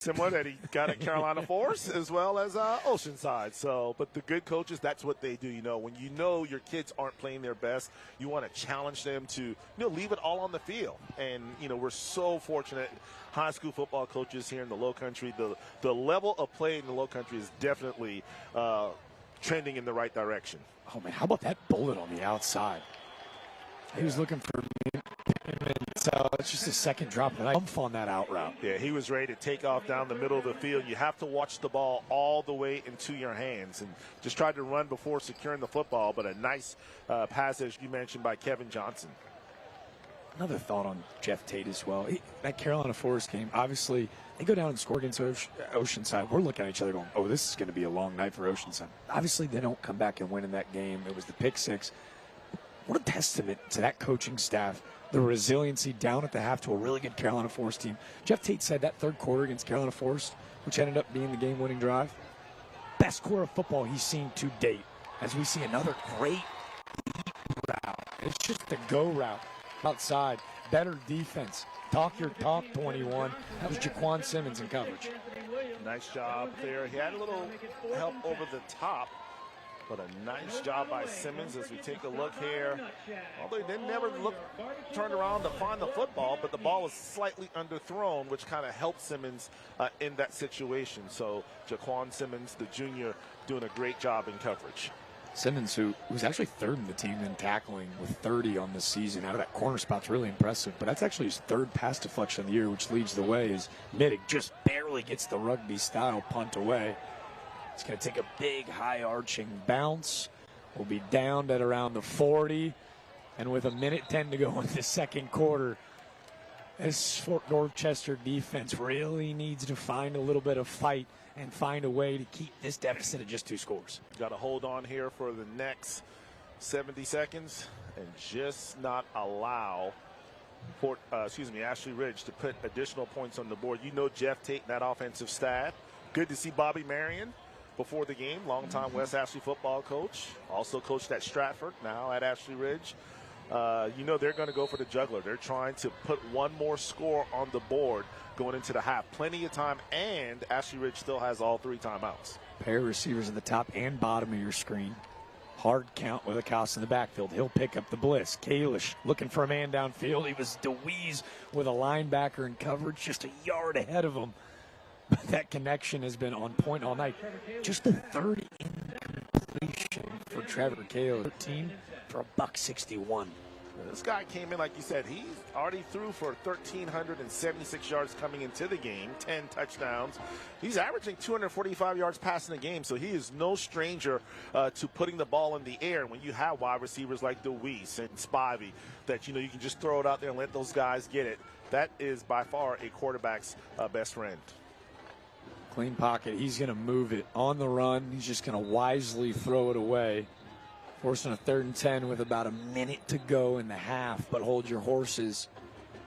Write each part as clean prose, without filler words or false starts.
similar that he got at Carolina Forest as well as Oceanside. So, but the good coaches, that's what they do. You know, when you know your kids aren't playing their best, you want to challenge them to, leave it all on the field. And, we're so fortunate, high school football coaches here in the Low Country. The level of play in the Low Country is definitely trending in the right direction. Oh, man, how about that bullet on the outside? He was looking for him, and so it's just a second drop and bump on that out route. Yeah, he was ready to take off down the middle of the field. You have to watch the ball all the way into your hands, and just tried to run before securing the football, but a nice pass, as you mentioned, by Kevin Johnson. Another thought on Jeff Tate as well. That Carolina Forest game, obviously, they go down and score against Oceanside. We're looking at each other going, oh, this is going to be a long night for Oceanside. Obviously, they don't come back and win in that game. It was the pick six. What a testament to that coaching staff, the resiliency down at the half to a really good Carolina Forest team. Jeff Tate said that third quarter against Carolina Forest, which ended up being the game-winning drive, best quarter of football he's seen to date, as we see another great route. It's just the go route outside. Better defense. Talk your talk, 21. That was Jaquan Simmons in coverage. Nice job there. He had a little help over the top, but a nice job by Simmons as we take a look here. Although he didn't never turned around to find the football, but the ball was slightly underthrown, which kind of helped Simmons in that situation. So Jaquan Simmons, the junior, doing a great job in coverage. Simmons, who was actually third in the team in tackling with 30 on this season. Out of that corner spot's really impressive, but that's actually his third pass deflection of the year, which leads the way as Middig just barely gets the rugby-style punt away. It's going to take a big, high-arching bounce. We'll be down at around the 40, and with 1:10 to go in the second quarter, this Fort Dorchester defense really needs to find a little bit of fight and find a way to keep this deficit at just 2 scores. Got to hold on here for the next 70 seconds and just not allow Ashley Ridge to put additional points on the board. Jeff Tate and that offensive staff. Good to see Bobby Marion before the game, longtime West Ashley football coach. Also coached at Stratford, now at Ashley Ridge. They're going to go for the juggler. They're trying to put one more score on the board going into the half. Plenty of time, and Ashley Ridge still has all 3 timeouts. Pair of receivers at the top and bottom of your screen. Hard count with Acosta in the backfield. He'll pick up the blitz. Kalish looking for a man downfield. He was DeWeese with a linebacker in coverage just a yard ahead of him. But that connection has been on point all night. Just the third incompletion for Trevor Kalish. 13 for $161. This guy came in, like you said, he already threw for 1,376 yards coming into the game, 10 touchdowns. He's averaging 245 yards passing a game, so he is no stranger to putting the ball in the air. When you have wide receivers like DeWeese and Spivey, that you can just throw it out there and let those guys get it. That is by far a quarterback's best friend. Clean pocket. He's going to move it on the run. He's just going to wisely throw it away. Forcing a 3rd and 10 with about a minute to go in the half, but hold your horses.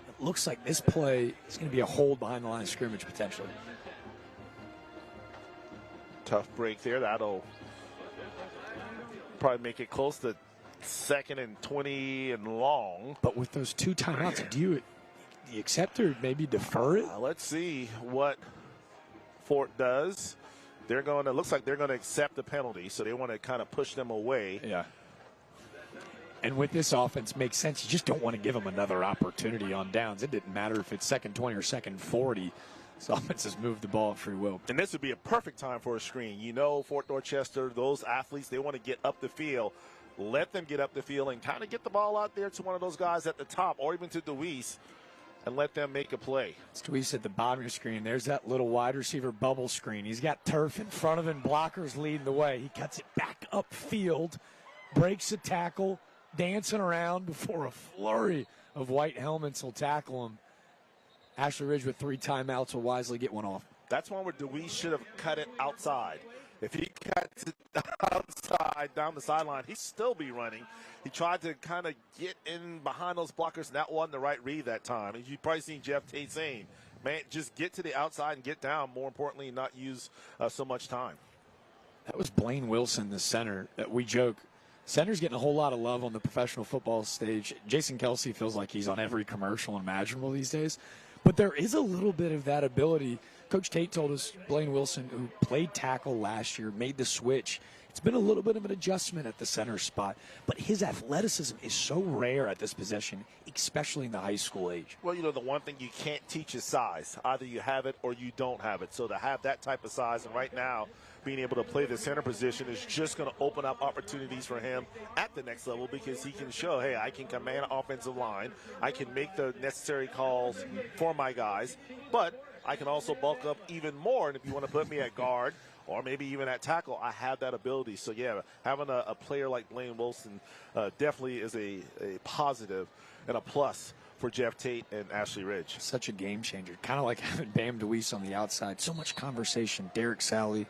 It looks like this play is going to be a hold behind the line of scrimmage potentially. Tough break there. That'll probably make it close to 2nd and 20 and long. But with those 2 timeouts, do you accept or maybe defer it? Let's see what Fort does. Looks like they're going to accept the penalty, so they want to kind of push them away. Yeah. And with this offense, makes sense. You just don't want to give them another opportunity on downs. It didn't matter if it's 2nd 20 or 2nd 40. This offense has moved the ball at free will. And this would be a perfect time for a screen. Fort Dorchester, those athletes, they want to get up the field. Let them get up the field and kind of get the ball out there to one of those guys at the top or even to DeWeese, and let them make a play. It's DeWeese at the bottom of your screen. There's that little wide receiver bubble screen. He's got turf in front of him. Blockers leading the way. He cuts it back upfield, breaks a tackle, dancing around before a flurry of white helmets will tackle him. Ashley Ridge with 3 timeouts will wisely get one off. That's one where DeWeese should have cut it outside. If he cuts it outside down the sideline, he'd still be running. He tried to kind of get in behind those blockers, and that wasn't the right read that time. And you've probably seen Jeff Tate saying, man, just get to the outside and get down. More importantly, not use so much time. That was Blaine Wilson, the center. We joke, center's getting a whole lot of love on the professional football stage. Jason Kelsey feels like he's on every commercial imaginable these days. But there is a little bit of that ability Coach Tate told us Blaine Wilson, who played tackle last year, made the switch. It's been a little bit of an adjustment at the center spot, but his athleticism is so rare at this position, especially in the high school age. Well, the one thing you can't teach is size. Either you have it or you don't have it. So to have that type of size, and right now being able to play the center position is just going to open up opportunities for him at the next level, because he can show, hey, I can command an offensive line. I can make the necessary calls for my guys, but I can also bulk up even more. And if you want to put me at guard, or maybe even at tackle, I have that ability. So, yeah, having a player like Blaine Wilson definitely is a positive and a plus for Jeff Tate and Ashley Ridge. Such a game changer. Kind of like having Bam DeWeese on the outside. So much conversation. Derek Salley,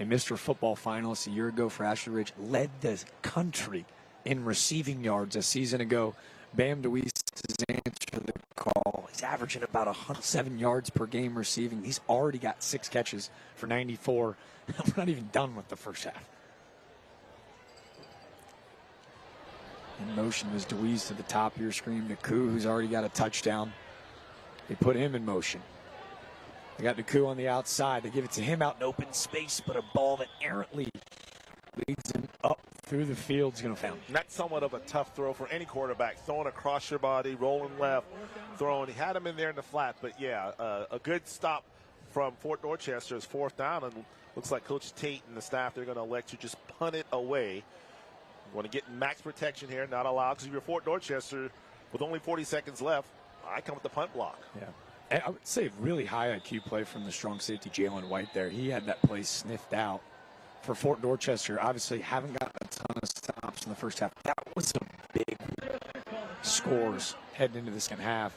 a Mr. Football finalist a year ago for Ashley Ridge, led the country in receiving yards a season ago. Bam DeWeese is answering the call. He's averaging about 107 yards per game receiving. He's already got 6 catches for 94. We're not even done with the first half. In motion was DeWeese to the top of your screen. Naku, who's already got a touchdown. They put him in motion. They got Naku on the outside. They give it to him out in open space, but a ball that errantly leads him up through the field is going to foul. That's somewhat of a tough throw for any quarterback. Throwing across your body, rolling left, throwing. He had him in there in the flat, but yeah, a good stop from Fort Dorchester is 4th down, and looks like Coach Tate and the staff, they're going to elect to just punt it away. You want to get max protection here, not allowed, because if you're Fort Dorchester with only 40 seconds left, I come with the punt block. Yeah. And I would say really high IQ play from the strong safety Jalen White there. He had that play sniffed out. For Fort Dorchester, obviously haven't gotten a ton of stops in the first half. That was a big scores heading into the second half.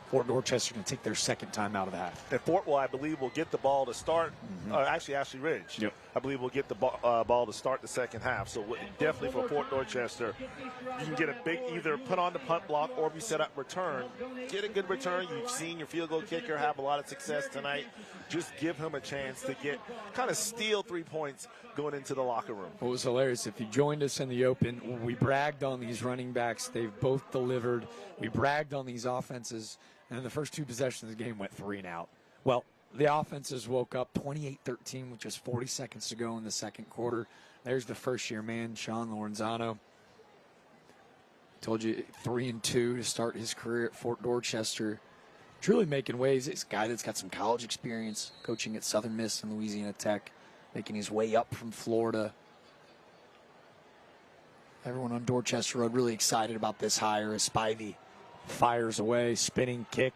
Fort Dorchester going to take their second time out of the half. And Fort will, I believe, will get the ball to start. Actually, Ashley Ridge, yep. I believe, will get the ball to start the second half. So definitely for Fort Dorchester, you can get a big, either put on the punt block or be set up return. Get a good return. You've seen your field goal kicker have a lot of success tonight. Just give him a chance to kind of steal 3 points going into the locker room. What was hilarious, if you joined us in the open, we bragged on these running backs. They've both delivered. We bragged on these offenses. And the first 2 possessions of the game went 3 and out. Well, the offenses woke up 28-13 with just 40 seconds to go in the second quarter. There's the first-year man, Sean Lorenzano. Told you 3-2 to start his career at Fort Dorchester. Truly making waves. It's a guy that's got some college experience, coaching at Southern Miss and Louisiana Tech, making his way up from Florida. Everyone on Dorchester Road really excited about this hire as Spivey fires away, spinning kick.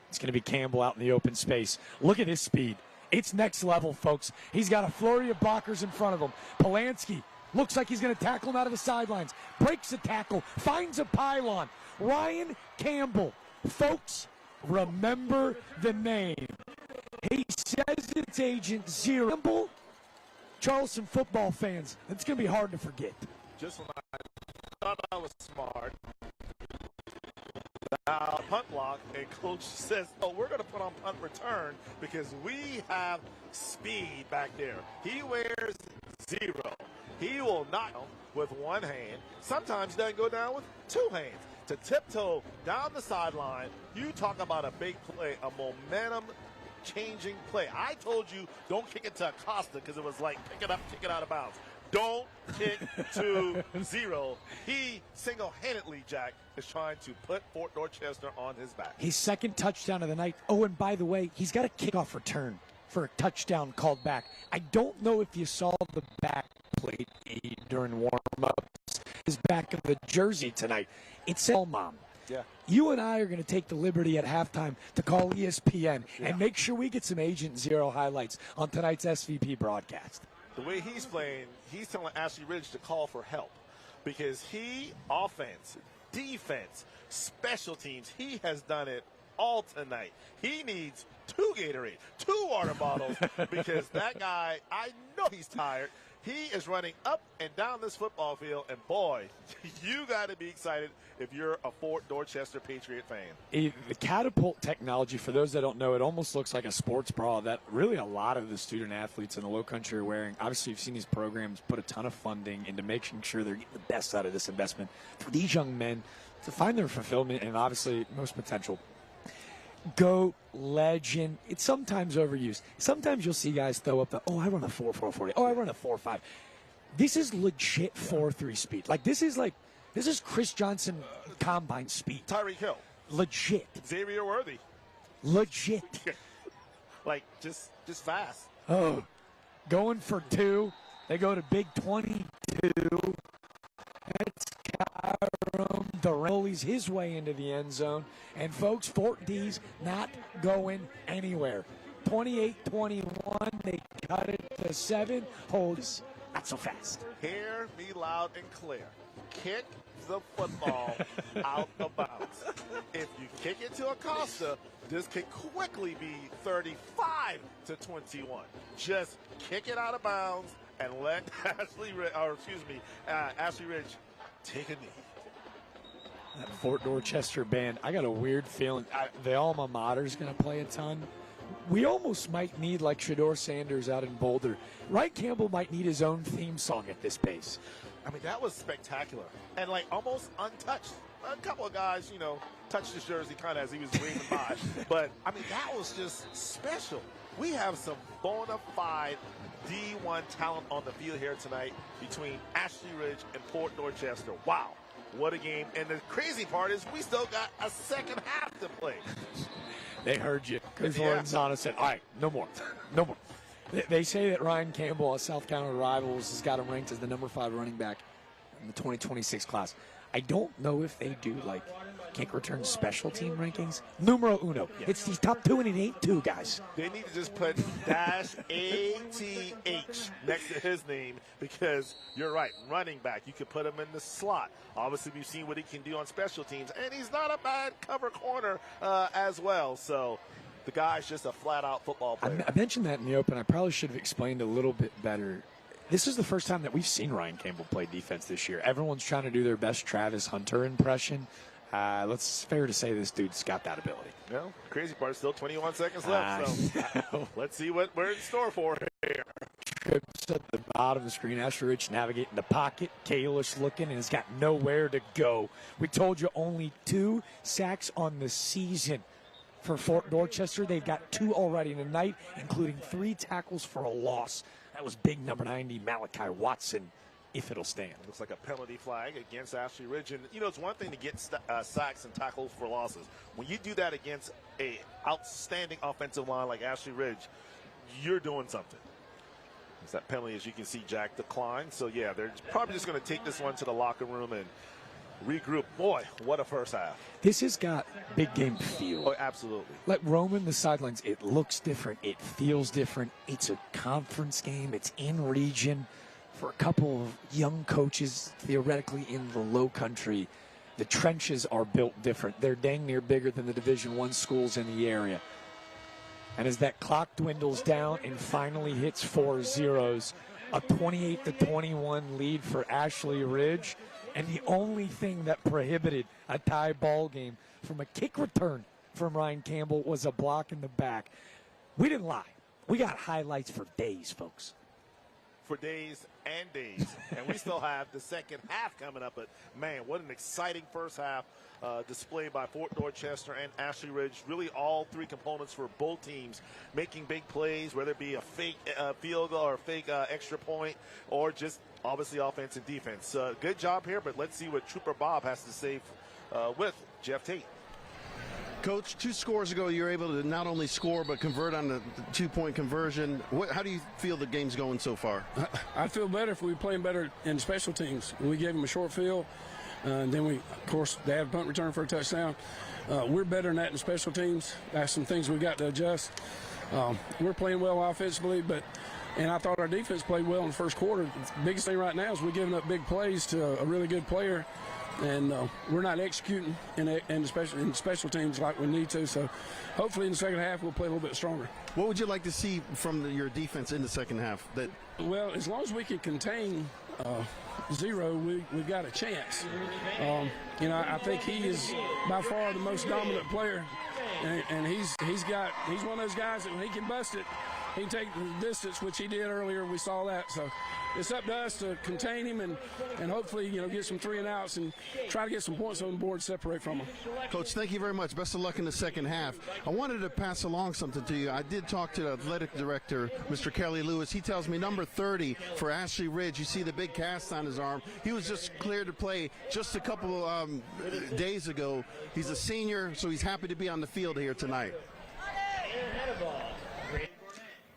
It's going to be Campbell out in the open space. Look at his speed. It's next level, folks. He's got a flurry of blockers in front of him. Polanski looks like he's going to tackle him out of the sidelines. Breaks a tackle, finds a pylon. Ryan Campbell. Folks, remember the name. He says it's Agent Zero. Campbell, Charleston football fans, it's going to be hard to forget. Just when I thought I was smart, punt block, and coach says, oh, we're going to put on punt return because we have speed back there. He wears 0. He will knock with 1 hand. Sometimes he doesn't go down with 2 hands. To tiptoe down the sideline, you talk about a big play, a momentum-changing play. I told you don't kick it to Acosta because it was like pick it up, kick it out of bounds. Don't kick to 0. He single-handedly, Jack, is trying to put Fort Dorchester on his back. His second touchdown of the night. Oh, and by the way, he's got a kickoff return for a touchdown called back. I don't know if you saw the back plate during warm-ups. His back of the jersey tonight. It said, Mom. Yeah. You and I are going to take the liberty at halftime to call ESPN and make sure we get some Agent Zero highlights on tonight's SVP broadcast. The way he's playing, he's telling Ashley Ridge to call for help because he, offense, defense, special teams, he has done it all tonight. He needs 2 Gatorade, 2 water bottles because that guy, I know he's tired. He is running up and down this football field, and boy, you got to be excited if you're a Fort Dorchester Patriot fan. The catapult technology, for those that don't know, it almost looks like a sports bra that really a lot of the student athletes in the Low Country are wearing. Obviously, you've seen these programs put a ton of funding into making sure they're getting the best out of this investment for these young men to find their fulfillment and obviously most potential. GOAT, legend. It's sometimes overused. Sometimes you'll see guys throw up I run a 4.40. Oh, I run a 4.5. This is legit 4.3 speed. This is Chris Johnson combine speed. Tyreek Hill. Legit. Xavier Worthy. Legit. Just fast. Oh, going for 2. They go to big 22. That's Kyron Durrell's his way into the end zone. And, folks, Fort D's not going anywhere. 28-21. They cut it to 7. Holds not so fast. Hear me loud and clear. Kick the football out of bounds. If you kick it to Acosta, this could quickly be 35-21. Just kick it out of bounds and let Ashley Ridge take a knee. That Fort Dorchester band, I got a weird feeling. The alma mater's going to play a ton. We almost might need, like Shedeur Sanders out in Boulder. Wright Campbell might need his own theme song at this pace. I mean, that was spectacular and almost untouched. A couple of guys, touched his jersey kind of as he was waving by. But, I mean, that was just special. We have some bona fide D1 talent on the field here tonight between Ashley Ridge and Fort Dorchester. Wow, what a game. And the crazy part is we still got a second half to play. They heard you. Chris Lorenzano said, all right, no more. No more. They say that Ryan Campbell, a South Carolina Rivals, has got him ranked as the number 5 running back in the 2026 class. I don't know if they do, kick return special team rankings. Numero uno. Yeah. It's these top 2, and it ain't 2, guys. They need to just put -ATH next to his name because you're right, running back. You could put him in the slot. Obviously, we've seen what he can do on special teams, and he's not a bad cover corner as well. So the guy's just a flat-out football player. I mentioned that in the open. I probably should have explained a little bit better. This is the first time that we've seen Ryan Campbell play defense this year. Everyone's trying to do their best Travis Hunter impression. It's fair to say this dude's got that ability. Well, crazy part is still 21 seconds left, so let's see what we're in store for here. Trips at the bottom of the screen. Ashley Ridge navigating the pocket. Kalish looking and has got nowhere to go. We told you only 2 sacks on the season for Fort Dorchester. They've got 2 already tonight, including 3 tackles for a loss. That was big number 90, Malachi Watson, if it'll stand. Looks like a penalty flag against Ashley Ridge. And, it's one thing to get sacks and tackles for losses. When you do that against a outstanding offensive line like Ashley Ridge, you're doing something. It's that penalty, as you can see, Jack declined. So, yeah, they're probably just going to take this one to the locker room and regroup. Boy, what a first half. This has got big game feel. Oh, absolutely. Like roaming the sidelines, it looks different. It feels different. It's a conference game. It's in region. For a couple of young coaches, theoretically in the low country, the trenches are built different. They're dang near bigger than the Division I schools in the area. And as that clock dwindles down and finally hits 4 zeros, a 28-21 lead for Ashley Ridge. And the only thing that prohibited a tie ball game from a kick return from Ryan Campbell was a block in the back. We didn't lie. We got highlights for days, folks. For days and days. And we still have the second half coming up. But, man, what an exciting first half display by Fort Dorchester and Ashley Ridge. Really all 3 components for both teams making big plays, whether it be a fake field goal or a fake extra point or just obviously offense and defense. Good job here, but let's see what Trooper Bob has to say with Jeff Tate. Coach, 2 scores ago, you were able to not only score but convert on the 2-point conversion. How do you feel the game's going so far? I feel better if we were playing better in special teams. We gave them a short field, and then of course, they had a punt return for a touchdown. We're better than that in special teams. That's some things we got to adjust. We're playing well offensively, and I thought our defense played well in the first quarter. The biggest thing right now is we're giving up big plays to a really good player. And we're not executing in special teams like we need to. So hopefully in the second half we'll play a little bit stronger. What would you like to see from your defense in the second half? Well, as long as we can contain 0, we've got a chance. I think he is by far the most dominant player, and he's one of those guys that when he can bust it, he can take the distance, which he did earlier. We saw that. So it's up to us to contain him and hopefully, get some 3 and outs and try to get some points on the board to separate from him. Coach, thank you very much. Best of luck in the second half. I wanted to pass along something to you. I did talk to the athletic director, Mr. Kelly Lewis. He tells me number 30 for Ashley Ridge. You see the big cast on his arm. He was just cleared to play just a couple days ago. He's a senior, so he's happy to be on the field here tonight. We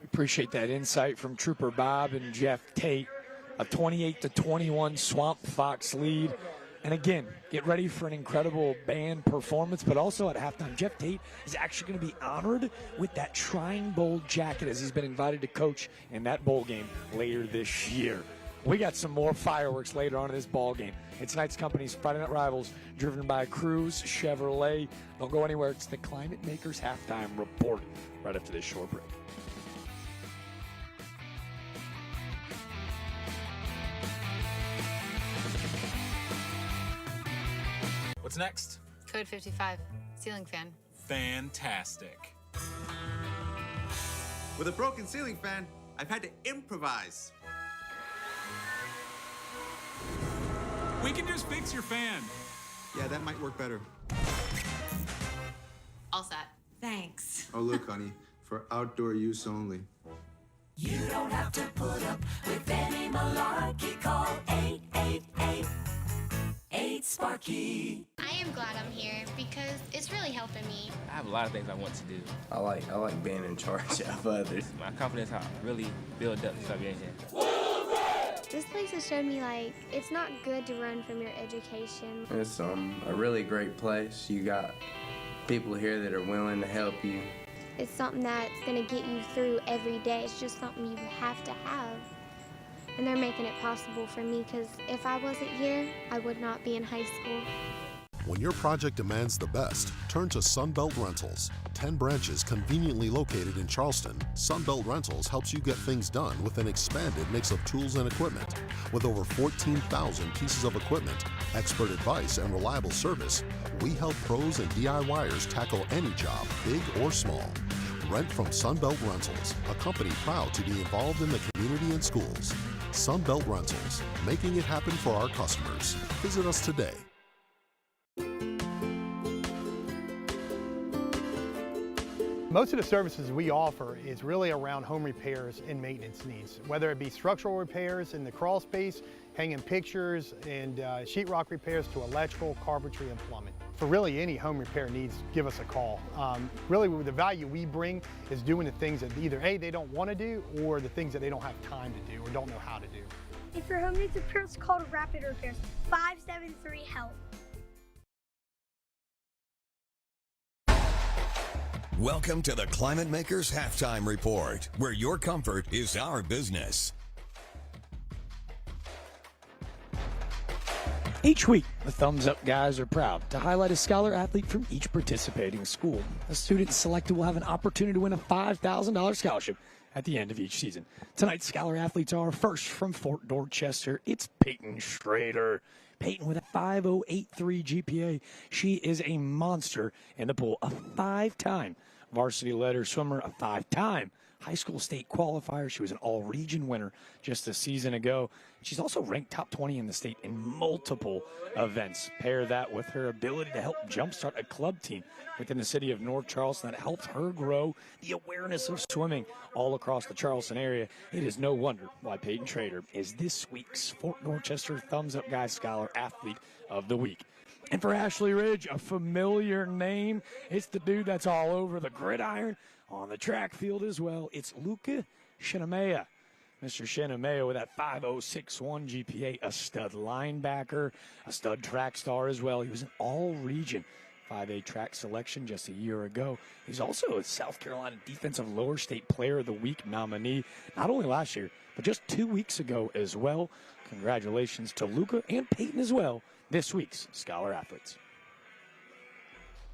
appreciate that insight from Trooper Bob and Jeff Tate. A 28-21 Swamp Fox lead. And again, get ready for an incredible band performance, but also at halftime, Jeff Tate is actually going to be honored with that Shrine Bowl jacket as he's been invited to coach in that bowl game later this year. We got some more fireworks later on in this ball game. It's tonight's company's Friday Night Rivals, driven by Cruz Chevrolet. Don't go anywhere. It's the Climate Makers Halftime Report right after this short break. What's next? Code 55, ceiling fan. Fantastic. With a broken ceiling fan, I've had to improvise. We can just fix your fan. Yeah, that might work better. All set. Thanks. Oh, look, honey, for outdoor use only. You don't have to put up with any malarkey. Call 888-8-SPARKY. I am glad I'm here because it's really helping me. I have a lot of things I want to do. I like being in charge of others. My confidence how really build up since I've been here. This place has showed me, it's not good to run from your education. It's a really great place. You got people here that are willing to help you. It's something that's going to get you through every day. It's just something you have to have. And they're making it possible for me because if I wasn't here, I would not be in high school. When your project demands the best, turn to Sunbelt Rentals. 10 branches conveniently located in Charleston, Sunbelt Rentals helps you get things done with an expanded mix of tools and equipment. With over 14,000 pieces of equipment, expert advice, and reliable service, we help pros and DIYers tackle any job, big or small. Rent from Sunbelt Rentals, a company proud to be involved in the community and schools. Sunbelt Rentals, making it happen for our customers. Visit us today. Most of the services we offer is really around home repairs and maintenance needs, whether it be structural repairs in the crawl space, hanging pictures, and sheetrock repairs to electrical, carpentry, and plumbing. For really any home repair needs, give us a call. Really, the value we bring is doing the things that either A, they don't want to do, or the things that they don't have time to do or don't know how to do. If your home needs repairs, call Rapid Repairs, 573-HELP. Welcome to the Climate Makers Halftime Report, where your comfort is our business. Each week, the Thumbs Up guys are proud to highlight a scholar athlete from each participating school. A student selected will have an opportunity to win a $5,000 scholarship at the end of each season. Tonight's scholar athletes are first from Fort Dorchester. It's Peyton Schrader. Peyton with a 5.083 GPA. She is a monster in the pool. A 5-time varsity leader swimmer, a 5-time high school state qualifier. She was an all-region winner just a season ago. She's also ranked top 20 in the state in multiple events. Pair that with her ability to help jumpstart a club team within the city of North Charleston that helps her grow the awareness of swimming all across the Charleston area. It is no wonder why Peyton Schrader is this week's Fort Dorchester Thumbs Up Guy Scholar Athlete of the Week. And for Ashley Ridge, a familiar name. It's the dude that's all over the gridiron, on the track field as well. It's Luca Shinamea. Mr. Shinamea with that 5.061 GPA, a stud linebacker, a stud track star as well. He was an all-region 5A track selection just a year ago. He's also a South Carolina Defensive Lower State Player of the Week nominee, not only last year, but just 2 weeks ago as well. Congratulations to Luca and Peyton as well, this week's Scholar Athletes.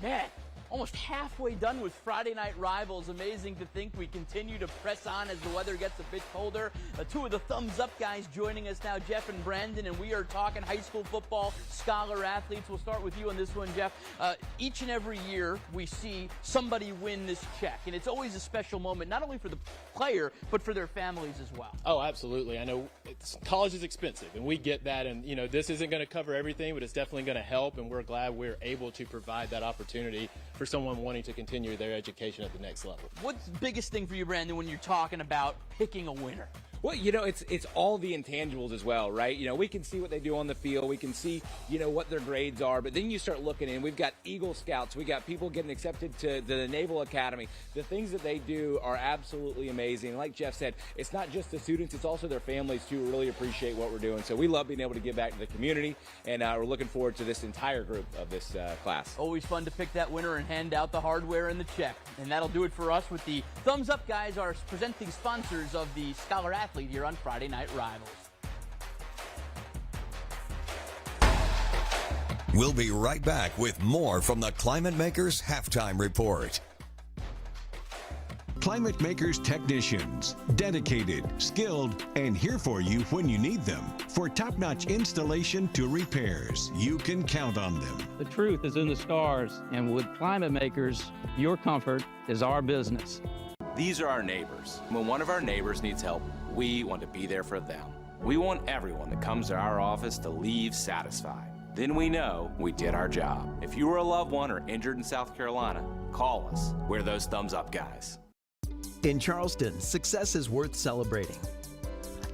Yeah. almost halfway done with Friday Night Rivals. Amazing to think we continue to press on as the weather gets a bit colder. Two of the thumbs up guys joining us now, Jeff and Brandon, and we are talking high school football scholar athletes. We'll start with you on this one, Jeff. Each and every year we see somebody win this check, and it's always a special moment, not only for the player, but for their families as well. Oh, absolutely. I know college is expensive, and we get that, and this isn't going to cover everything, but it's definitely going to help, and we're glad we're able to provide that opportunity for someone wanting to continue their education at the next level. What's the biggest thing for you, Brandon, when you're talking about picking a winner? Well, it's all the intangibles as well, right? We can see what they do on the field. We can see, what their grades are. But then you start looking in. We've got Eagle Scouts. We got people getting accepted to the Naval Academy. The things that they do are absolutely amazing. Like Jeff said, it's not just the students. It's also their families, too, who really appreciate what we're doing. So we love being able to give back to the community. And we're looking forward to this entire group of this class. Always fun to pick that winner and hand out the hardware and the check. And that'll do it for us with the Thumbs Up guys, our presenting sponsors of the Scholar Athlete here on Friday Night Rivals. We'll be right back with more from the Climate Makers Halftime Report. Climate Makers technicians, dedicated, skilled, and here for you when you need them. For top-notch installation to repairs, you can count on them. The truth is in the stars, and with Climate Makers, your comfort is our business. These are our neighbors. When one of our neighbors needs help, we want to be there for them. We want everyone that comes to our office to leave satisfied. Then we know we did our job. If you were a loved one or injured in South Carolina, call us. We're those Thumbs Up guys. In Charleston, success is worth celebrating.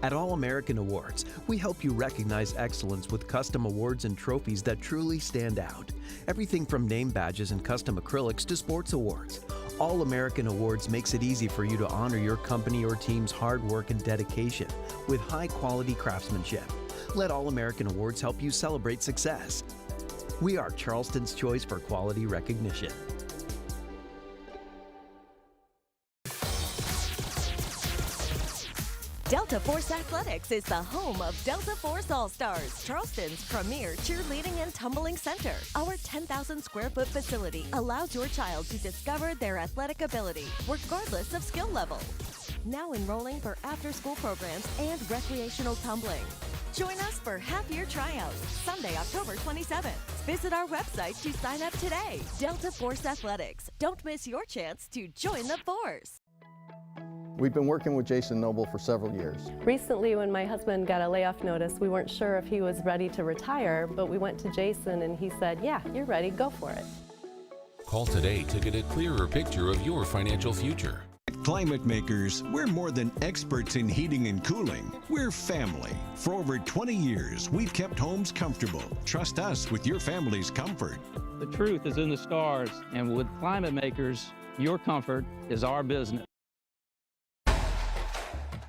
At All American Awards, we help you recognize excellence with custom awards and trophies that truly stand out. Everything from name badges and custom acrylics to sports awards. All American Awards makes it easy for you to honor your company or team's hard work and dedication with high-quality craftsmanship. Let All American Awards help you celebrate success. We are Charleston's choice for quality recognition. Delta Force Athletics is the home of Delta Force All-Stars, Charleston's premier cheerleading and tumbling center. Our 10,000 square foot facility allows your child to discover their athletic ability, regardless of skill level. Now enrolling for after-school programs and recreational tumbling. Join us for half-year tryouts, Sunday, October 27th. Visit our website to sign up today. Delta Force Athletics. Don't miss your chance to join the Force. We've been working with Jason Noble for several years. Recently, when my husband got a layoff notice, we weren't sure if he was ready to retire, but we went to Jason and he said, yeah, you're ready, go for it. Call today to get a clearer picture of your financial future. At Climate Makers, we're more than experts in heating and cooling. We're family. For over 20 years, we've kept homes comfortable. Trust us with your family's comfort. The truth is in the stars, and with Climate Makers, your comfort is our business.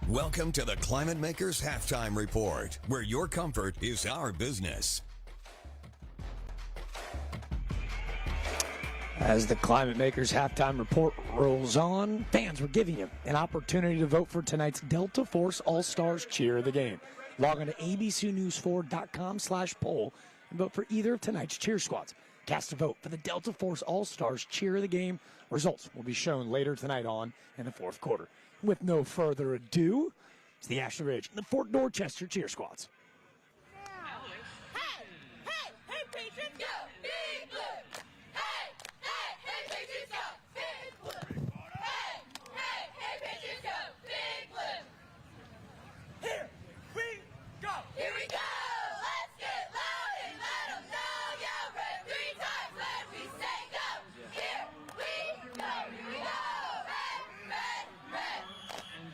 Welcome to the Climate Makers Halftime Report, where your comfort is our business. As the Climate Makers Halftime Report rolls on, fans, we're giving you an opportunity to vote for tonight's Delta Force All-Stars Cheer of the Game. Log on to abcnews4.com/poll and vote for either of tonight's cheer squads. Cast a vote for the Delta Force All-Stars Cheer of the Game. Results will be shown later tonight on in the fourth quarter. With no further ado, it's the Ashley Ridge and the Fort Dorchester cheer squads.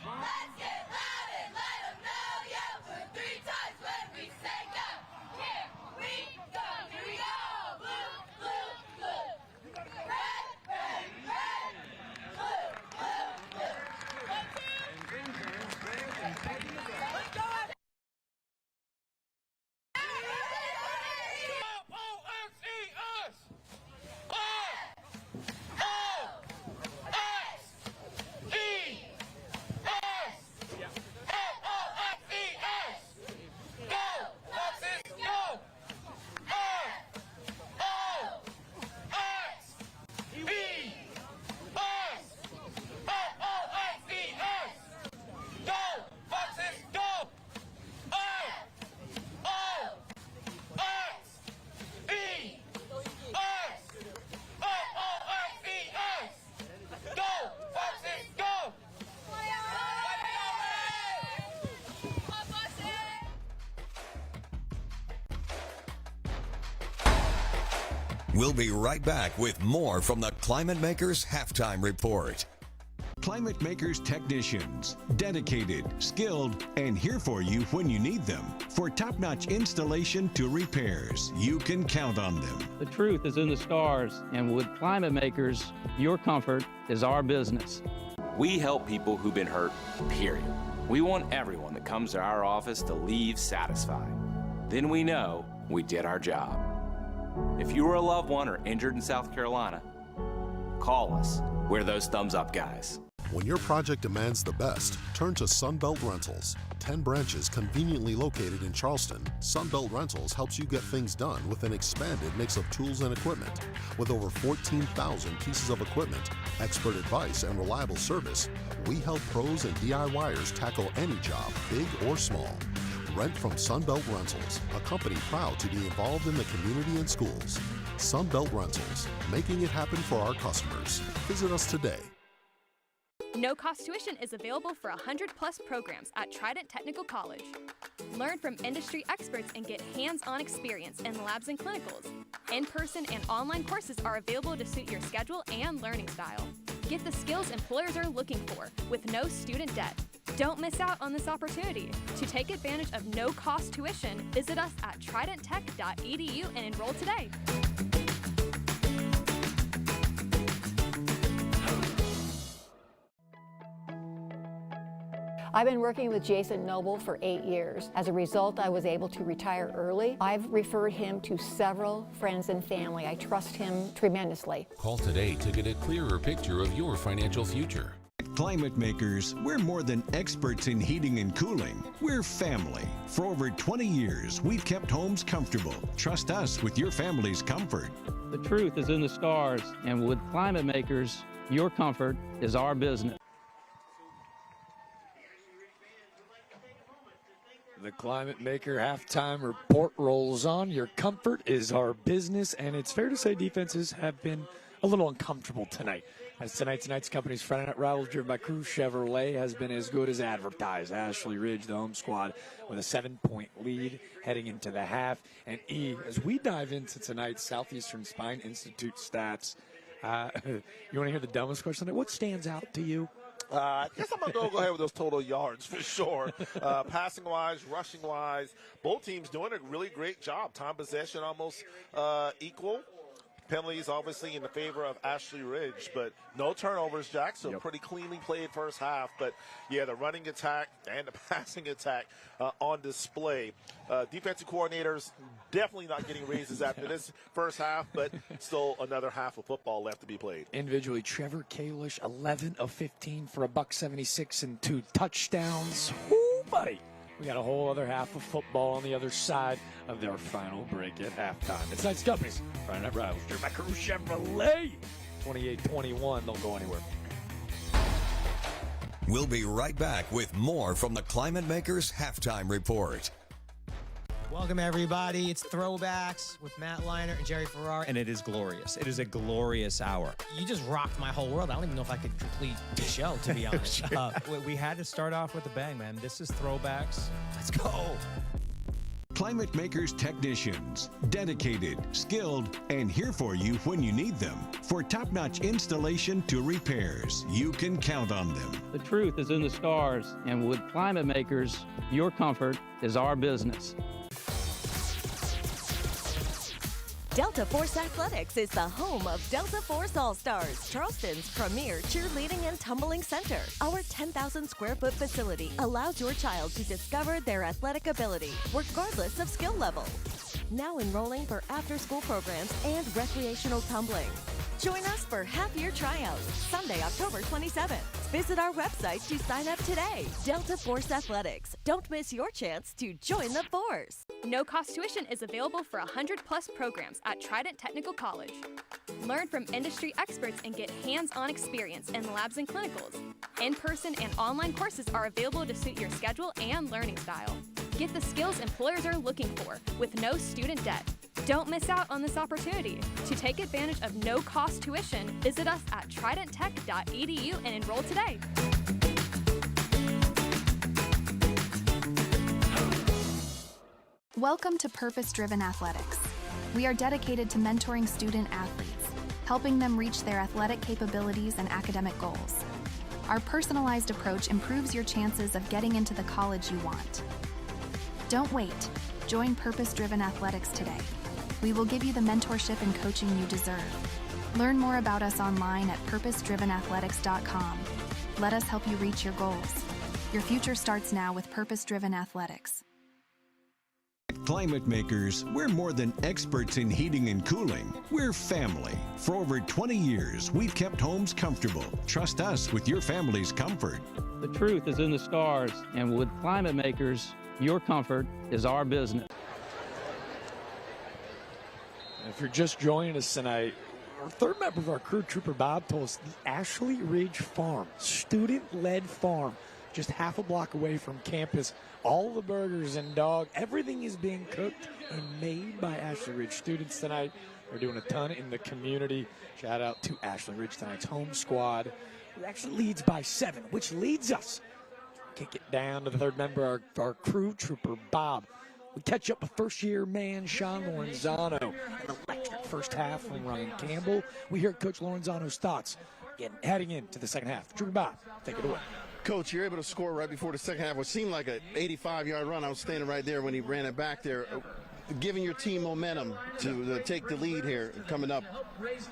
Let's get loud and let them know, yeah, we're 3 times We'll be right back with more from the Climate Makers Halftime Report. Climate Makers technicians, dedicated, skilled, and here for you when you need them. For top-notch installation to repairs, you can count on them. The truth is in the stars, and with Climate Makers, your comfort is our business. We help people who've been hurt, period. We want everyone that comes to our office to leave satisfied. Then we know we did our job. If you or a loved one are injured in South Carolina, call us. We're those thumbs up guys. When your project demands the best, turn to Sunbelt Rentals. 10 branches conveniently located in Charleston, Sunbelt Rentals helps you get things done with an expanded mix of tools and equipment. With over 14,000 pieces of equipment, expert advice, and reliable service, we help pros and DIYers tackle any job, big or small. Rent from Sunbelt Rentals, a company proud to be involved in the community and schools. Sunbelt Rentals, making it happen for our customers. Visit us today. No-cost tuition is available for 100-plus programs at Trident Technical College. Learn from industry experts and get hands-on experience in labs and clinicals. In-person and online courses are available to suit your schedule and learning style. Get the skills employers are looking for with no student debt. Don't miss out on this opportunity. To take advantage of no-cost tuition, visit us at tridenttech.edu and enroll today. I've been working with Jason Noble for 8 years. As a result, I was able to retire early. I've referred him to several friends and family. I trust him tremendously. Call today to get a clearer picture of your financial future. At Climate Makers, we're more than experts in heating and cooling. We're family. For over 20 years, we've kept homes comfortable. Trust us with your family's comfort. The truth is in the stars, and with Climate Makers, your comfort is our business. The Climate Maker halftime report rolls on. Your comfort is our business, and it's fair to say defenses have been a little uncomfortable tonight. As tonight's company's Friday Night Rivals, driven by Crew Chevrolet, has been as good as advertised. Ashley Ridge, the home squad, with a 7-point lead heading into the half. And as we dive into tonight's Southeastern Spine Institute stats, you want to hear the dumbest question? What stands out to you? I guess I'm going to go ahead with those total yards for sure. Passing-wise, rushing-wise, both teams doing a really great job. Time possession almost equal. Penalties obviously in the favor of Ashley Ridge, but no turnovers, Jack, so pretty cleanly played first half. But, yeah, the running attack and the passing attack on display. Defensive coordinators definitely not getting raises after this first half, but still another half of football left to be played. Individually, Trevor Kalish, 11 of 15 for $176 and 2 touchdowns. Woo, buddy. We got a whole other half of football on the other side of their final break at halftime. It's tonight's companies. Friday Night Rivals, driven by Crew Chevrolet. 28-21. Don't go anywhere. We'll be right back with more from the Climate Makers Halftime Report. Welcome, everybody. It's Throwbacks with Matt Leiner and Jerry Ferrara. And it is glorious. It is a glorious hour. You just rocked my whole world. I don't even know if I could complete the show, to be honest. We had to start off with a bang, man. This is Throwbacks. Let's go. Climate Makers technicians, dedicated, skilled, and here for you when you need them. For top-notch installation to repairs, you can count on them. The truth is in the stars, and with Climate Makers, your comfort is our business. Delta Force Athletics is the home of Delta Force All-Stars, Charleston's premier cheerleading and tumbling center. Our 10,000-square-foot facility allows your child to discover their athletic ability, regardless of skill level. Now enrolling for after-school programs and recreational tumbling. Join us for half-year tryouts, Sunday, October 27th. Visit our website to sign up today. Delta Force Athletics. Don't miss your chance to join the Force. No-cost tuition is available for 100-plus programs at Trident Technical College. Learn from industry experts and get hands-on experience in labs and clinicals. In-person and online courses are available to suit your schedule and learning style. Get the skills employers are looking for with no student debt. Don't miss out on this opportunity. To take advantage of no-cost tuition, visit us at tridenttech.edu and enroll today. Welcome to Purpose Driven Athletics. We are dedicated to mentoring student athletes, helping them reach their athletic capabilities and academic goals. Our personalized approach improves your chances of getting into the college you want. Don't wait. Join Purpose-Driven Athletics today. We will give you the mentorship and coaching you deserve. Learn more about us online at purposedrivenathletics.com. Let us help you reach your goals. Your future starts now with Purpose-Driven Athletics. Climate Makers, we're more than experts in heating and cooling. We're family. For over 20 years, we've kept homes comfortable. Trust us with your family's comfort. The truth is in the stars, and with Climate Makers, your comfort is our business. If you're just joining us tonight, our third member of our crew, Trooper Bob, told us the Ashley Ridge Farm, student-led farm, just half a block away from campus. All the burgers and dog, everything is being cooked and made by Ashley Ridge students tonight. They're doing a ton in the community. Shout out to Ashley Ridge, tonight's home squad, who actually leads by 7, which leads us. Kick it down to the third member of our crew, Trooper Bob. We catch up with first-year man Sean Lorenzano. An electric first half from Ryan Campbell. We hear Coach Lorenzano's thoughts heading into the second half. Trooper Bob, take it away. Coach, you're able to score right before the second half. What seemed like an 85-yard run. I was standing right there when he ran it back there. Giving your team momentum to take the lead here coming up.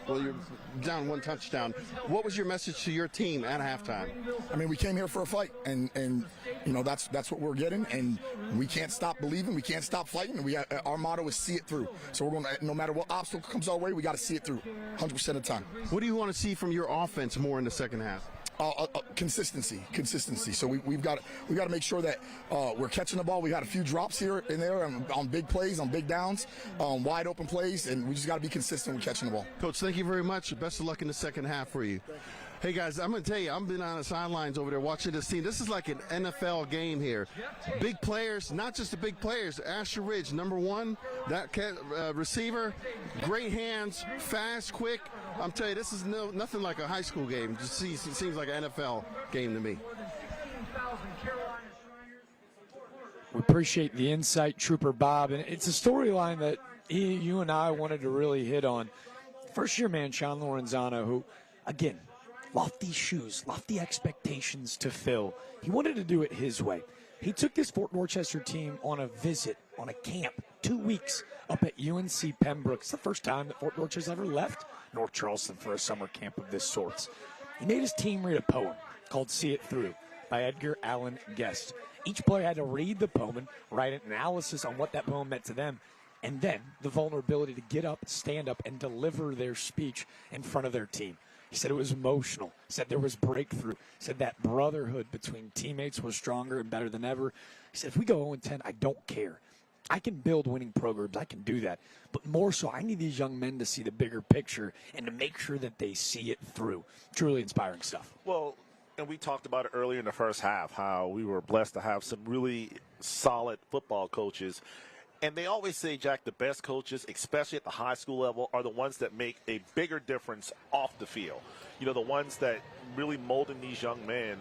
Well, you're down 1 touchdown. What was your message to your team at halftime? I mean, we came here for a fight, and you know that's what we're getting, and we can't stop believing, we can't stop fighting, and our motto is see it through. So we're going to, no matter what obstacle comes our way, we got to see it through 100% of the time. What do you want to see from your offense more in the second half? Consistency. So we've got to make sure that we're catching the ball. We got a few drops here and there on big plays, on big downs, wide open plays, and we just got to be consistent with catching the ball. Coach, thank you very much. Best of luck in the second half for you. Hey guys, I'm going to tell you, I've been on the sidelines over there watching this team. This is like an NFL game here. Big players, not just the big players. Ashley Ridge, number 1, that receiver, great hands, fast, quick. I'm telling you, this is nothing like a high school game. It seems like an NFL game to me. We appreciate the insight, Trooper Bob, and it's a storyline that you and I wanted to really hit on. First-year man Sean Lorenzano, who, again, lofty shoes, lofty expectations to fill. He wanted to do it his way. He took this Fort Dorchester team on a visit, on a camp, 2 weeks up at UNC Pembroke. It's the first time that Fort Dorchester ever left North Charleston for a summer camp of this sort. He made his team read a poem called See It Through by Edgar Allan Guest. Each player had to read the poem and write an analysis on what that poem meant to them, and then the vulnerability to get up, stand up, and deliver their speech in front of their team. He said it was emotional. He said there was breakthrough. He said that brotherhood between teammates was stronger and better than ever. He said, if we go 0-10, I don't care. I can build winning programs. I can do that. But more so, I need these young men to see the bigger picture and to make sure that they see it through. Truly inspiring stuff. Well, and we talked about it earlier in the first half, how we were blessed to have some really solid football coaches. And they always say, Jack, the best coaches, especially at the high school level, are the ones that make a bigger difference off the field. You know, the ones that really molding these young men,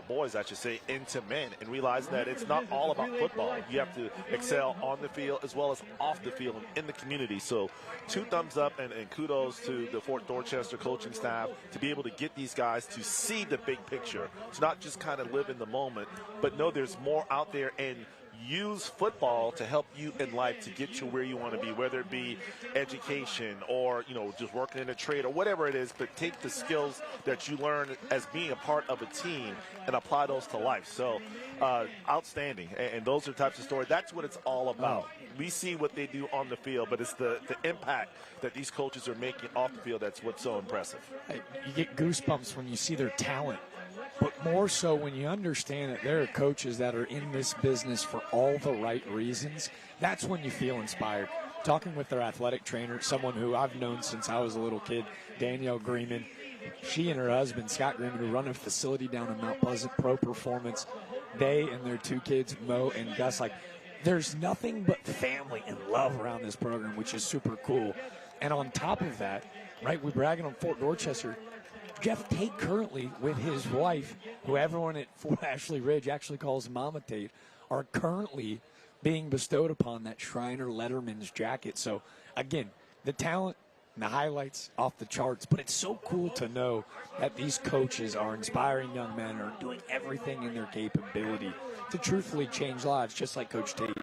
boys, I should say, into men, and realize that it's not all about football. You have to excel on the field as well as off the field and in the community. So 2 thumbs up and kudos to the Fort Dorchester coaching staff to be able to get these guys to see the big picture. It's not just kind of live in the moment, but know there's more out there, and use football to help you in life to get you where you want to be, whether it be education or, you know, just working in a trade or whatever it is, but take the skills that you learn as being a part of a team and apply those to life. So outstanding. And those are the types of stories. That's what it's all about. We see what they do on the field, but it's the impact that these coaches are making off the field that's what's so impressive. You get goosebumps when you see their talent. But more so when you understand that there are coaches that are in this business for all the right reasons, that's when you feel inspired. Talking with their athletic trainer, someone who I've known since I was a little kid, Danielle Greenman. She and her husband, Scott Greenman, who run a facility down in Mount Pleasant, Pro Performance. They and their 2 kids, Mo and Gus, there's nothing but family and love around this program, which is super cool. And on top of that, right, we're bragging on Fort Dorchester. Jeff Tate currently with his wife, who everyone at Fort Ashley Ridge actually calls Mama Tate, are currently being bestowed upon that Shriner Letterman's jacket. So, again, the talent and the highlights off the charts, but it's so cool to know that these coaches are inspiring young men, are doing everything in their capability to truthfully change lives, just like Coach Tate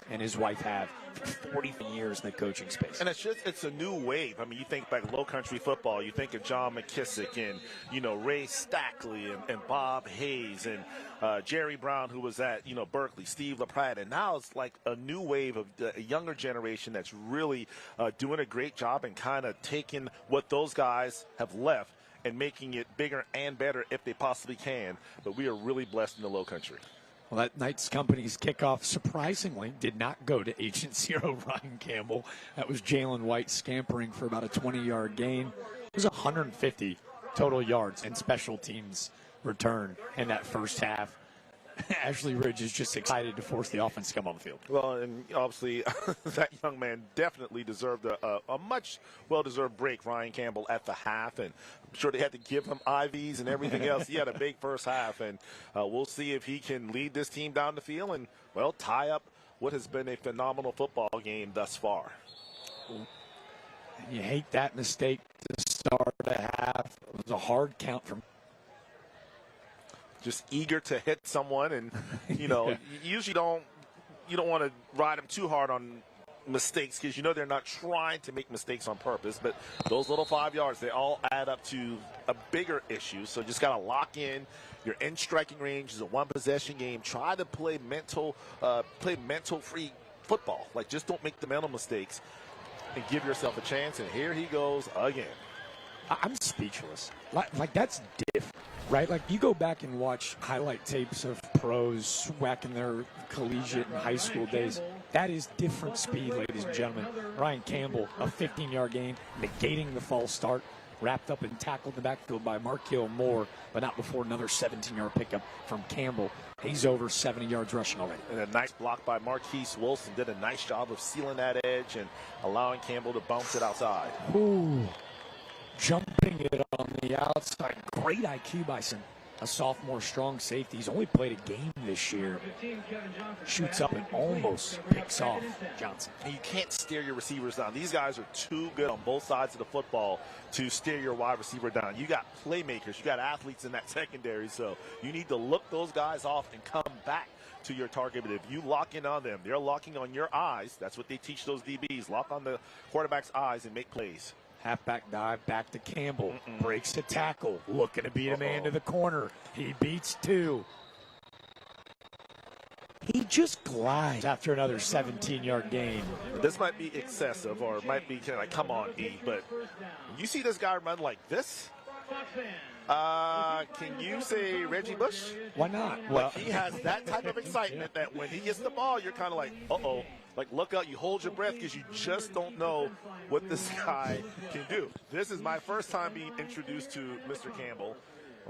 and his wife have for 40 years in the coaching space. And it's a new wave. I mean, you think back low country football, you think of John McKissick and, Ray Stackley and Bob Hayes and Jerry Brown, who was at, Berkeley, Steve LaPratt. And now it's like a new wave of a younger generation that's really doing a great job and kind of taking what those guys have left and making it bigger and better if they possibly can. But we are really blessed in the low country. Well, that night's company's kickoff, surprisingly, did not go to Agent Zero Ryan Campbell. That was Jalen White scampering for about a 20-yard gain. It was 150 total yards and special teams return in that first half. Ashley Ridge is just excited to force the offense to come on the field. Well, and obviously that young man definitely deserved a much well-deserved break, Ryan Campbell, at the half. And I'm sure they had to give him IVs and everything else. He had a big first half, and we'll see if he can lead this team down the field and, well, tie up what has been a phenomenal football game thus far. And you hate that mistake to start a half. It was a hard count from just eager to hit someone, and you usually you don't want to ride them too hard on mistakes because they're not trying to make mistakes on purpose. But those little 5 yards, they all add up to a bigger issue. So just got to lock in. You're in striking range. It's a one-possession game. Try to play mental-free football. Like, just don't make the mental mistakes and give yourself a chance. And here he goes again. I'm speechless. Like that's different, right? Like, you go back and watch highlight tapes of pros back in their collegiate and high school days. That is different speed, ladies and gentlemen. Ryan Campbell, a 15-yard gain, negating the false start, wrapped up and tackled in the backfield by Markill Moore, but not before another 17-yard pickup from Campbell. He's over 70 yards rushing already. And a nice block by Marquise Wilson. Did a nice job of sealing that edge and allowing Campbell to bounce it outside. Ooh. Jumping it on the outside. Great IQ by a sophomore strong safety. He's only played a game this year. Shoots up and almost picks off Johnson. And you can't stare your receivers down. These guys are too good on both sides of the football to stare your wide receiver down. You got playmakers. You got athletes in that secondary. So you need to look those guys off and come back to your target. But if you lock in on them, they're locking on your eyes. That's what they teach those DBs. Lock on the quarterback's eyes and make plays. Halfback dive back to Campbell. Breaks the tackle. Looking to beat a man to the corner. He beats two. He just glides after another 17-yard gain. This might be excessive, or it might be kind of like, come on, E. But you see this guy run like this? Can you say Reggie Bush? Why not? Well, he has that type of excitement that when he gets the ball, you're kind of like, uh-oh. Like, look out, you hold your breath because you just don't know what this guy can do. This is my first time being introduced to Mr. Campbell.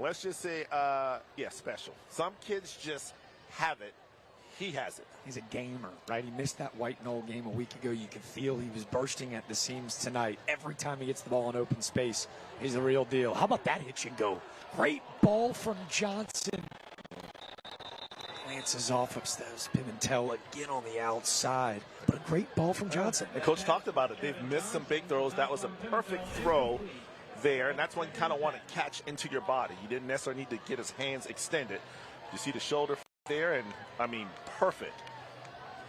Let's just say, special. Some kids just have it. He has it. He's a gamer, right? He missed that White Knoll game a week ago. You could feel he was bursting at the seams tonight. Every time he gets the ball in open space, he's the real deal. How about that hitch and go? Great ball from Johnson. Glances off upstairs. Pimentel again on the outside. But a great ball from Johnson. The coach talked about it. They've missed some big throws. That was a perfect throw there, and that's when you kind of want to catch into your body. He didn't necessarily need to get his hands extended. You see the shoulder there, and, I mean, perfect.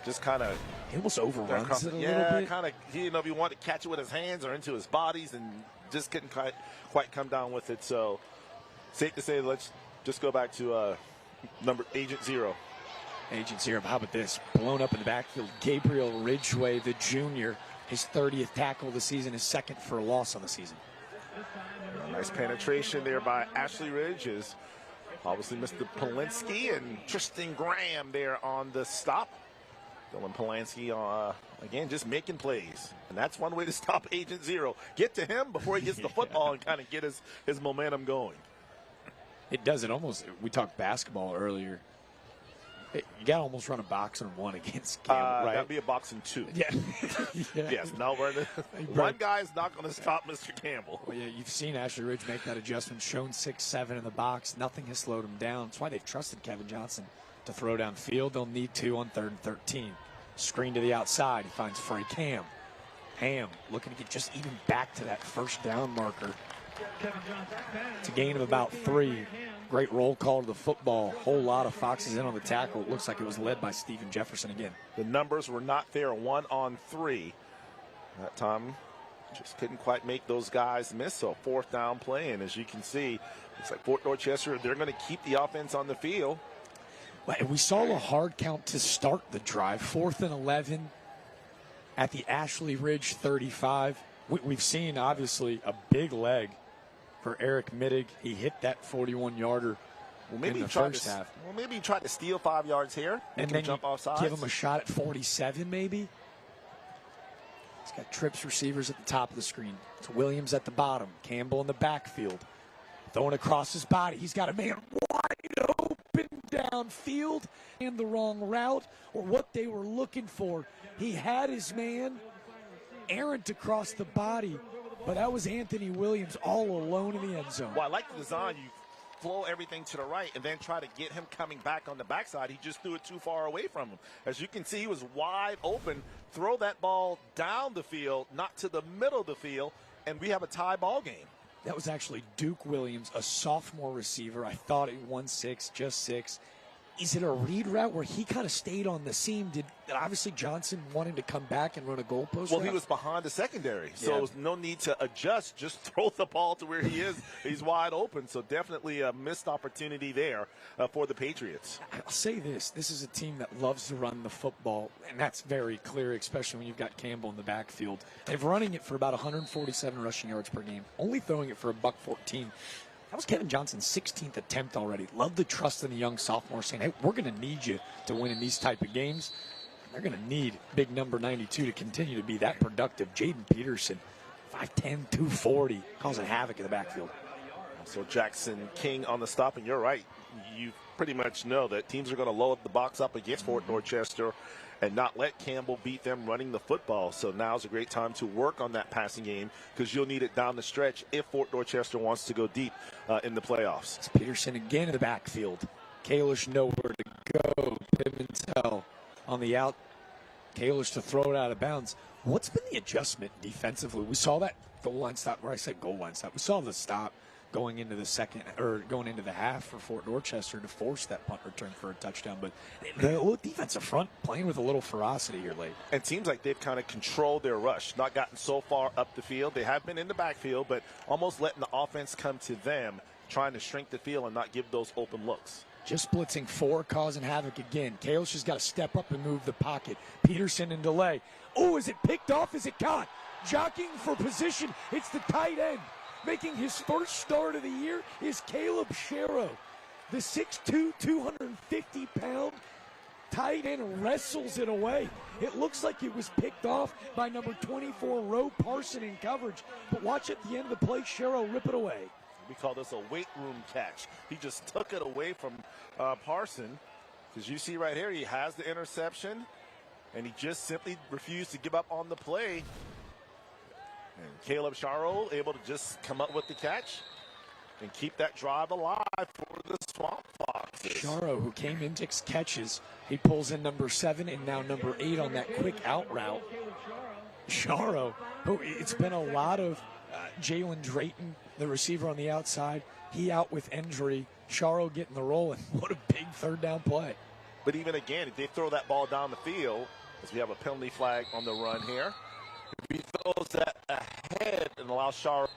Just kind of... He almost overruns it a little bit. Yeah, kind of, he didn't know if he wanted to catch it with his hands or into his bodies, and just couldn't quite come down with it. So, safe to say, let's just go back to Agent Zero. Agent Zero, how about this? Blown up in the backfield. Gabriel Ridgway, the junior, his 30th tackle of the season, his second for a loss on the season. Nice penetration there by Ashley Ridge. Is obviously Mr. Polinsky and Tristan Graham there on the stop. Dylan Polanski, again, just making plays. And that's one way to stop Agent Zero. Get to him before he gets the football and kind of get his momentum going. It does it almost. We talked basketball earlier. You got to almost run a boxing one against Campbell, right? That'd be a boxing two. Yeah. Yes. No, one guy is not going to stop Mr. Campbell. Well, yeah, you've seen Ashley Ridge make that adjustment. Shown 6'7" in the box. Nothing has slowed him down. That's why they've trusted Kevin Johnson to throw downfield. They'll need to on 3rd and 13. Screen to the outside. He finds Frank Ham. Ham looking to get just even back to that first down marker. It's a gain of about 3. Great roll call to the football. Whole lot of Foxes in on the tackle. It looks like it was led by Steven Jefferson again. The numbers were not there, 1 on 3. That time just couldn't quite make those guys miss. So 4th down play, and as you can see, it's like Fort Dorchester, they're going to keep the offense on the field. Well, we saw a hard count to start the drive. 4th and 11 at the Ashley Ridge 35. We've seen, obviously, a big leg for Eric Mittig. He hit that 41-yarder in the first half. Well, maybe he tried to steal 5 yards here and then jump off sides. Give him a shot at 47, maybe. He's got trips receivers at the top of the screen. It's Williams at the bottom. Campbell in the backfield. Throwing across his body. He's got a man wide open downfield and the wrong route or what they were looking for. He had his man errant across the body, but that was Anthony Williams all alone in the end zone. Well, I like the design. You flow everything to the right and then try to get him coming back on the backside. He just threw it too far away from him. As you can see, he was wide open. Throw that ball down the field, not to the middle of the field, and we have a tie ball game. That was actually Duke Williams, a sophomore receiver. I thought it 1-6, just 6. Is it a read route where he kind of stayed on the seam? Did obviously Johnson want him to come back and run a goalpost Well, route? he was behind the secondary, so there's no need to adjust. Just throw the ball to where he is. He's wide open, so definitely a missed opportunity there for the Patriots. I'll say this. This is a team that loves to run the football, and that's very clear, especially when you've got Campbell in the backfield. They're running it for about 147 rushing yards per game, only throwing it for $114. That was Kevin Johnson's 16th attempt already. Love the trust in the young sophomore saying, hey, we're going to need you to win in these type of games. They're going to need big number 92 to continue to be that productive. Jaden Peterson, 5'10", 240, causing havoc in the backfield. So Jackson King on the stop, and you're right. You pretty much know that teams are going to load the box up against Fort Dorchester and not let Campbell beat them running the football. So now's a great time to work on that passing game because you'll need it down the stretch if Fort Dorchester wants to go deep in the playoffs. It's Peterson again in the backfield. Kalish nowhere to go. Pimentel on the out. Kalish to throw it out of bounds. What's been the adjustment defensively? We saw that goal line stop, where I said goal line stop. We saw the stop going into the second or going into the half for Fort Dorchester to force that punt return for a touchdown. But the defensive front playing with a little ferocity here late. And it seems like they've kind of controlled their rush, not gotten so far up the field. They have been in the backfield, but almost letting the offense come to them, trying to shrink the field and not give those open looks. Just blitzing 4, causing havoc again. Kalish has got to step up and move the pocket. Peterson in delay. Oh, is it picked off? Is it caught? Jockeying for position. It's the tight end. Making his first start of the year is Caleb Sharrow. The 6'2", 250-pound tight end wrestles it away. It looks like it was picked off by number 24, Roe Parson in coverage. But watch at the end of the play, Sharrow rip it away. We call this a weight room catch. He just took it away from Parson. As you see right here, he has the interception, and he just simply refused to give up on the play. And Caleb Sharrow able to just come up with the catch and keep that drive alive for the Swamp Foxes. Sharrow, who came in 6 catches, he pulls in number 7 and now number 8 on that quick out route. Sharrow, who it's been a lot of Jalen Drayton, the receiver on the outside. He out with injury. Sharrow getting the roll, and what a big 3rd down play. But even again, if they throw that ball down the field, as we have a penalty flag on the run here, if he throws that ahead and allows Sharrow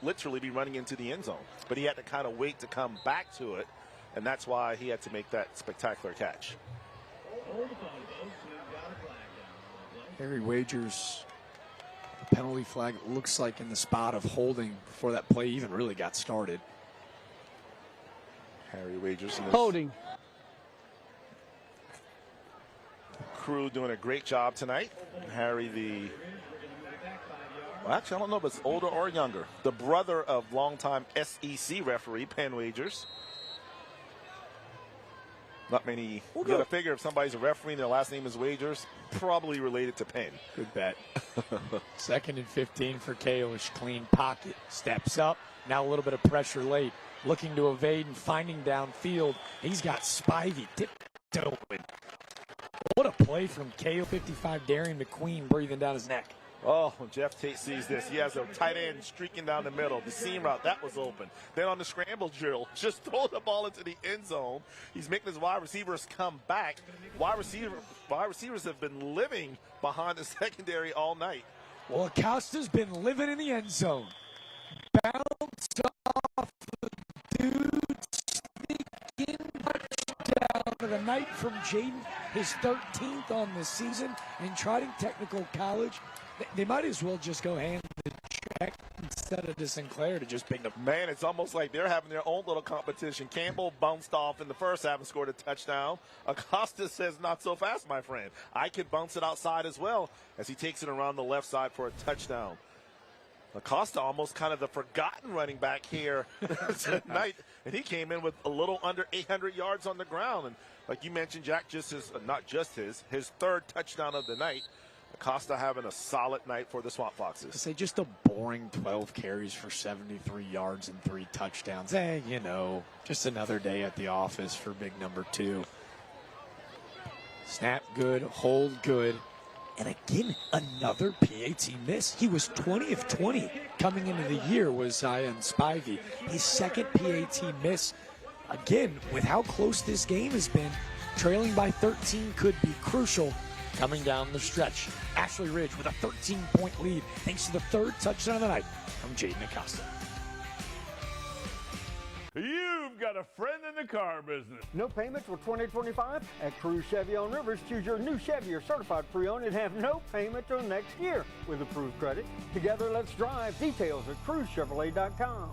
literally be running into the end zone. But he had to kind of wait to come back to it, and that's why he had to make that spectacular catch. Harry Wagers, penalty flag, it looks like in the spot of holding before that play even really got started. Harry Wagers. Holding. Crew doing a great job tonight. Harry, well, actually, I don't know if it's older or younger. The brother of longtime SEC referee, Penn Wagers. Not many. You got to figure if somebody's a referee and their last name is Wagers, probably related to Penn. Good bet. 2nd and 15 for Kalish. Clean pocket. Steps up. Now a little bit of pressure late. Looking to evade and finding downfield. He's got Spivey tiptoeing. What a play play from KO 55 Darian McQueen breathing down his neck. Oh, when Jeff Tate sees this, he has a tight end streaking down the middle. The seam route, that was open. Then on the scramble drill, just throw the ball into the end zone. He's making his wide receivers come back. Wide receivers have been living behind the secondary all night. Well, Acosta's been living in the end zone. Bounce off the dude, sneaking touchdown of the night from Jaden, his 13th on the season in Trident Technical College. They might as well just go hand the check instead of to Sinclair to just pick up. Man, it's almost like they're having their own little competition. Campbell bounced off in the first half and scored a touchdown. Acosta says, not so fast, my friend. I could bounce it outside as well, as he takes it around the left side for a touchdown. Acosta almost kind of the forgotten running back here tonight, and he came in with a little under 800 yards on the ground. And like you mentioned, Jack, just his third touchdown of the night. Acosta having a solid night for the Swamp Foxes. I say just a boring 12 carries for 73 yards and 3 touchdowns. Hey, you know, just another day at the office for big number 2. Snap good, hold good. And again, another PAT miss. He was 20 of 20 coming into the year, was Zion Spivey. His second PAT miss. Again, with how close this game has been, trailing by 13 could be crucial coming down the stretch. Ashley Ridge with a 13-point lead thanks to the third touchdown of the night from Jaden Acosta. You've got a friend in the car business. No payments for 2025? At Cruise Chevy on Rivers, choose your new Chevy or certified pre-owned and have no payment till next year with approved credit. Together, let's drive. Details at cruisechevrolet.com.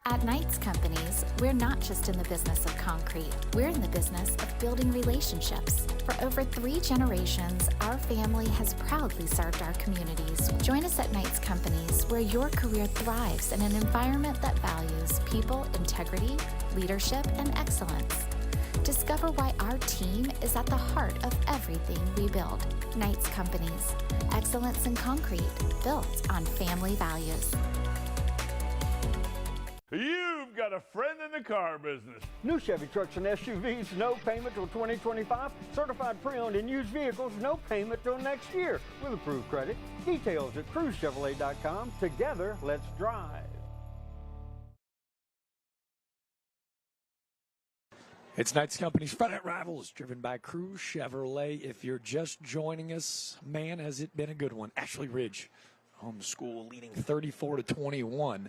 At Knights Companies, we're not just in the business of concrete. We're in the business of building relationships. For over 3 generations, our family has proudly served our communities. Join us at Knights Companies, where your career thrives in an environment that values people, integrity, leadership, and excellence. Discover why our team is at the heart of everything we build. Knights Companies, excellence in concrete, built on family values. You've got a friend in the car business. New Chevy trucks and SUVs, no payment till 2025. Certified pre-owned and used vehicles, no payment till next year with approved credit. Details at cruisechevrolet.com. Together, let's drive. It's Knights Company's Friday Night Rivals, driven by Cruise Chevrolet. If you're just joining us, man, has it been a good one. Ashley Ridge, home school, leading 34-21.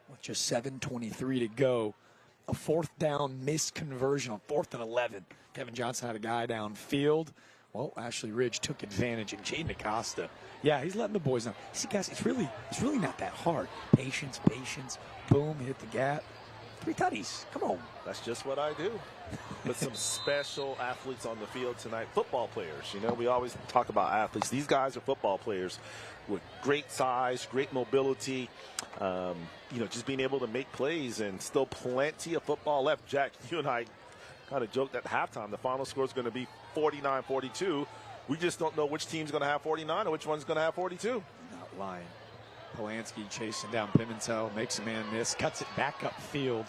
With just 7:23 to go. A 4th down missed conversion on 4th and 11. Kevin Johnson had a guy downfield. Well, Ashley Ridge took advantage, and Jaden Acosta, yeah, he's letting the boys know. See, guys, it's really not that hard. Patience, boom, hit the gap. 3 tutties, come on. That's just what I do. But some special athletes on the field tonight, football players. You know, we always talk about athletes. These guys are football players with great size, great mobility, you know, just being able to make plays, and still plenty of football left. Jack, you and I kind of joked at halftime the final score is going to be 49-42. We just don't know which team's going to have 49 or which one's going to have 42. Not lying. Polanski chasing down Pimentel, makes a man miss, cuts it back upfield.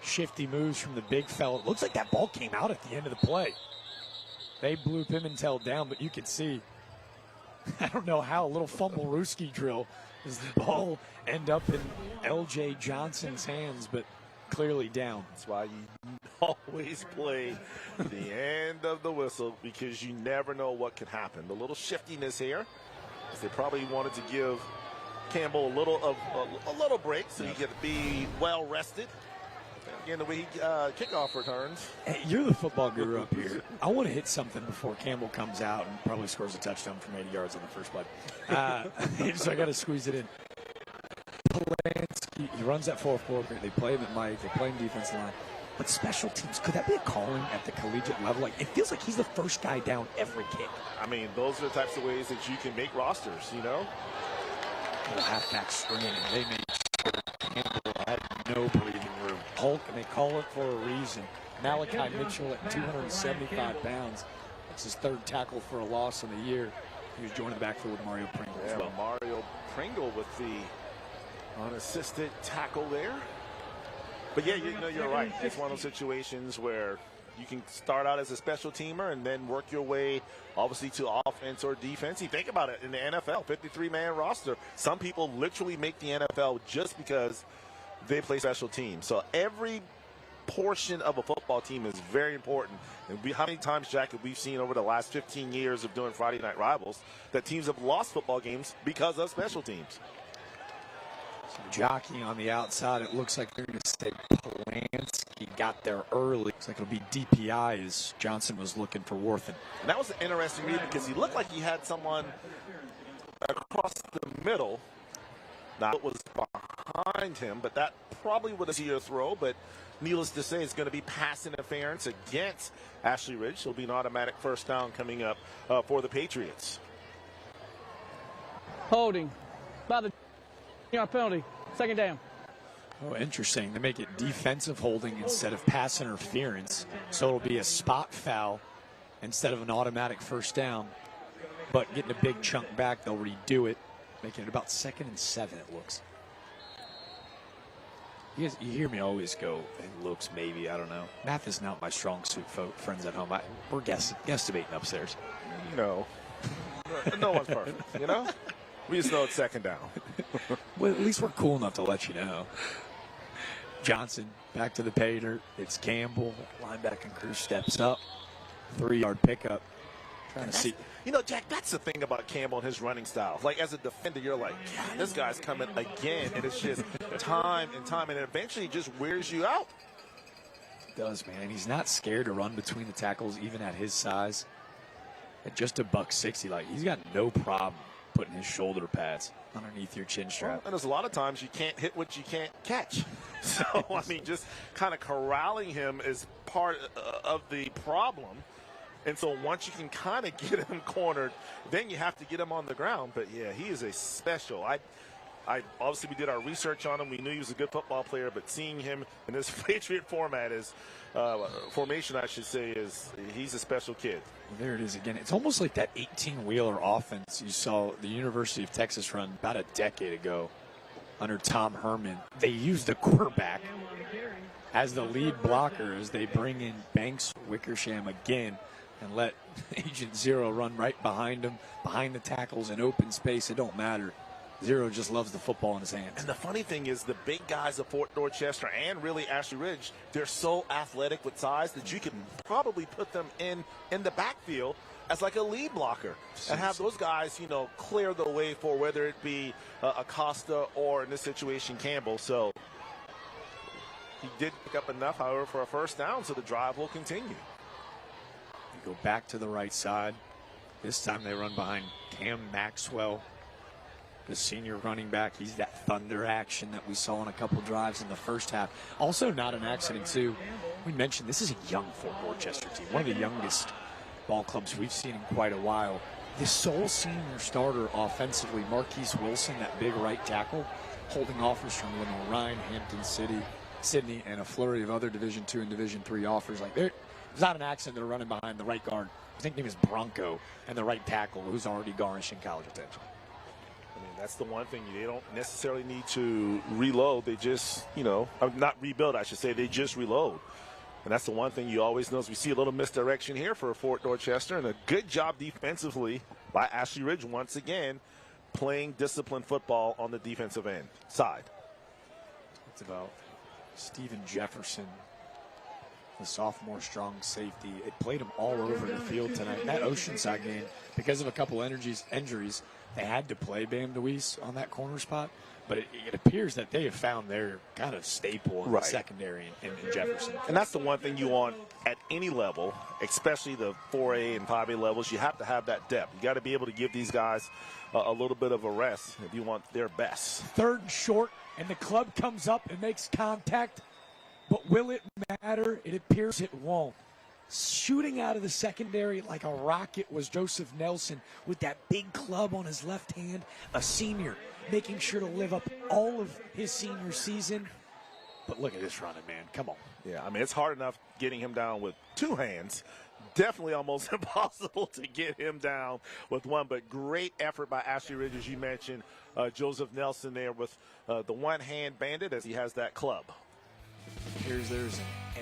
Shifty moves from the big fella. It looks like that ball came out at the end of the play. They blew Pimentel down, but you can see, I don't know how, a little fumble-rooski drill as the ball end up in L.J. Johnson's hands, but clearly down. That's why you always play the end of the whistle, because you never know what could happen. The little shiftiness here, as they probably wanted to give Campbell a little break so he could be well rested. Again, the way he kickoff returns. Hey, you're the football guru up here. I want to hit something before Campbell comes out and probably scores a touchdown from 80 yards on the first play. So I got to squeeze it in. Polanski, he runs that 4-4. They play him at Mike. They play him defensive line. But special teams, could that be a calling at the collegiate level? Like, it feels like he's the first guy down every kick. I mean, those are the types of ways that you can make rosters, you know? The halfback screen, and they made sure Campbell had no breathing room. Hulk, and they call it for a reason. Malachi Mitchell at 275 pounds. That's his 3rd tackle for a loss in the year. He was joining the backfield with Mario Pringle as well. Mario Pringle with the unassisted tackle there. But yeah, you know, you're right. It's one of those situations where You can start out as a special teamer and then work your way, obviously, to offense or defense. You think about it, in the NFL, 53-man roster, some people literally make the NFL just because they play special teams. So every portion of a football team is very important. And how many times, Jack, have we seen over the last 15 years of doing Friday Night Rivals that teams have lost football games because of special teams? Jockeying on the outside, it looks like they're going to say Polanski got there early. Looks like it'll be DPI as Johnson was looking for Worthen. And that was an interesting read because he looked like he had someone across the middle. Now it was behind him, but that probably would have been a throw. But needless to say, it's going to be pass interference against Ashley Ridge. It'll be an automatic first down coming up for the Patriots. Holding by the penalty, second down. Oh, interesting. They make it defensive holding instead of pass interference. So it'll be a spot foul instead of an automatic first down. But getting a big chunk back, they'll redo it, making it about 2nd and 7, it looks. You hear me always go, it looks maybe, I don't know. Math is not my strong suit, friends at home. We're guesstimating upstairs. No. No one's perfect, you know? We just know it's second down. Well, at least we're cool enough to let you know. Johnson back to the pay dirt. It's Campbell. Linebacking crew steps up. 3-yard pickup. Trying to see. You know, Jack, that's the thing about Campbell and his running style. Like, as a defender, you're like, God, this guy's coming again. And it's just time and time. And eventually it just wears you out. It does, man. He's not scared to run between the tackles, even at his size. At just $160, like, he's got no problem putting his shoulder pads underneath your chin strap. Well, and there's a lot of times you can't hit what you can't catch. So, I mean, just kind of corralling him is part of the problem. And so once you can kind of get him cornered, then you have to get him on the ground. But, yeah, he is a special. I obviously, we did our research on him. We knew he was a good football player, but seeing him in this Patriot formation, I should say, he's a special kid. There it is again. It's almost like that 18-wheeler offense you saw the University of Texas run about a decade ago under Tom Herman. They used the quarterback as the lead blocker as they bring in Banks Wickersham again and let Agent Zero run right behind him, behind the tackles in open space. It don't matter. Zero just loves the football in his hands. And the funny thing is the big guys of Fort Dorchester and really Ashley Ridge, they're so athletic with size that you can probably put them in the backfield as like a lead blocker and have those guys, you know, clear the way for whether it be Acosta or, in this situation, Campbell. So he did pick up enough, however, for a first down, so the drive will continue. They go back to the right side. This time they run behind Cam Maxwell, the senior running back. He's that thunder action that we saw in a couple drives in the first half. Also not an accident, too. We mentioned this is a young Fort Dorchester team, one of the youngest ball clubs we've seen in quite a while. The sole senior starter offensively, Marquise Wilson, that big right tackle, holding offers from Lenore Ryan, Hampton City, Sydney, and a flurry of other Division II and Division III offers. Like, it's not an accident they're running behind the right guard. I think his name is Bronco, and the right tackle, who's already garnishing college attention. I mean, that's the one thing. They don't necessarily need to reload. They just, you know, not rebuild, I should say. They just reload. And that's the one thing you always know is we see a little misdirection here for Fort Dorchester, and a good job defensively by Ashley Ridge once again playing disciplined football on the defensive end side. It's about Stephen Jefferson, the sophomore strong safety. It played him all over the field tonight. That Oceanside game, because of a couple injuries, they had to play Bam DeWeese on that corner spot. But it appears that they have found their kind of staple in the secondary in Jefferson. And that's the one thing you want at any level, especially the 4A and 5A levels. You have to have that depth. You got to be able to give these guys a little bit of a rest if you want their best. 3rd and short, and the club comes up and makes contact. But will it matter? It appears it won't. Shooting out of the secondary like a rocket was Joseph Nelson with that big club on his left hand, a senior, making sure to live up all of his senior season. But look at this running, man. Come on. Yeah, I mean, it's hard enough getting him down with 2 hands. Definitely almost impossible to get him down with 1. But great effort by Ashley Ridge, as you mentioned. Joseph Nelson there with the one-hand bandit as he has that club. There's an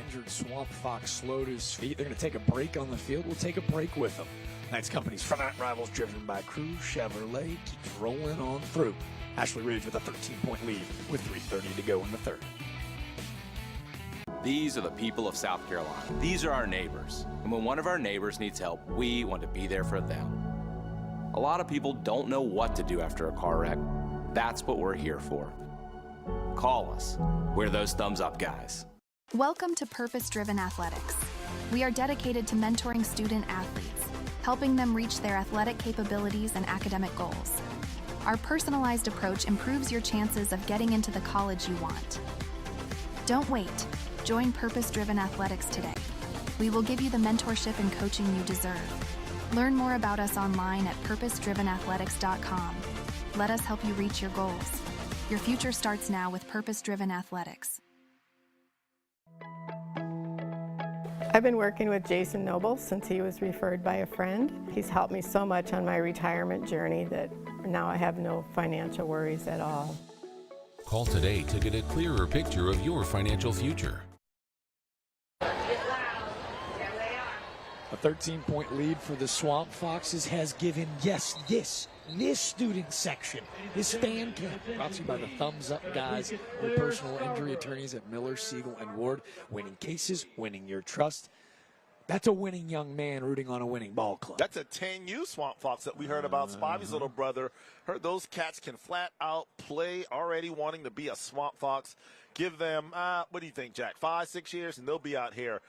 injured Swamp Fox slow to his feet. They're going to take a break on the field. We'll take a break with them. Tonight's company's Front Night Rivals, driven by Crew Chevrolet, keeps rolling on through. Ashley Ridge with a 13-point lead with 3:30 to go in the third. These are the people of South Carolina. These are our neighbors. And when one of our neighbors needs help, we want to be there for them. A lot of people don't know what to do after a car wreck. That's what we're here for. Call us. We're those thumbs up guys. Welcome to Purpose Driven Athletics. We are dedicated to mentoring student athletes, helping them reach their athletic capabilities and academic goals. Our personalized approach improves your chances of getting into the college you want. Don't wait. Join Purpose Driven Athletics today. We will give you the mentorship and coaching you deserve. Learn more about us online at purposedrivenathletics.com. Let us help you reach your goals. Your future starts now with Purpose Driven Athletics. I've been working with Jason Noble since he was referred by a friend. He's helped me so much on my retirement journey that now I have no financial worries at all. Call today to get a clearer picture of your financial future. A 13-point lead for the Swamp Foxes has given, yes, this student section, this fan camp, brought to you by the Thumbs Up guys, your personal injury attorneys at Miller, Siegel, and Ward. Winning cases, winning your trust. That's a winning young man rooting on a winning ball club. That's a 10U Swamp Fox that we heard about. Spivey's little brother. Heard those cats can flat out play, already wanting to be a Swamp Fox. Give them, what do you think, Jack, 5-6 years, and they'll be out here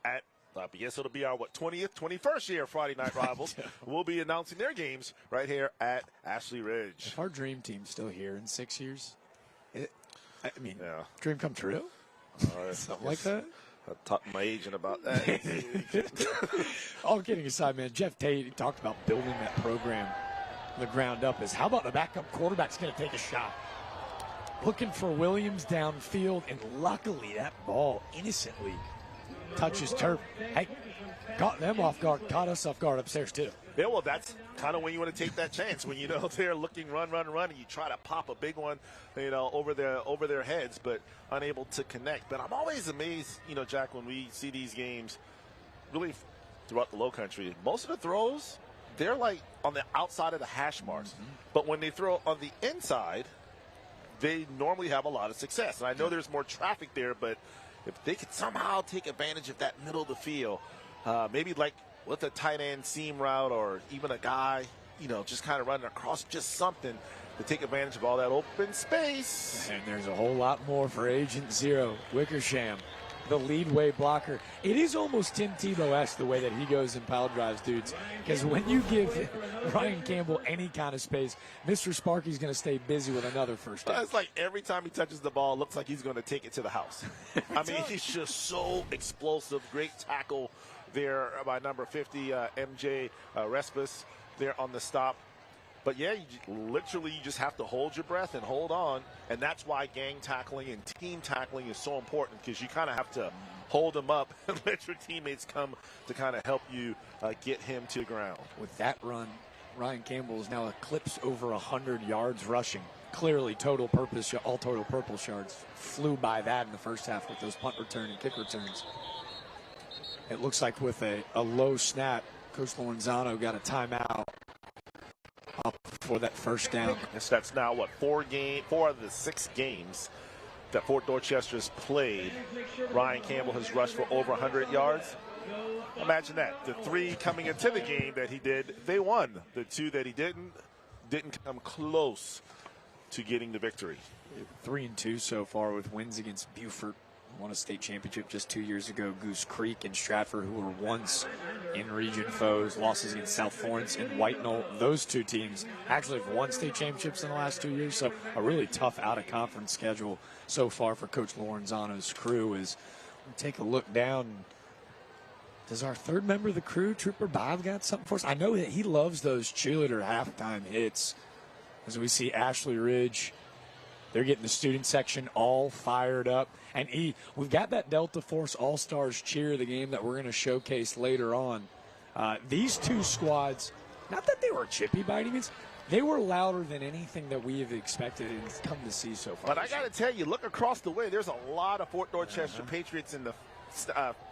at I guess it'll be our, 20th, 21st year Friday Night Rivals. We'll be announcing their games right here at Ashley Ridge. If our dream team's still here in 6 years, dream come true? Something like that? I'll talk to my agent about that. All kidding aside, man, Jeff Tate, he talked about building that program from the ground up. How about the backup quarterback's going to take a shot? Looking for Williams downfield, and luckily that ball innocently touches turf. Hey, caught them off guard, caught us off guard upstairs too. Yeah, well, that's kind of when you want to take that chance, when you know they're looking run, and you try to pop a big one, over their heads, but unable to connect. But I'm always amazed, Jack, when we see these games, really throughout the Low Country, most of the throws, they're like on the outside of the hash marks. But when they throw on the inside, they normally have a lot of success. And I know there's more traffic there, but if they could somehow take advantage of that middle of the field, maybe like with a tight end seam route, or even a guy, just kind of running across, just something to take advantage of all that open space. And there's a whole lot more for Agent Zero, Wickersham, the lead way blocker. It is almost Tim Tebow-esque the way that he goes in pile drives, dudes, because when you give Ryan Campbell any kind of space, Mr. Sparky's going to stay busy with another first down. It's like every time he touches the ball, it looks like he's going to take it to the house. I mean, he's just so explosive. Great tackle there by number 50, MJ Respis, there on the stop. But, yeah, you just have to hold your breath and hold on, and that's why gang tackling and team tackling is so important, because you kind of have to hold them up and let your teammates come to kind of help you get him to the ground. With that run, Ryan Campbell is now eclipsed over 100 yards rushing. Clearly, all total purple yards flew by that in the first half with those punt return and kick returns. It looks like with a low snap, Coach Lorenzano got a timeout up for that first down. Yes, that's now, 4 of the 6 games that Fort Dorchester's played. Ryan Campbell has rushed for over 100 yards. Imagine that. The 3 coming into the game that he did, they won. The 2 that he didn't come close to getting the victory. 3-2 so far with wins against Beaufort. Won a state championship just 2 years ago. Goose Creek and Stratford, who were once in region foes. Losses against South Florence and White Knoll. Those 2 teams actually have won state championships in the last 2 years. So a really tough out-of-conference schedule so far for Coach Lorenzano's crew. As we take a look down, does our third member of the crew, Trooper Bob, got something for us? I know that he loves those cheerleader halftime hits. As we see Ashley Ridge, they're getting the student section all fired up. And we've got that Delta Force All-Stars cheer, the game that we're going to showcase later on. These 2 squads, not that they were chippy by any means, They were louder than anything that we have expected and come to see so far. But I got to tell you, look across the way. There's a lot of Fort Dorchester Patriots in the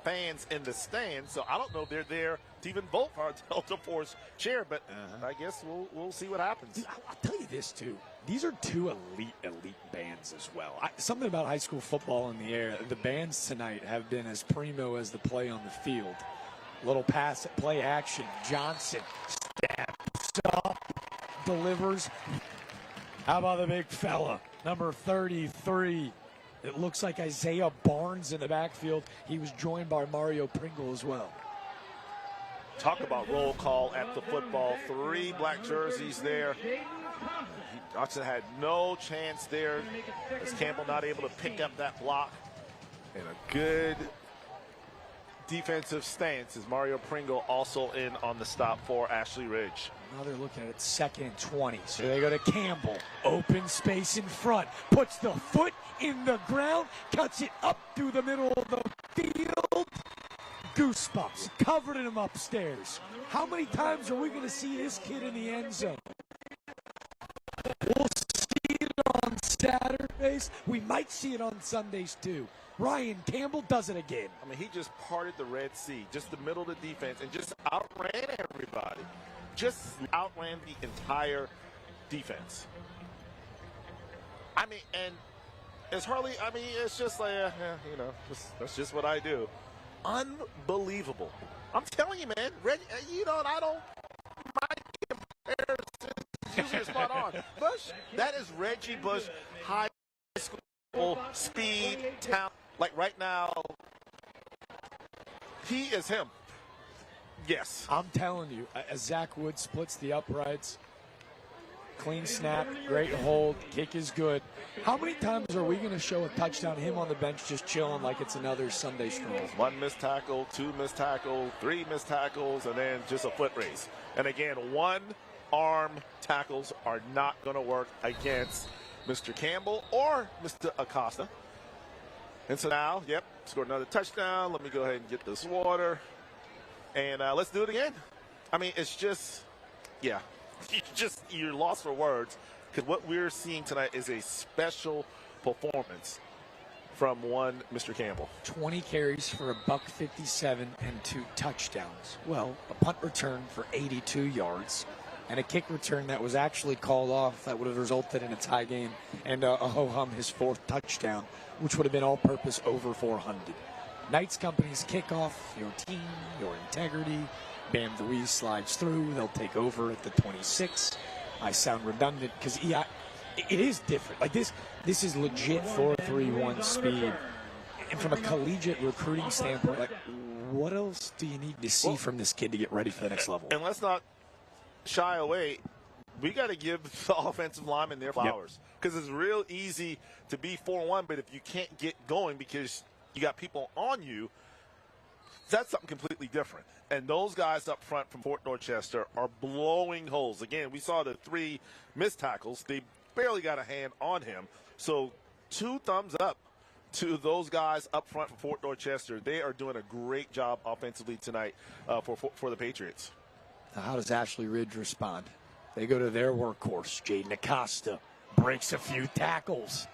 fans in the stands. So I don't know if they're there to even vote for our Delta Force chair. But I guess we'll see what happens. Dude, I'll tell you this, too. These are two elite bands as well. Something about high school football in the air. The bands tonight have been as primo as the play on the field. Little pass at play action. Johnson steps up, delivers. How about the big fella, number 33? It looks like Isaiah Barnes in the backfield. He was joined by Mario Pringle as well. Talk about roll call at the football. 3 black jerseys there. Johnson had no chance there as Campbell not able to pick up that block. And a good defensive stance as Mario Pringle also in on the stop for Ashley Ridge. Now they're looking at 2nd and 20. So they go to Campbell. Open space in front. Puts the foot in the ground. Cuts it up through the middle of the field. Goosebumps. Covered him upstairs. How many times are we going to see this kid in the end zone? We'll see it on Saturdays. We might see it on Sundays too. Ryan Campbell does it again. I mean, he just parted the Red Sea, just the middle of the defense, and just outran everybody. Just outran the entire defense. I mean, and it's hardly, I mean, it's just like, you know, that's just what I do. Unbelievable. I'm telling you, man, you know, I don't, my comparison is usually spot on. Bush, that is Reggie Bush, high school, speed, talent. Like right now, he is him. Yes. I'm telling you, as Zach Wood splits the uprights, clean snap, great hold, kick is good. How many times are we going to show a touchdown, him on the bench just chilling like it's another Sunday stroll? 1 missed tackle, 2 missed tackle, 3 missed tackles, and then just a foot race. And again, one-arm tackles are not going to work against Mr. Campbell or Mr. Acosta. And so now, yep, scored another touchdown. Let me go ahead and get this water. And let's do it again. I mean, it's just, yeah, you're lost for words because what we're seeing tonight is a special performance from one Mr. Campbell. 20 carries for $157 and 2 touchdowns. Well, a punt return for 82 yards and a kick return that was actually called off that would have resulted in a tie game and a ho-hum his 4th touchdown, which would have been all-purpose over 400. Knights Company's kickoff, your team, your integrity. Bam Louise slides through. They'll take over at the 26. I sound redundant because it is different. Like this is legit 4.31 speed. And from a collegiate recruiting standpoint, like what else do you need to see from this kid to get ready for the next level? And let's not shy away. We got to give the offensive linemen their flowers because it's real easy to be 4-1, but if you can't get going because you got people on you, that's something completely different. And those guys up front from Fort Dorchester are blowing holes. Again, we saw the 3 missed tackles. They barely got a hand on him. So 2 thumbs up to those guys up front from Fort Dorchester. They are doing a great job offensively tonight for the Patriots. Now, how does Ashley Ridge respond? They go to their workhorse. Jaden Acosta breaks a few tackles.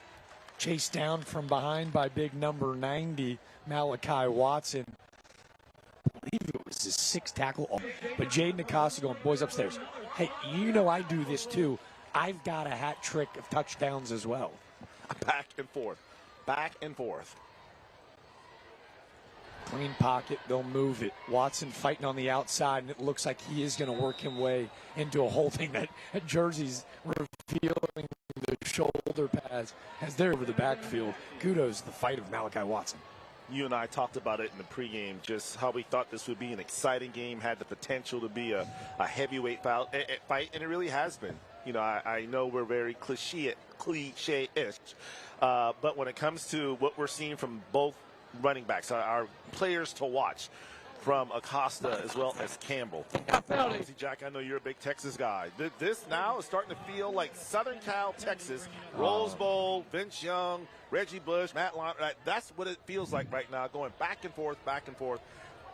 Chased down from behind by big number 90, Malachi Watson. I believe it was his 6th tackle. But Jaden Acosta going, boys upstairs. Hey, you know I do this too. I've got a hat trick of touchdowns as well. Back and forth. Back and forth. Clean pocket, they'll move it. Watson fighting on the outside, and it looks like he is going to work him way into a holding. That jersey's revealing the shoulder pads as they're over the backfield. Kudos to the fight of Malachi Watson. You and I talked about it in the pregame, just how we thought this would be an exciting game, had the potential to be a heavyweight fight, and it really has been. You know, I know we're very cliche-ish, but when it comes to what we're seeing from both running backs, our players to watch, from Acosta as well as Campbell. Obviously, Jack, I know you're a big Texas guy. This now is starting to feel like Southern Cal, Texas, Rose Bowl, Vince Young, Reggie Bush, Matt Lyon. That's what it feels like right now, going back and forth,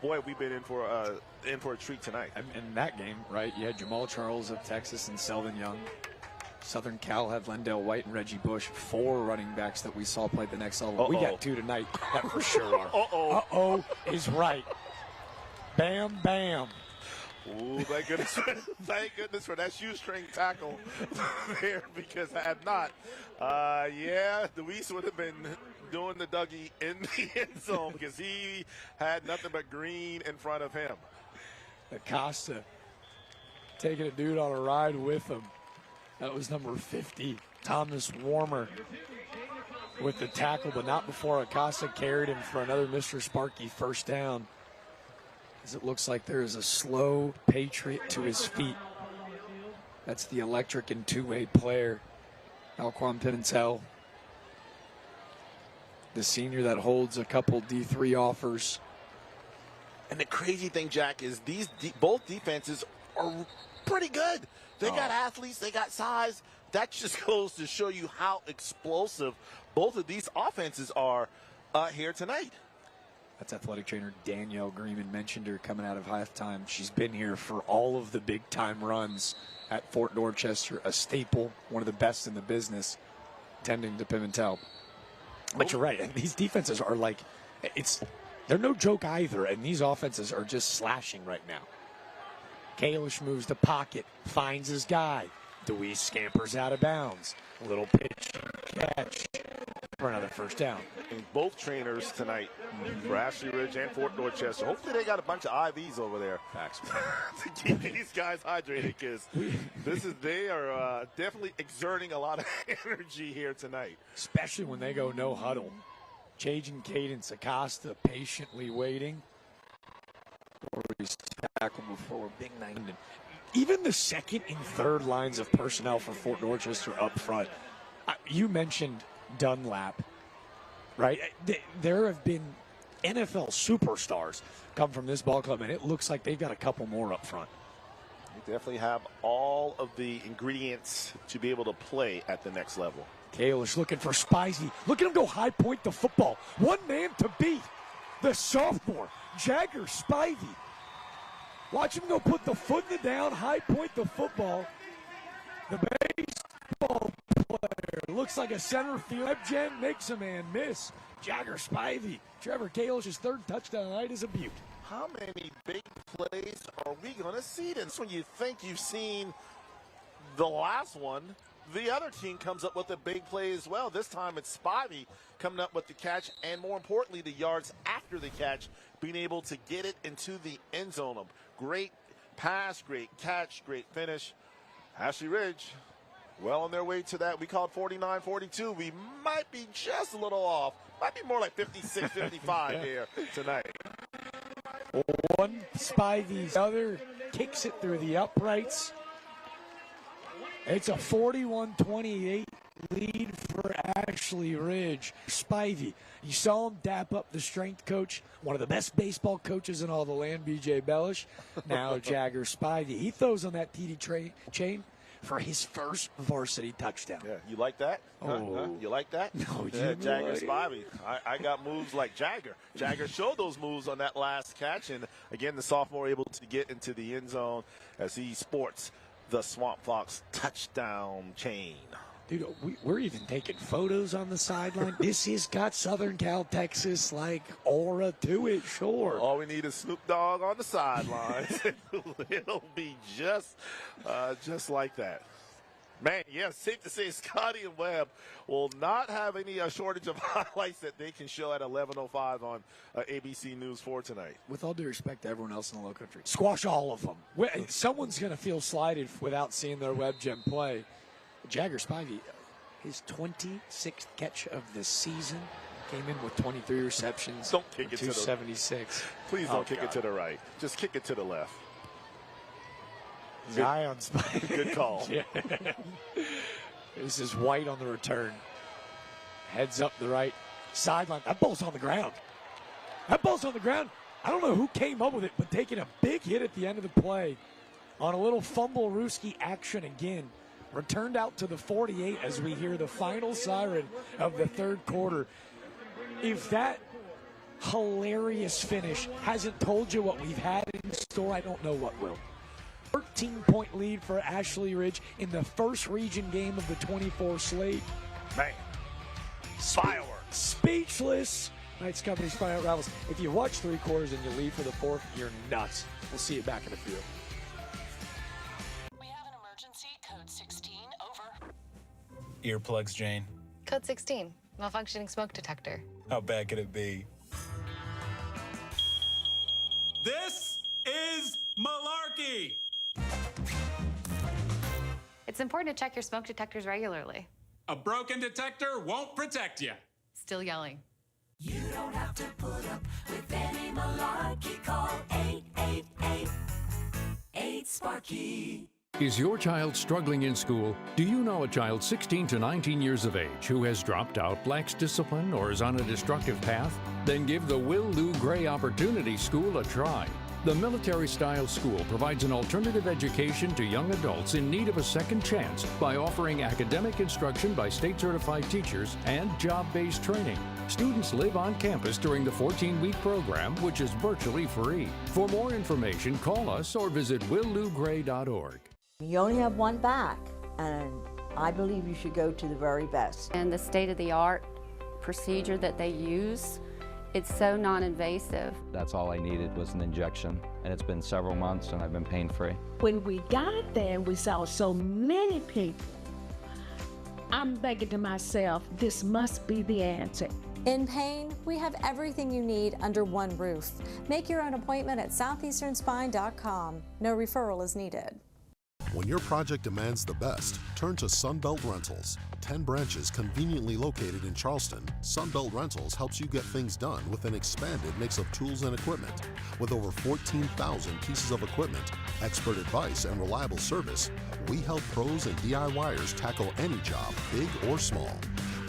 boy, we've been in for a treat tonight. In that game, right, you had Jamal Charles of Texas and Selvin Young. Southern Cal had Lendell White and Reggie Bush, 4 running backs that we saw play the next level. We got 2 tonight that for sure are. Uh-oh is right. Bam, bam. Ooh, thank goodness, thank goodness for that shoestring tackle there, because had not, Deweese would have been doing the Dougie in the end zone because he had nothing but green in front of him. Acosta taking a dude on a ride with him. That was number 50, Thomas Warmer, with the tackle, but not before Acosta carried him for another Mr. Sparky first down. As it looks like there is a slow Patriot to his feet. That's the electric and two-way player, Alquan Pimentel, the senior that holds a couple D3 offers. And the crazy thing, Jack, is both defenses are pretty good. They got athletes, they got size. That just goes to show you how explosive both of these offenses are here tonight. That's athletic trainer Danielle Greenman. Mentioned her coming out of halftime. She's been here for all of the big-time runs at Fort Dorchester, a staple, one of the best in the business, tending to Pimentel. But you're right, and these defenses are like, they're no joke either, and these offenses are just slashing right now. Kalish moves the pocket, finds his guy. Deweese scampers out of bounds. A little pitch, catch for another first down. And both trainers tonight for Ashley Ridge and Fort Dorchester. Hopefully they got a bunch of IVs over there to keep these guys hydrated, because they are definitely exerting a lot of energy here tonight. Especially when they go no huddle. Changing cadence, Acosta patiently waiting. Tackle before big 9. Even the second and third lines of personnel for Fort Dorchester up front. You mentioned Dunlap, right? There have been NFL superstars come from this ball club, and it looks like they've got a couple more up front. They definitely have all of the ingredients to be able to play at the next level. Kalish looking for Spicy. Look at him go high point the football. One man to beat. The sophomore, Jagger Spivey. Watch him go put the foot in the down, high point the football. The baseball player looks like a center field. Web Gen makes a man miss. Jagger Spivey. Trevor Kalish's third touchdown tonight is a beaut. How many big plays are we going to see this? When you think you've seen the last one, the other team comes up with a big play as well. This time it's Spivey coming up with the catch, and more importantly, the yards after the catch, being able to get it into the end zone. Great pass, great catch, great finish. Ashley Ridge, well on their way to that. We called 49-42. We might be just a little off. Might be more like 56-55 here tonight. One Spivey's other kicks it through the uprights. It's a 41-28 lead for Ashley Ridge. Spivey, you saw him dap up the strength coach, one of the best baseball coaches in all the land, B.J. Bellish. Now Jagger Spivey. He throws on that TD chain for his first varsity touchdown. Yeah, you like that? Oh. You like that? No, yeah, Jagger Spivey. I got moves like Jagger. Jagger showed those moves on that last catch, and again, the sophomore able to get into the end zone as he sports the Swamp Fox touchdown chain. Dude, we're even taking photos on the sideline. This has got Southern Cal, Texas, like, aura to it, sure. All we need is Snoop Dogg on the sidelines. It'll be just like that. Man, yeah, safe to say Scotty and Webb will not have any shortage of highlights that they can show at 11:05 on ABC News 4 tonight. With all due respect to everyone else in the low country, squash all of them. Someone's going to feel slighted without seeing their Web Gem play. Jagger Spivey, his 26th catch of the season, came in with 23 receptions. Don't kick it to the 276. Please don't kick it to the right. Just kick it to the left. Zion Spivey. Good call. Yeah. This is White on the return. Heads up the right sideline. That ball's on the ground. I don't know who came up with it, but taking a big hit at the end of the play on a little fumble-rooski action again. Returned out to the 48 as we hear the final siren of the third quarter. If that hilarious finish hasn't told you what we've had in store, I don't know what will. 13-point lead for Ashley Ridge in the first region game of the 24 slate. Man, fireworks. Speechless. Tonight's Company's Fireworks Rivals. If you watch 3 quarters and you leave for the 4th, you're nuts. We'll see you back in the field. We have an emergency. Code 16, over. Earplugs, Jane. Code 16, malfunctioning smoke detector. How bad could it be? This is malarkey. It's important to check your smoke detectors regularly. A broken detector won't protect you. Still yelling. You don't have to put up with any malarkey. Call 888-8-SPARKY. Is your child struggling in school? Do you know a child 16 to 19 years of age who has dropped out, lacks discipline, or is on a destructive path? Then give the Will Lou Gray Opportunity School a try. The military-style school provides an alternative education to young adults in need of a second chance by offering academic instruction by state-certified teachers and job-based training. Students live on campus during the 14-week program, which is virtually free. For more information, call us or visit willlougray.org. You only have one back, and I believe you should go to the very best. And the state-of-the-art procedure that they use, it's so non-invasive. That's all I needed was an injection, and it's been several months and I've been pain-free. When we got there and we saw so many people, I'm thinking to myself, this must be the answer. In pain, we have everything you need under one roof. Make your own appointment at southeasternspine.com. No referral is needed. When your project demands the best, turn to Sunbelt Rentals. 10 branches conveniently located in Charleston, Sunbelt Rentals helps you get things done with an expanded mix of tools and equipment. With over 14,000 pieces of equipment, expert advice, and reliable service, we help pros and DIYers tackle any job, big or small.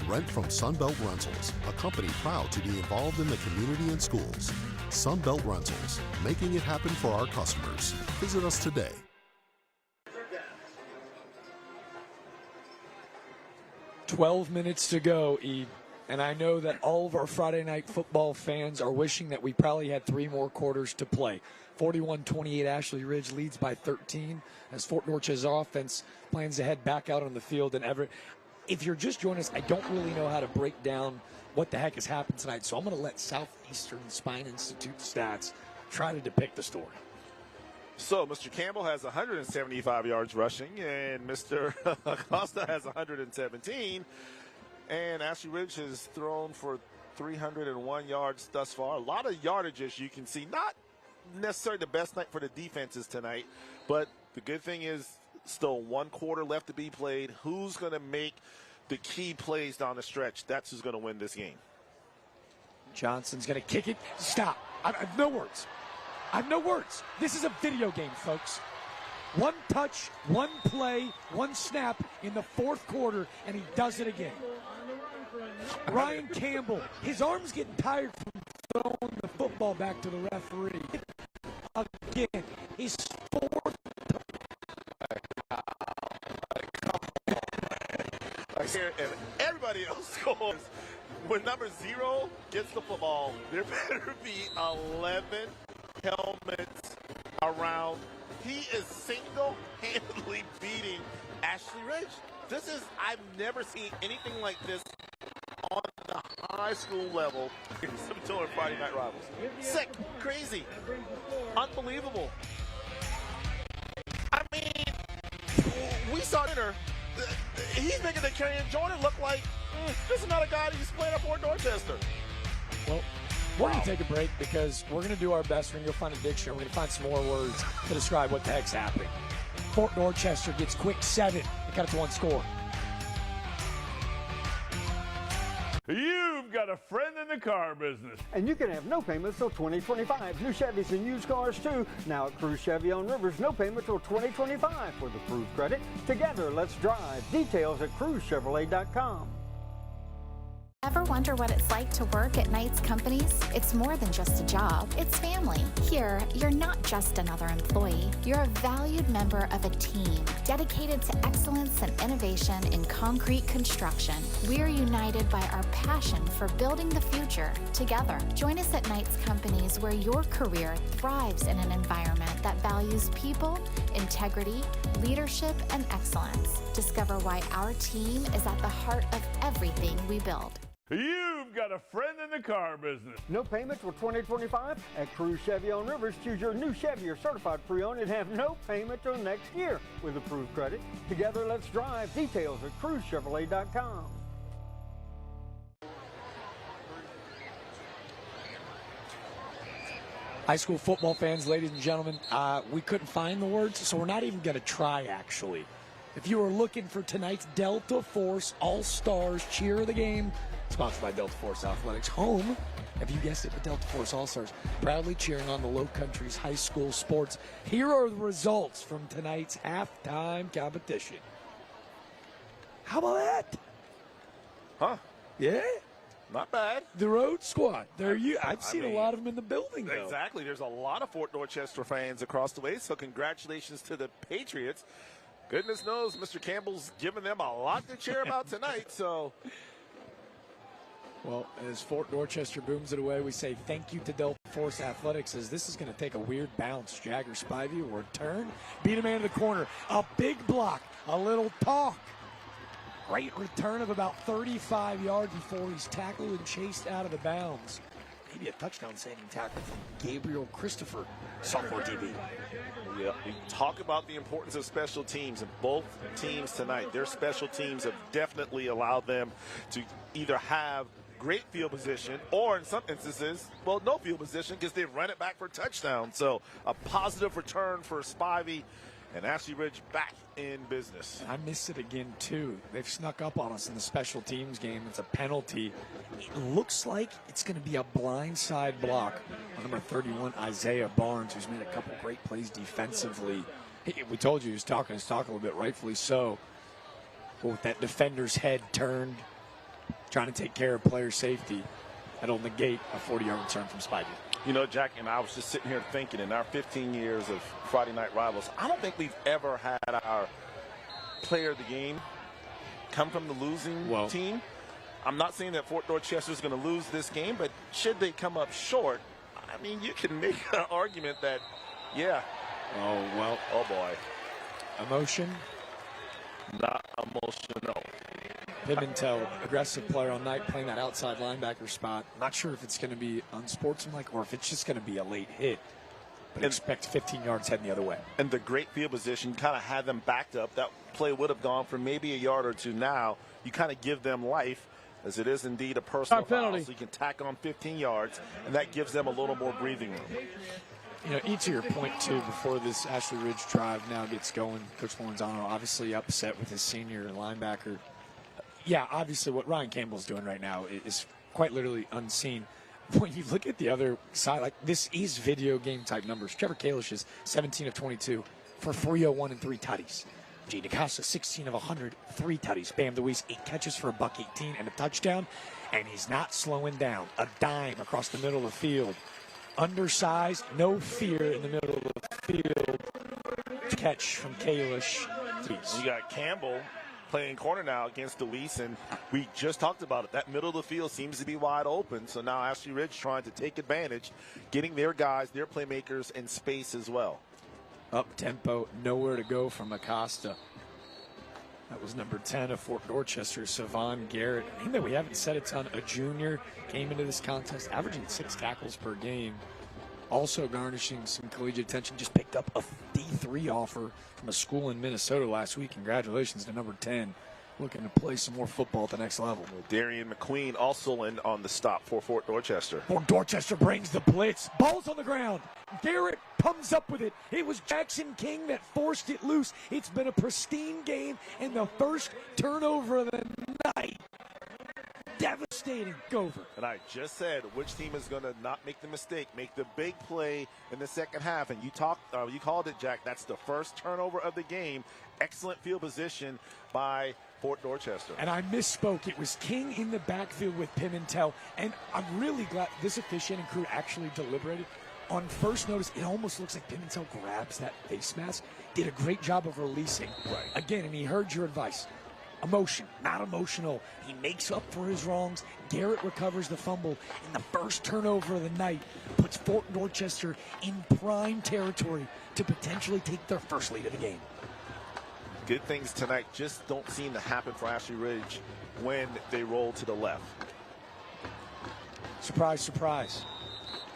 Rent from Sunbelt Rentals, a company proud to be involved in the community and schools. Sunbelt Rentals, making it happen for our customers. Visit us today. 12 minutes to go, Eve. And I know that all of our Friday night football fans are wishing that we probably had 3 more quarters to play. 41-28, Ashley Ridge leads by 13 as Fort Dorchester's offense plans to head back out on the field. And if you're just joining us, I don't really know how to break down what the heck has happened tonight. So I'm going to let Southeastern Spine Institute stats try to depict the story. So, Mr. Campbell has 175 yards rushing, and Mr. Acosta has 117. And Ashley Ridge has thrown for 301 yards thus far. A lot of yardage, as you can see. Not necessarily the best night for the defenses tonight, but the good thing is still 1 quarter left to be played. Who's going to make the key plays down the stretch? That's who's going to win this game. Johnson's going to kick it. Stop. I have no words. I have no words. This is a video game, folks. 1 touch, 1 play, 1 snap in the 4th quarter, and he does it again. Ryan Campbell, his arm's getting tired from throwing the football back to the referee. Again, his 4th. And everybody else scores. When number 0 gets the football, there better be 11 helmets around. He is single-handedly beating Ashley Ridge. I've never seen anything like this on the high school level in some tour Friday Night Rivals. Sick, crazy, unbelievable. I mean, we saw dinner. He's making the Carrion Jordan look like this is not a guy that he's playing at Fort Dorchester. Well, we're going to take a break because we're going to do our best. We're going to go find a dictionary. We're going to find some more words to describe what the heck's happening. Fort Dorchester gets quick 7. They cut it to 1 score. You've got a friend in the car business. And you can have no payments till 2025. New Chevys and used cars too. Now at Cruise Chevy on Rivers, no payment till 2025 for the approved credit. Together, let's drive. Details at cruisechevrolet.com. Ever wonder what it's like to work at Knight's Companies? It's more than just a job, it's family. Here, you're not just another employee. You're a valued member of a team dedicated to excellence and innovation in concrete construction. We're united by our passion for building the future together. Join us at Knight's Companies, where your career thrives in an environment that values people, integrity, leadership, and excellence. Discover why our team is at the heart of everything we build. You've got a friend in the car business. No payment till 2025 at Cruise Chevy on Rivers. Choose your new Chevy or certified pre-owned and have no payment till next year with approved credit. Together, let's drive. Details at cruisechevrolet.com. High school football fans, ladies and gentlemen, we couldn't find the words, so we're not even going to try, actually. If you were looking for tonight's Delta Force All-Stars cheer of the game, sponsored by Delta Force Athletics, home, if you guessed it, the Delta Force All-Stars, proudly cheering on the Low Country's high school sports. Here are the results from tonight's halftime competition. How about that? Huh? Yeah? Not bad. The road squad. I've seen a lot of them in the building, though. Exactly. There's a lot of Fort Dorchester fans across the way, so congratulations to the Patriots. Goodness knows Mr. Campbell's giving them a lot to cheer about tonight, so. Well, as Fort Dorchester booms it away, we say thank you to Delta Force Athletics, as this is going to take a weird bounce. Jagger Spivey will return, beat a man in the corner, a big block, a little talk. Great return of about 35 yards before he's tackled and chased out of the bounds. Maybe a touchdown-saving tackle from Gabriel Christopher, sophomore DB. Yeah, we talk about the importance of special teams, and both teams tonight, their special teams have definitely allowed them to either have great field position or in some instances, well, no field position because they've run it back for a touchdown. So a positive return for Spivey, and Ashley Ridge back in business. I missed it again, too. They've snuck up on us in the special teams game. It's a penalty. It looks like it's going to be a blindside block on number 31, Isaiah Barnes, who's made a couple great plays defensively. We told you he was talking his talk a little bit, rightfully so. But with that defender's head turned, trying to take care of player safety, that'll negate a 40-yard return from Spivey. You know, Jack, and I was just sitting here thinking, in our 15 years of Friday Night Rivals, I don't think we've ever had our player of the game come from the losing team. I'm not saying that Fort Dorchester is going to lose this game, but should they come up short, I mean, you can make an argument that, yeah. Oh, well. Oh, boy. Emotion? Not emotional. Pimentel, aggressive player all night, playing that outside linebacker spot. Not sure if it's going to be unsportsmanlike or if it's just going to be a late hit. But expect 15 yards heading the other way. And the great field position kind of had them backed up. That play would have gone for maybe a yard or two. Now you kind of give them life, as it is indeed a personal foul. So you can tack on 15 yards, and that gives them a little more breathing room. You know, to your point, too, before this Ashley Ridge drive now gets going, Coach Lorenzano obviously upset with his senior linebacker. Yeah, obviously what Ryan Campbell's doing right now is quite literally unseen. When you look at the other side, like this is video game type numbers. Trevor Kalish is 17 of 22 for 301 and 3 tutties. Gene DeCosta, 16 of 100, 3 tutties. Bam DeWeese, 8 catches for a $118 and a touchdown. And he's not slowing down. A dime across the middle of the field. Undersized, no fear in the middle of the field. Catch from Kalish. You got Campbell playing corner now against DeWeese, and we just talked about it. That middle of the field seems to be wide open, so now Ashley Ridge trying to take advantage, getting their guys, their playmakers in space as well. Up tempo, nowhere to go from Acosta. That was number 10 of Fort Dorchester, Savon Garrett. I think that we haven't said a ton. A junior came into this contest averaging 6 tackles per game. Also garnishing some collegiate attention, just picked up a D3 offer from a school in Minnesota last week. Congratulations to number 10. Looking to play some more football at the next level. Darian McQueen also in on the stop for Fort Dorchester. Fort Dorchester brings the blitz. Ball's on the ground. Garrett comes up with it. It was Jackson King that forced it loose. It's been a pristine game and the first turnover of the night. Devastating. Gover. And I just said which team is going to not make the mistake, make the big play in the second half. And you called it, Jack. That's the first turnover of the game. Excellent field position by Fort Dorchester. And I misspoke. It was King in the backfield with Pimentel. And I'm really glad this officiating crew actually deliberated. On first notice, it almost looks like Pimentel grabs that face mask. Did a great job of releasing. Right. Again, and he heard your advice. Emotion, not emotional. He makes up for his wrongs. Garrett recovers the fumble, and the first turnover of the night puts Fort Dorchester in prime territory to potentially take their first lead of the game. Good things tonight just don't seem to happen for Ashley Ridge when they roll to the left. Surprise, surprise.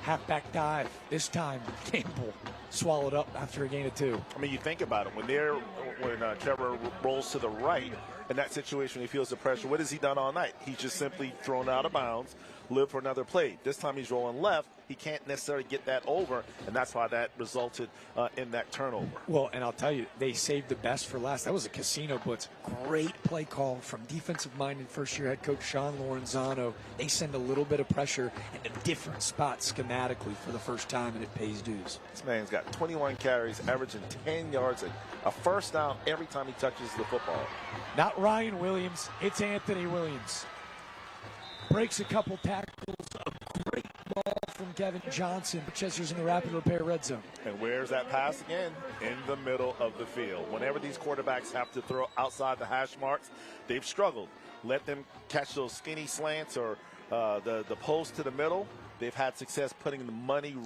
Halfback dive. This time, Campbell swallowed up after a gain of 2. I mean, you think about it. When Trevor rolls to the right, in that situation, he feels the pressure. What has he done all night? He's just simply thrown out of bounds, lived for another play. This time he's rolling left. He can't necessarily get that over, and that's why that resulted in that turnover. Well, and I'll tell you, they saved the best for last. That was a casino blitz. Great play call from defensive-minded first-year head coach Sean Lorenzano. They send a little bit of pressure in a different spot schematically for the first time, and it pays dues. This man's got 21 carries, averaging 10 yards, a first down every time he touches the football. Not Ryan Williams, it's Anthony Williams. Breaks a couple tackles, a great ball from Kevin Johnson. Chester's in the rapid repair red zone. And where's that pass again? In the middle of the field. Whenever these quarterbacks have to throw outside the hash marks, they've struggled. Let them catch those skinny slants or the post to the middle. They've had success putting the money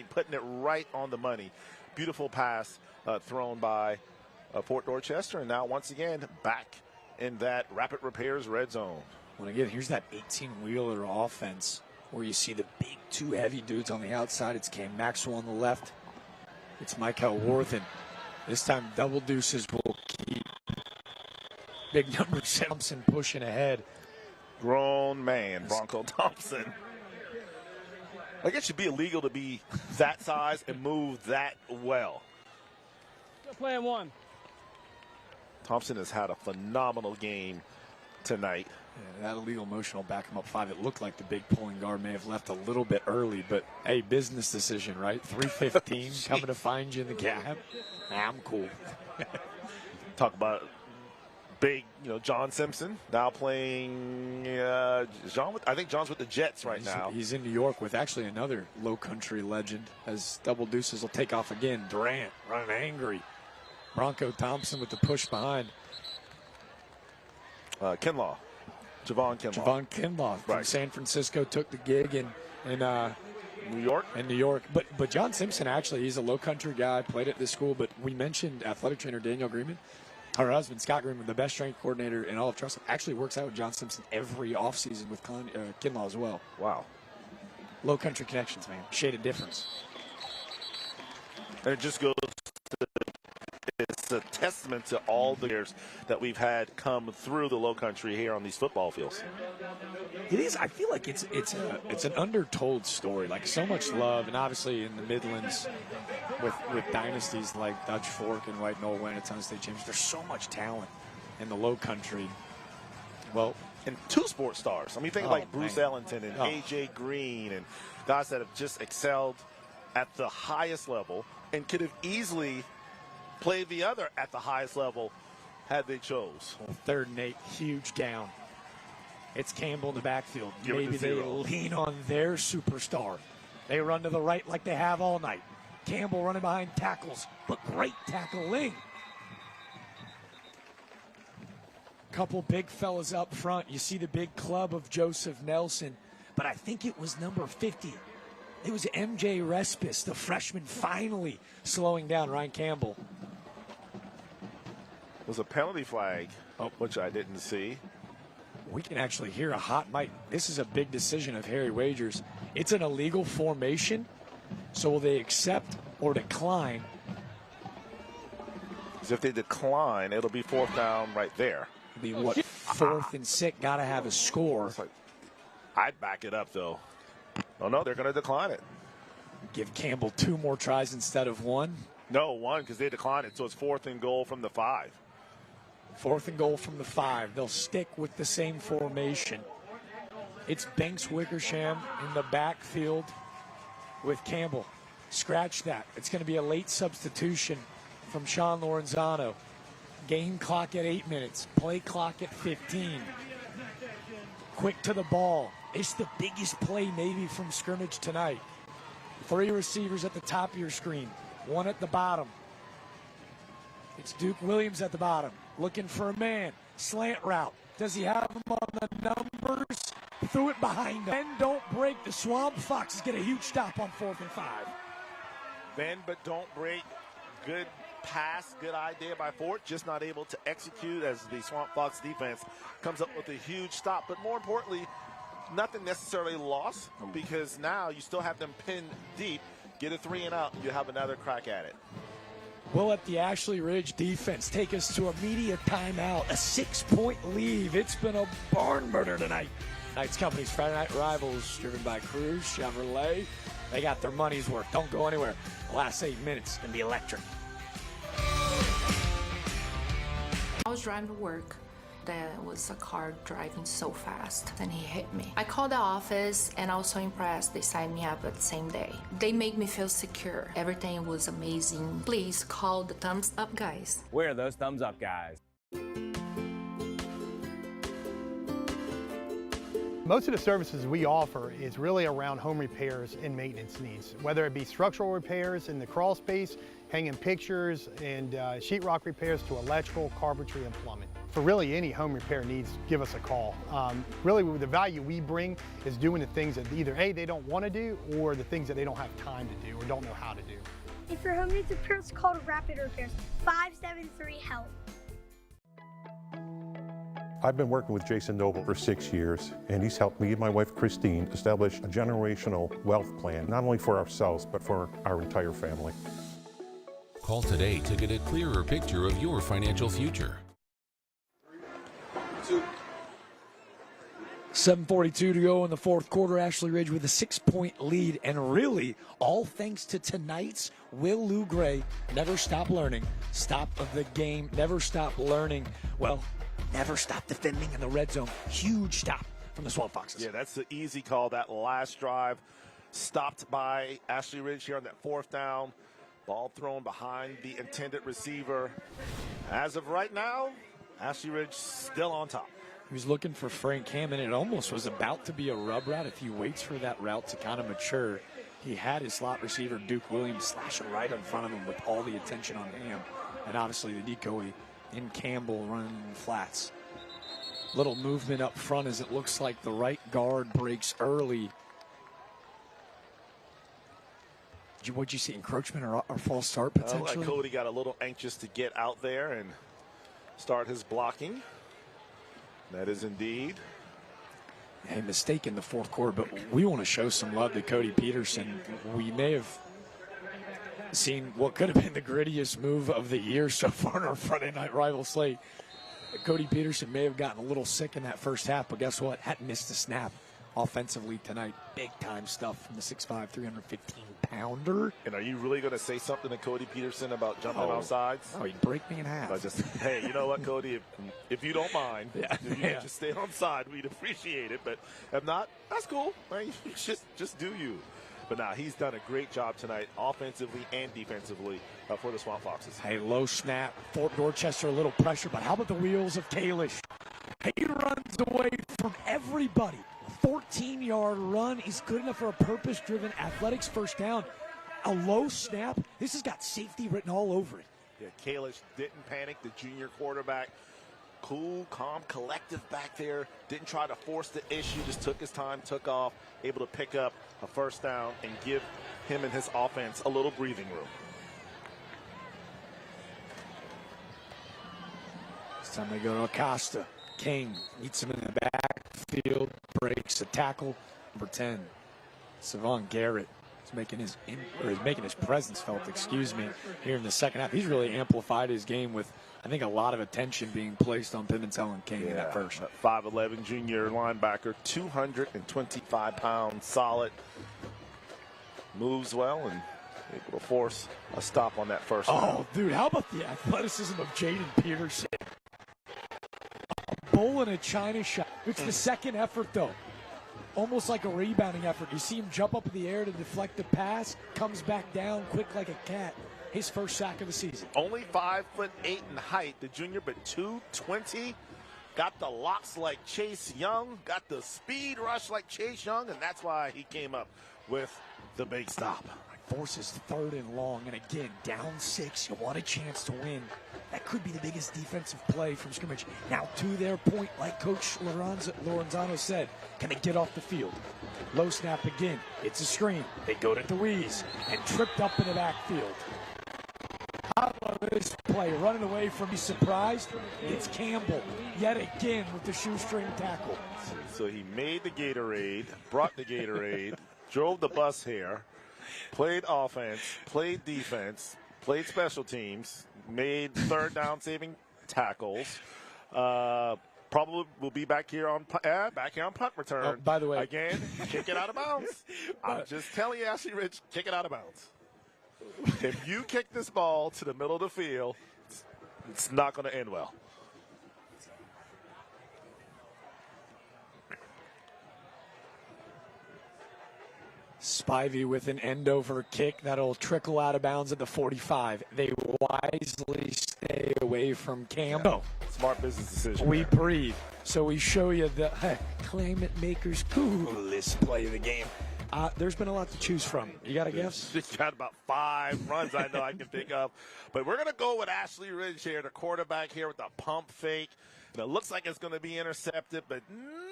putting it right on the money. Beautiful pass thrown by Fort Dorchester, and now once again back in that rapid repairs red zone. Well, again, here's that 18-wheeler offense where you see the big two heavy dudes on the outside. It's Cam Maxwell on the left. It's Michael Worthen. This time, double deuces will keep big number Thompson pushing ahead. Grown man, Bronco Thompson. I guess it should be illegal to be that size and move that well. Still playing 1. Thompson has had a phenomenal game tonight. Yeah, that illegal motion will back him up 5. It looked like the big pulling guard may have left a little bit early, but hey, business decision, right? 3:15 coming to find you in the gap. Nah, I'm cool. Talk about big, John Simpson now playing. I think John's with the Jets now. He's in New York with actually another Low Country legend. As double deuces will take off again. Durant running angry. Bronco Thompson with the push behind. Kinlaw. Javon Kinlaw from San Francisco took the gig in New York. In New York. But John Simpson, actually, he's a Low Country guy, played at this school. But we mentioned athletic trainer Daniel Greenman. Her husband, Scott Greenman, the best strength coordinator in all of Charleston, actually works out with John Simpson every offseason with Kinlaw as well. Wow. Low Country connections, man. Shaded difference. And it just goes to it's a testament to all the years that we've had come through the Low Country here on these football fields. It is. I feel like it's an undertold story. Like so much love, and obviously in the Midlands, with dynasties like Dutch Fork and White Knoll winning a ton of state championships, there's so much talent in the Low Country. Well, and 2 sports stars. I mean, think like Bruce Ellington and AJ Green and guys that have just excelled at the highest level and could have easily played the other at the highest level had they chose. 3rd and 8, huge down. It's Campbell in the backfield. Give Maybe they lean on their superstar. They run to the right like they have all night. Campbell running behind tackles, but great tackling. Couple big fellas up front. You see the big club of Joseph Nelson, but I think it was number 50. It was MJ Respis, the freshman, finally slowing down Ryan Campbell. It was a penalty flag, which I didn't see. We can actually hear a hot mic. This is a big decision of Harry Wagers. It's an illegal formation, so will they accept or decline? Because if they decline, it'll be 4th down right there. It'll be what, 4th and 6, got to have a score. I'd back it up, though. Oh, no, they're going to decline it. Give Campbell 2 more tries instead of 1? No, 1, because they declined it, so it's 4th and goal from the 5. 4th and goal from the 5. They'll stick with the same formation. It's Banks Wickersham in the backfield with Campbell. Scratch that. It's going to be a late substitution from Sean Lorenzano. Game clock at 8 minutes. Play clock at 15. Quick to the ball. It's the biggest play maybe from scrimmage tonight. 3 receivers at the top of your screen. 1 at the bottom. It's Duke Williams at the bottom. Looking for a man. Slant route. Does he have him on the numbers? Threw it behind him. And don't break. The Swamp Foxes get a huge stop on 4th and 5. Bend but don't break. Good pass, good idea by Fort. Just not able to execute as the Swamp Fox defense comes up with a huge stop. But more importantly, nothing necessarily lost, because now you still have them pinned deep. Get a 3 and out, you have another crack at it. We'll let the Ashley Ridge defense take us to a media timeout. A 6-point lead. It's been a barn burner tonight. Tonight's company's Friday Night Rivals, driven by Cruz Chevrolet. They got their money's worth. Don't go anywhere. The last 8 minutes can be electric. I was driving to work. There was a car driving so fast, and he hit me. I called the office, and I was so impressed they signed me up at the same day. They made me feel secure. Everything was amazing. Please call the Thumbs Up guys. We're those Thumbs Up guys. Most of the services we offer is really around home repairs and maintenance needs, whether it be structural repairs in the crawl space, hanging pictures, and sheetrock repairs to electrical, carpentry, and plumbing. For really any home repair needs, give us a call. Really, the value we bring is doing the things that either A, they don't want to do, or the things that they don't have time to do or don't know how to do. If your home needs repairs, call Rapid Repairs, 573-HELP. I've been working with Jason Noble for 6 years, and he's helped me and my wife Christine establish a generational wealth plan, not only for ourselves, but for our entire family. Call today to get a clearer picture of your financial future. 7:42 to go in the 4th quarter. Ashley Ridge with a 6-point lead, and really all thanks to tonight's Will Lou Gray. Never stop learning. Stop of the game. Never stop learning. Well, never stop defending in the red zone. Huge stop from the Swamp Foxes. Yeah, that's the easy call. That last drive stopped by Ashley Ridge here on that 4th down. Ball thrown behind the intended receiver. As of right now, Ashley Ridge still on top. He was looking for Frank Hammond. It almost was about to be a rub route if he waits for that route to kind of mature. He had his slot receiver, Duke Williams, slashing right in front of him with all the attention on him. And obviously the decoy in Campbell running in the flats. Little movement up front as it looks like the right guard breaks early. What'd you see, encroachment or false start potentially? Like Cody got a little anxious to get out there and start his blocking. That is indeed a mistake in the 4th quarter, but we want to show some love to Cody Peterson. We may have seen what could have been the grittiest move of the year so far in our Friday night rival slate. Cody Peterson may have gotten a little sick in that first half, but guess what? Hadn't missed a snap offensively tonight. Big time stuff from the 6'5", 315-pounder. And are you really going to say something to Cody Peterson about jumping outside? Oh, he'd break me in half. I just, hey, you know what, Cody? If you don't mind, if you could just stay on side, we'd appreciate it. But if not, that's cool. Man, you just do you. But now he's done a great job tonight, offensively and defensively, for the Swamp Foxes. Hey, low snap. Fort Dorchester, a little pressure. But how about the wheels of Kalish? He runs away from everybody. 14-yard run is good enough for a purpose-driven athletics first down. A low snap. This has got safety written all over it. Yeah, Kalish didn't panic. The junior quarterback, cool, calm, collective back there. Didn't try to force the issue. Just took his time, took off, able to pick up a first down and give him and his offense a little breathing room. This time they go to Acosta. King meets him in the backfield, breaks a tackle. Number 10, Savon Garrett is making his presence felt, here in the second half. He's really amplified his game with, I think, a lot of attention being placed on Pimentel and King in that first. 5'11" junior linebacker, 225 pounds, solid. Moves well and able to force a stop on that first down. Oh, dude, how about the athleticism of Jaden Peterson? Bowl in a China shot. It's the second effort, though. Almost like a rebounding effort. You see him jump up in the air to deflect the pass, comes back down quick like a cat. his first sack of the season. Only 5'8" in height, the junior, but 220. Got the locks like Chase Young, got the speed rush like Chase Young, and that's why he came up with the big stop. Forces 3rd and long, and again, down 6, you want a chance to win. That could be the biggest defensive play from scrimmage. Now, to their point, like Coach Lorenzano said, can they get off the field? Low snap again. It's a screen. They go to Deweese and tripped up in the backfield. I love this play. Running away from me, surprised. It's Campbell yet again with the shoestring tackle. So he made the Gatorade, brought the Gatorade, drove the bus here, played offense, played defense, played special teams, made 3rd down saving tackles. Probably will be back here on punt return. Oh, by the way, again, kick it out of bounds. I'm just telling you, Ashley Rich, kick it out of bounds. If you kick this ball to the middle of the field, it's not going to end well. Spivey with an end-over kick that'll trickle out of bounds at the 45. They wisely stay away from Campbell. Smart business decision. We breathe. So we show you the Climate Makers coolest play of the game. There's been a lot to choose from. You got a guess? Just got about 5 runs I know I can think of. But we're going to go with Ashley Ridge here, the quarterback here with the pump fake. And it looks like it's going to be intercepted, but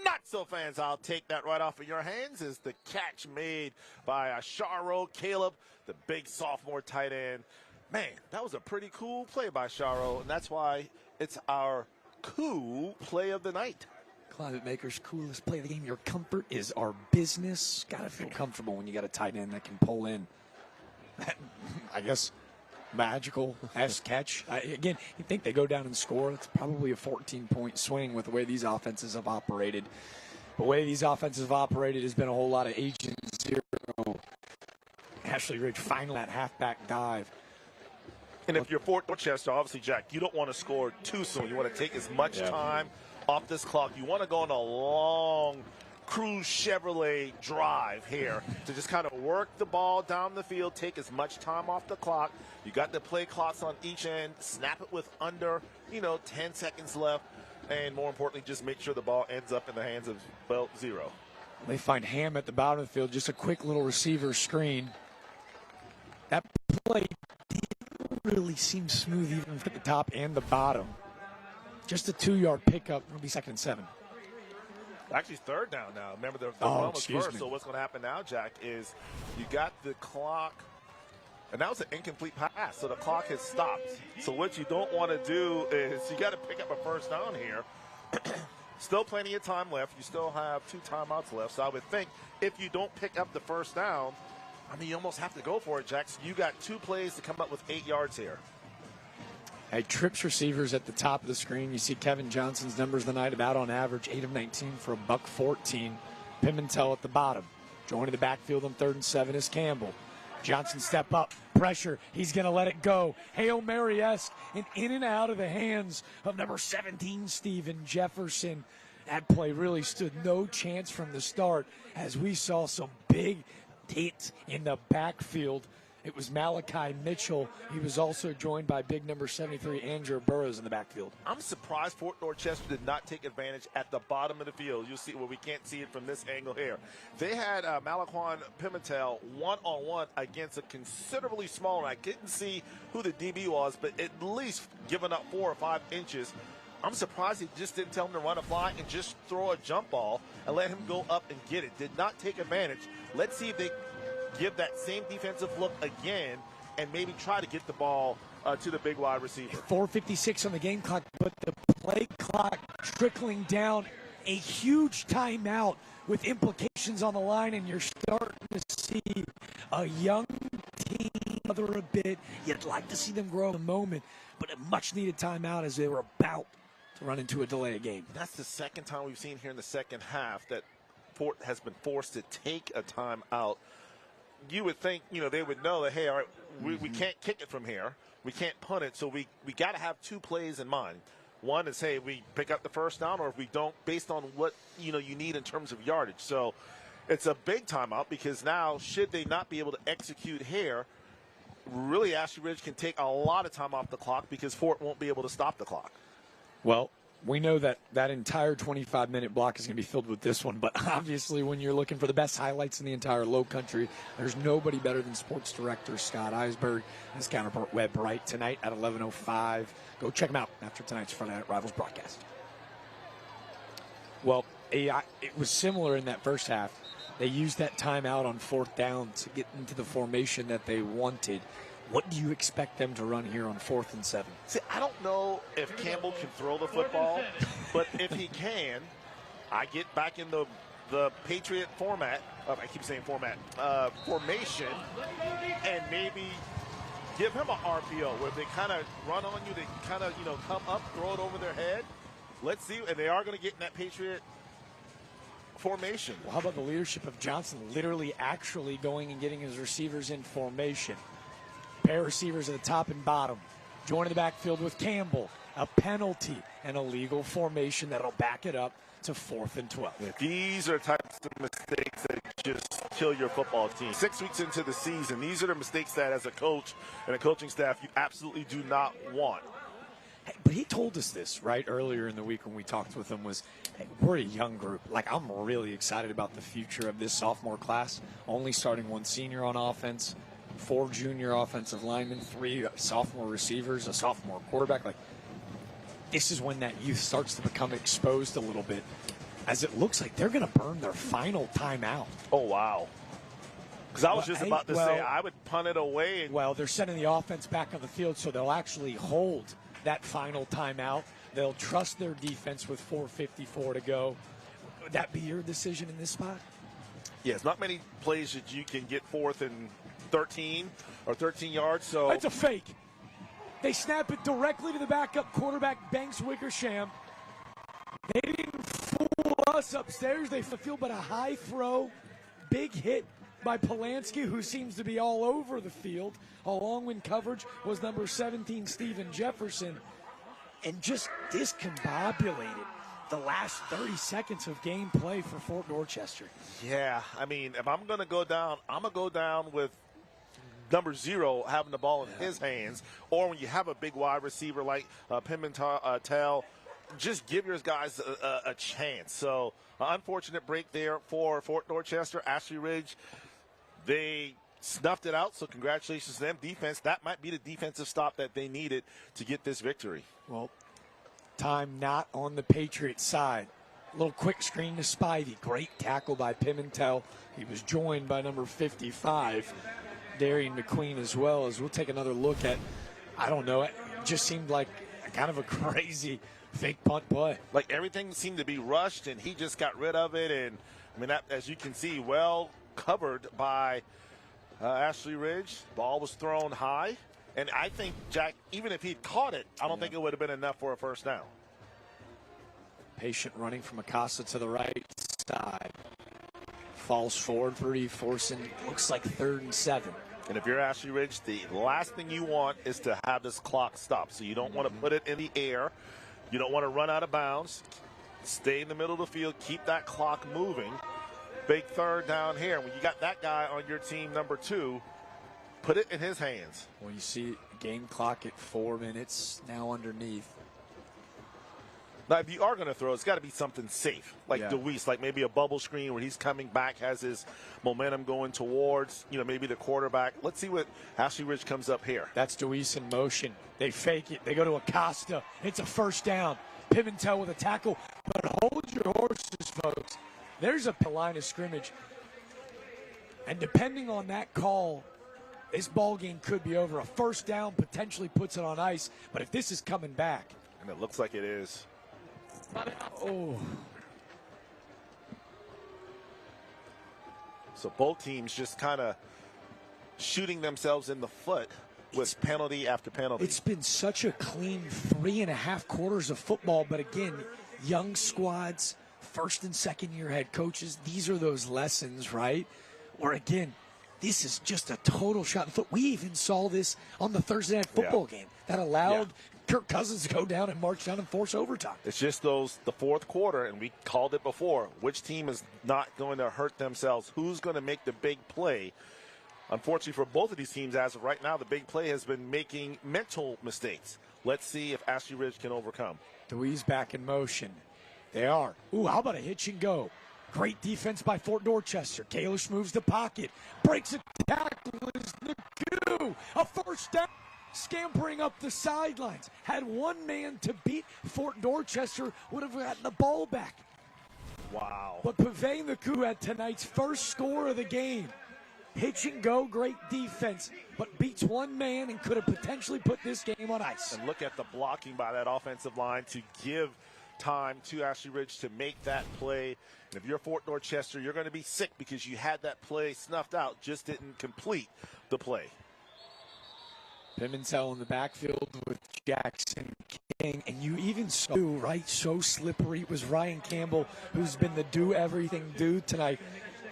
not so, fans. I'll take that right off of your hands. Is the catch made by Sharo Caleb, the big sophomore tight end. Man, that was a pretty cool play by Sharo, and that's why it's our cool play of the night. Climate Makers coolest play of the game. Your comfort is our business. Got to feel comfortable when you got a tight end that can pull in. I guess magical-esque catch. Again, you think they go down and score. It's probably a 14-point swing with the way these offenses have operated. The way these offenses have operated has been a whole lot of agent zero. Ashley Ridge finally that halfback dive. And if you're Fort Dorchester, obviously, Jack, you don't want to score too soon. You want to take as much time off this clock. You want to go on a long Cruise Chevrolet drive here to just kind of work the ball down the field, take as much time off the clock. You got the play clocks on each end, snap it with under, 10 seconds left, and more importantly, just make sure the ball ends up in the hands of belt 0. They find Ham at the bottom of the field, just a quick little receiver screen. That play didn't really seem smooth even at the top and the bottom. Just a 2-yard pickup. It'll be 2nd and 7. Actually, 3rd down now. Remember, the run was first. So what's going to happen now, Jack, is you got the clock, and that was an incomplete pass. So the clock has stopped. So what you don't want to do is you got to pick up a 1st down here. Still plenty of time left. You still have 2 timeouts left. So I would think if you don't pick up the 1st down, you almost have to go for it, Jack. So you got 2 plays to come up with 8 yards here. Hey, trips receivers at the top of the screen. You see Kevin Johnson's numbers tonight, about on average 8 of 19 for $114. Pimentel at the bottom. Joining the backfield on 3rd and 7 is Campbell. Johnson step up, pressure. He's going to let it go. Hail Mary-esque and in and out of the hands of number 17, Steven Jefferson. That play really stood no chance from the start as we saw some big hits in the backfield. It was Malachi Mitchell. He was also joined by big number 73, Andrew Burrows, in the backfield. I'm surprised Fort Dorchester did not take advantage at the bottom of the field. You'll see, well, we can't see it from this angle here. They had Malaquan Pimentel one-on-one against a considerably smaller. I couldn't see who the DB was, but at least giving up 4 or 5 inches. I'm surprised he just didn't tell him to run a fly and just throw a jump ball and let him go up and get it. Did not take advantage. Let's see if they give that same defensive look again and maybe try to get the ball to the big wide receiver. 4:56 on the game clock, but the play clock trickling down. A huge timeout with implications on the line, and you're starting to see a young team other a bit. You'd like to see them grow in the moment, but a much-needed timeout as they were about to run into a delay of game. That's the second time we've seen here in the second half that Fort has been forced to take a timeout. You would think, they would know that, hey, all right, we can't kick it from here. We can't punt it, so we got to have 2 plays in mind. One is, hey, we pick up the 1st down, or if we don't, based on what, you need in terms of yardage. So it's a big timeout because now, should they not be able to execute here, really Ashley Ridge can take a lot of time off the clock because Fort won't be able to stop the clock. Well, we know that that entire 25-minute block is going to be filled with this one, but obviously when you're looking for the best highlights in the entire Low Country, there's nobody better than sports director Scott Eisberg and his counterpart Webb Wright tonight at 11:05. Go check them out after tonight's Friday Night Rivals broadcast. Well, it was similar in that first half. They used that timeout on 4th down to get into the formation that they wanted. What do you expect them to run here on 4th and 7? See, I don't know if Campbell can throw the football, but if he can, I get back in the Patriot format. I keep saying format. Formation, and maybe give him an RPO where they kind of run on you. They kind of, come up, throw it over their head. Let's see. And they are going to get in that Patriot formation. Well, how about the leadership of Johnson literally actually going and getting his receivers in formation? Pair of receivers at the top and bottom. Joining the backfield with Campbell. A penalty and a legal formation that'll back it up to 4th and 12. Yeah, these are types of mistakes that just kill your football team. 6 weeks into the season, these are the mistakes that as a coach and a coaching staff you absolutely do not want. Hey, but he told us this, right, earlier in the week when we talked with him was, hey, we're a young group. Like, I'm really excited about the future of this sophomore class. Only starting 1 senior on offense, 4 junior offensive linemen, 3 sophomore receivers, a sophomore quarterback. Like, this is when that youth starts to become exposed a little bit, as it looks like they're going to burn their final timeout. Oh, wow. Because I was just about to say, I would punt it away. Well, they're sending the offense back on the field, so they'll actually hold that final timeout. They'll trust their defense with 4:54 to go. Would that be your decision in this spot? Yes, not many plays that you can get 4th and 13 or 13 yards. So it's a fake. They snap it directly to the backup quarterback, Banks Wickersham. They didn't fool us upstairs. They fulfilled but a high throw, big hit by Polanski, who seems to be all over the field. Along in coverage was number 17, Steven Jefferson. And just discombobulated the last 30 seconds of gameplay for Fort Dorchester. Yeah, I mean, if I'm going to go down, I'm going to go down with number 0 having the ball in his hands. Or when you have a big wide receiver like Pimentel, just give your guys a chance. So, unfortunate break there for Fort Dorchester. Ashley Ridge, they snuffed it out, so congratulations to them. Defense, that might be the defensive stop that they needed to get this victory. Well, time not on the Patriots side. A little quick screen to Spivey. Great tackle by Pimentel. He was joined by number 55, Darian McQueen, as well. As we'll take another look at, I don't know, it just seemed like kind of a crazy fake punt play. Like everything seemed to be rushed, and he just got rid of it. And, I mean, that, as you can see, well covered by Ashley Ridge. Ball was thrown high. And I think, Jack, even if he'd caught it, I don't think it would have been enough for a first down. Patient running from Acosta to the right side. Falls forward, forcing, looks like 3rd and 7. And if you're Ashley Ridge, the last thing you want is to have this clock stop. So you don't want to put it in the air. You don't want to run out of bounds. Stay in the middle of the field. Keep that clock moving. Big 3rd down here. When you got that guy on your team, number 2, put it in his hands. Well, you see game clock at 4 minutes now underneath. Now, if you are going to throw, it's got to be something safe, like DeWeese, like maybe a bubble screen where he's coming back, has his momentum going towards, maybe the quarterback. Let's see what Ashley Ridge comes up here. That's DeWeese in motion. They fake it. They go to Acosta. It's a 1st down. Pimentel with a tackle. But hold your horses, folks. There's a line of scrimmage. And depending on that call, this ball game could be over. A 1st down potentially puts it on ice. But if this is coming back. And it looks like it is. Oh. So both teams just kind of shooting themselves in the foot with penalty after penalty. It's been such a clean 3.5 quarters of football. But again, young squads, 1st and 2nd year head coaches, these are those lessons, right? Where again, this is just a total shot in the foot. We even saw this on the Thursday night football game that allowed Kirk Cousins to go down and march down and force overtime. It's just the 4th quarter, and we called it before. Which team is not going to hurt themselves? Who's going to make the big play? Unfortunately for both of these teams, as of right now, the big play has been making mental mistakes. Let's see if Ashley Ridge can overcome. Dewey's back in motion. They are. Ooh, how about a hitch and go? Great defense by Fort Dorchester. Kalish moves the pocket. Breaks a tackle. Is Nagu. A first down. Scampering up the sidelines. Had one man to beat Fort Dorchester. Would have gotten the ball back. Wow. But Pavay Nagu had tonight's first score of the game. Hitch and go, great defense, but beats one man and could have potentially put this game on ice. And look at the blocking by that offensive line to give time to Ashley Ridge to make that play. And if you're Fort Dorchester, you're going to be sick because you had that play snuffed out, just didn't complete the play. Pimentel in the backfield with Jackson King, and you even saw, right, so slippery. It was Ryan Campbell, who's been the do-everything dude tonight.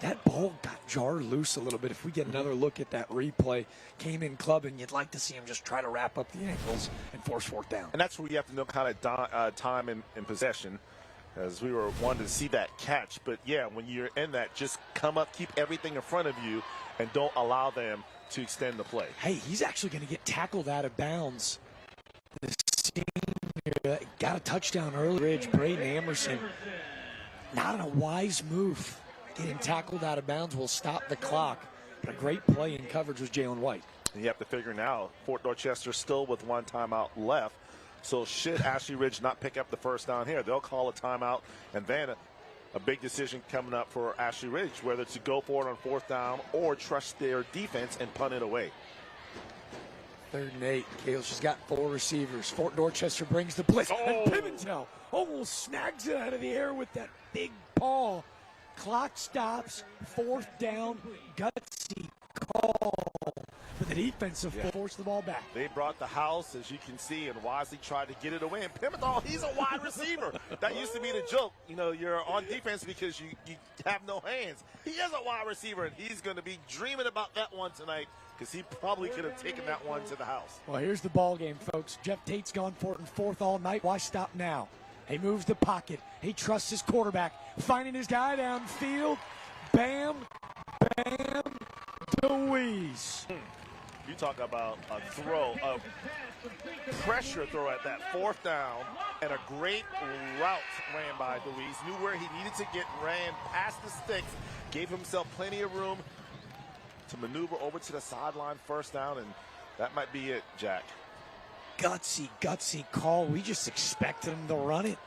That ball got jarred loose a little bit. If we get another look at that replay, came in club, and you'd like to see him just try to wrap up the ankles and force fourth down. And that's where you have to know kind of time in possession, as we were wanting to see that catch. But, yeah, when you're in that, just come up, keep everything in front of you, and don't allow them to extend the play. Hey, he's actually going to get tackled out of bounds. The senior got a touchdown early. Ridge, Braden Emerson, not a wise move. Getting tackled out of bounds will stop the clock. But a great play in coverage was Jalen White. And you have to figure now, Fort Dorchester still with one timeout left. So should Ashley Ridge not pick up the first down here, they'll call a timeout. And then a big decision coming up for Ashley Ridge, whether to go for it on fourth down or trust their defense and punt it away. 3rd and 8. Kalish has got 4 receivers. Fort Dorchester brings the blitz. And Pimentel almost snags it out of the air with that big paw. Clock stops, 4th down, gutsy call. But the defensive forced the ball back. They brought the house, as you can see, and wisely tried to get it away. And Pimentel, he's a wide receiver. That used to be the joke. You know, you're on defense because you have no hands. He is a wide receiver, and he's going to be dreaming about that one tonight because he probably could have taken that one to the house. Well, here's the ball game, folks. Jeff Tate's gone for it in 4th all night. Why stop now? He moves the pocket. He trusts his quarterback. Finding his guy downfield. Bam, bam, Deweese. You talk about a throw, a pressure throw at that 4th down, and a great route ran by Deweese. Knew where he needed to get, ran past the sticks, gave himself plenty of room to maneuver over to the sideline, 1st down, and that might be it, Jack. Gutsy call. We just expected him to run it.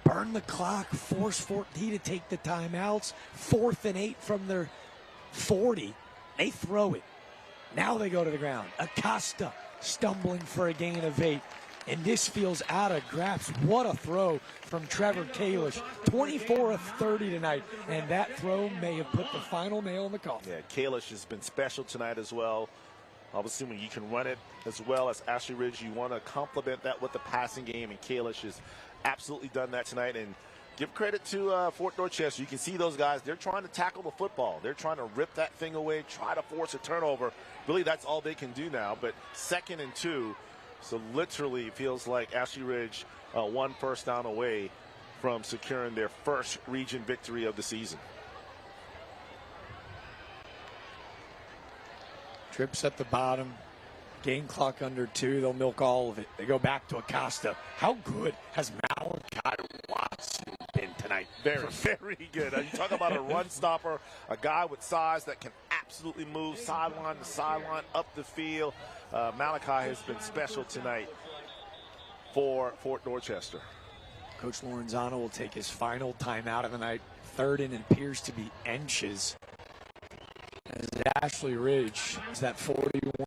Burn the clock, force Fort D to take the timeouts. 4th and 8 from their 40. They throw it. Now they go to the ground. Acosta stumbling for a gain of 8. And this feels out of grasp. What a throw from Trevor Kalish. 24 of 30 tonight. And that throw may have put the final nail in the coffin. Yeah, Kalish has been special tonight as well. Obviously, when you can run it as well as Ashley Ridge, you want to complement that with the passing game, and Kalish has absolutely done that tonight. And give credit to Fort Dorchester. You can see those guys, they're trying to tackle the football. They're trying to rip that thing away, try to force a turnover. Really, that's all they can do now. But 2nd and 2, so literally it feels like Ashley Ridge 1 first down away from securing their first region victory of the season. Trips at the bottom. Game clock under 2. They'll milk all of it. They go back to Acosta. How good has Malachi Watson been tonight? Very good. You talk about a run stopper, a guy with size that can absolutely move sideline to sideline, up the field. Malachi has been special tonight for Fort Dorchester. Coach Lorenzano will take his final timeout of the night. 3rd and appears to be inches. As Ashley Ridge is that 41-35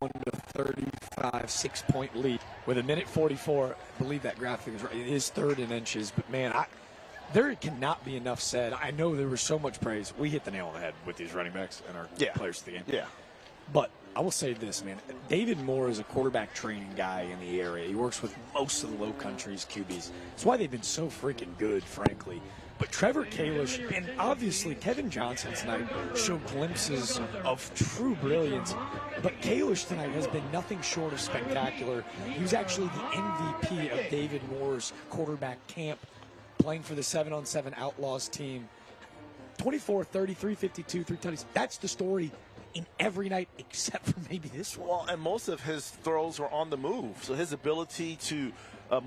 6-point lead with 1:44. I believe that graphic is right. It is 3rd and inches, but man, there cannot be enough said. I know there was so much praise. We hit the nail on the head with these running backs and our players of the game. Yeah. But I will say this, man. David Moore is a quarterback training guy in the area. He works with most of the low countries QBs. That's why they've been so freaking good, frankly. But Trevor Kalish and obviously Kevin Johnson tonight showed glimpses of true brilliance. But Kalish tonight has been nothing short of spectacular. He was actually the MVP of David Moore's quarterback camp, playing for the 7-on-7 Outlaws team. 24, 33, 52, 3 touchdowns. That's the story in every night except for maybe this one. Well, and most of his throws were on the move, so his ability to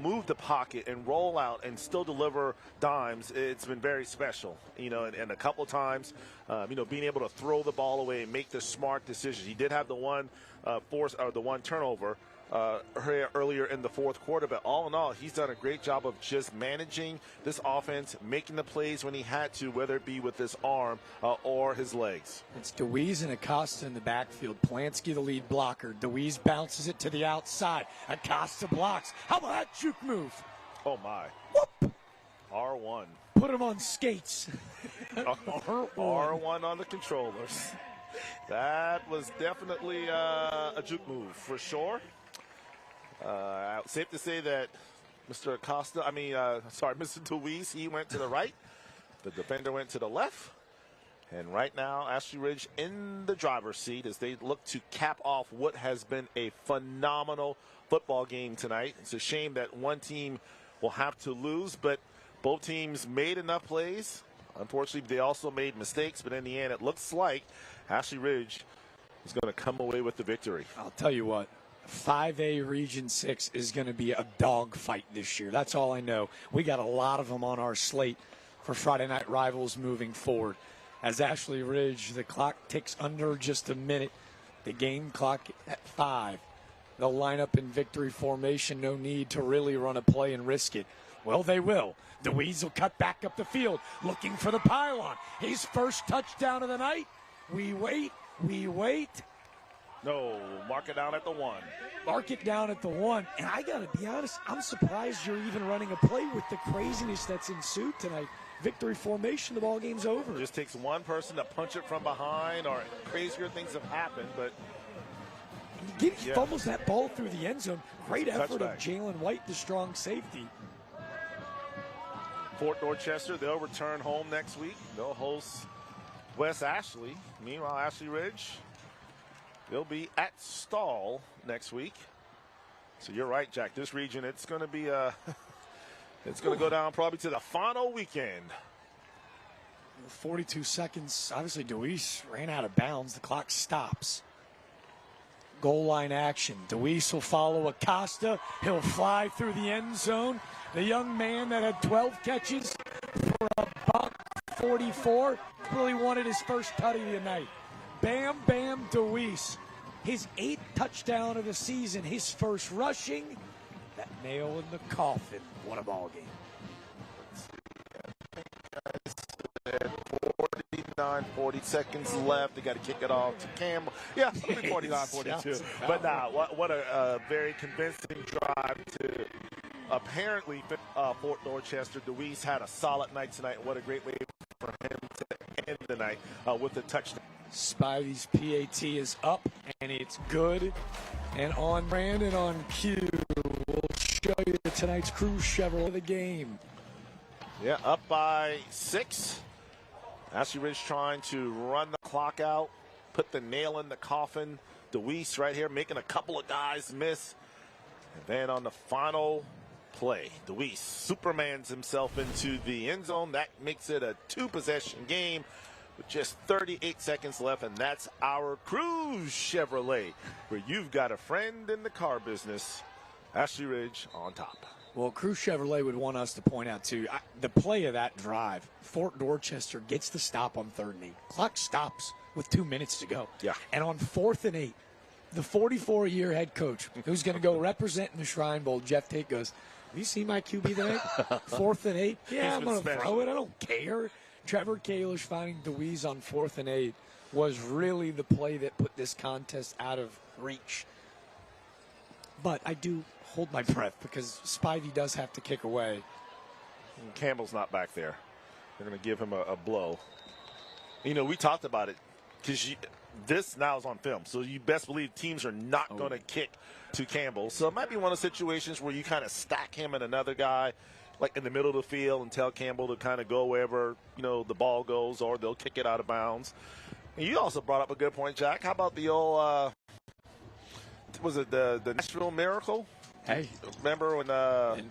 move the pocket and roll out and still deliver dimes, it's been very special. And a couple times, being able to throw the ball away and make the smart decisions. He did have the one turnover earlier in the fourth quarter, but all in all, he's done a great job of just managing this offense, making the plays when he had to, whether it be with his arm or his legs. It's DeWeese and Acosta in the backfield. Plansky, the lead blocker. DeWeese bounces it to the outside. Acosta blocks. How about that juke move? Oh, my. Whoop. R1. Put him on skates. R1 on the controllers. That was definitely a juke move for sure. Safe to say that Mr. DeWeese, he went to the right. The defender went to the left. And right now, Ashley Ridge in the driver's seat as they look to cap off what has been a phenomenal football game tonight. It's a shame that one team will have to lose, but both teams made enough plays. Unfortunately, they also made mistakes, but in the end, it looks like Ashley Ridge is going to come away with the victory. I'll tell you what. 5A Region 6 is going to be a dogfight this year. That's all I know. We got a lot of them on our slate for Friday Night Rivals moving forward. As Ashley Ridge, the clock ticks under just a minute. The game clock at 5. They'll line up in victory formation. No need to really run a play and risk it. Well, they will. DeWeese will cut back up the field, looking for the pylon. His first touchdown of the night. We wait. No, mark it down at the 1. Mark it down at the 1. And I got to be honest, I'm surprised you're even running a play with the craziness that's ensued tonight. Victory formation, the ball game's over. It just takes one person to punch it from behind, or crazier things have happened, but he fumbles that ball through the end zone. Great effort of Jalen White, the strong safety. Fort Dorchester, they'll return home next week. They'll host West Ashley. Meanwhile, Ashley Ridge, they'll be at Stall next week. So you're right, Jack. This region, it's going to be it's going to go down probably to the final weekend. 42 seconds. Obviously, DeWeese ran out of bounds. The clock stops. Goal line action. DeWeese will follow Acosta. He'll fly through the end zone. The young man that had 12 catches for about 44 really wanted his first tutty tonight. Bam, bam, DeWeese. His 8th touchdown of the season, his first rushing. That nail in the coffin. What a ball game. 40 seconds left. They got to kick it off to Campbell. Yeah, 49-42. But what a very convincing drive to apparently Fort Dorchester. DeWeese had a solid night tonight. What a great way for him to end the night with a touchdown. Spivey's PAT is up, and it's good. And on brand and on cue, we'll show you tonight's Cruise Chevrolet of the game. Yeah, up by 6. Ashley Ridge trying to run the clock out, put the nail in the coffin. DeWeese right here making a couple of guys miss. And then on the final play, DeWeese Supermans himself into the end zone. That makes it a 2-possession game with just 38 seconds left, and that's our Cruise Chevrolet, where you've got a friend in the car business. Ashley Ridge on top. Well, Cruise Chevrolet would want us to point out, too, the play of that drive. Fort Dorchester gets the stop on 3rd and 8. Clock stops with 2 minutes to go. Yeah. And on 4th and 8, the 44-year head coach, who's going to go represent in the Shrine Bowl, Jeff Tate, goes, have you seen my QB tonight? 4th and 8? Yeah, I'm going to throw it. I don't care. Trevor Kalish finding DeWeese on 4th and 8 was really the play that put this contest out of reach. But I do hold my breath because Spivey does have to kick away. And Campbell's not back there. They're going to give him a blow. You know, we talked about it because this now is on film. So you best believe teams are not going to kick to Campbell. So it might be one of the situations where you kind of stack him and another guy like in the middle of the field and tell Campbell to kind of go wherever, you know, the ball goes, or they'll kick it out of bounds. And you also brought up a good point, Jack. How about the old, was it the Nashville Miracle? Hey, remember when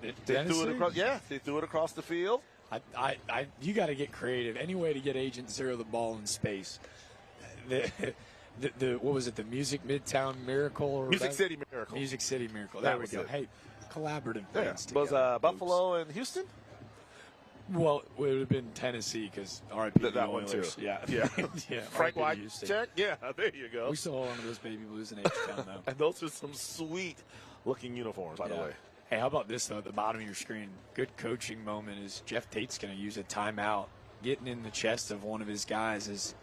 they threw it across? Yeah, they threw it across the field. You got to get creative. Any way to get Agent Zero the ball in space. what was it? The Music Midtown Miracle? Or Music City Miracle. Music City Miracle. That There we was go. it. Hey, collaborative Yeah. bands Was together. Buffalo and Houston? Well, it would have been Tennessee because RIP That the one too. Oilers. Yeah. Yeah. Yeah. Frank RIP Houston. Wycheck? Yeah, there you go. We saw one of those baby blues in H-Town, though. And those are some sweet-looking uniforms, by the way. Hey, how about this, though, at the bottom of your screen? Good coaching moment is Jeff Tate's going to use a timeout. Getting in the chest of one of his guys is,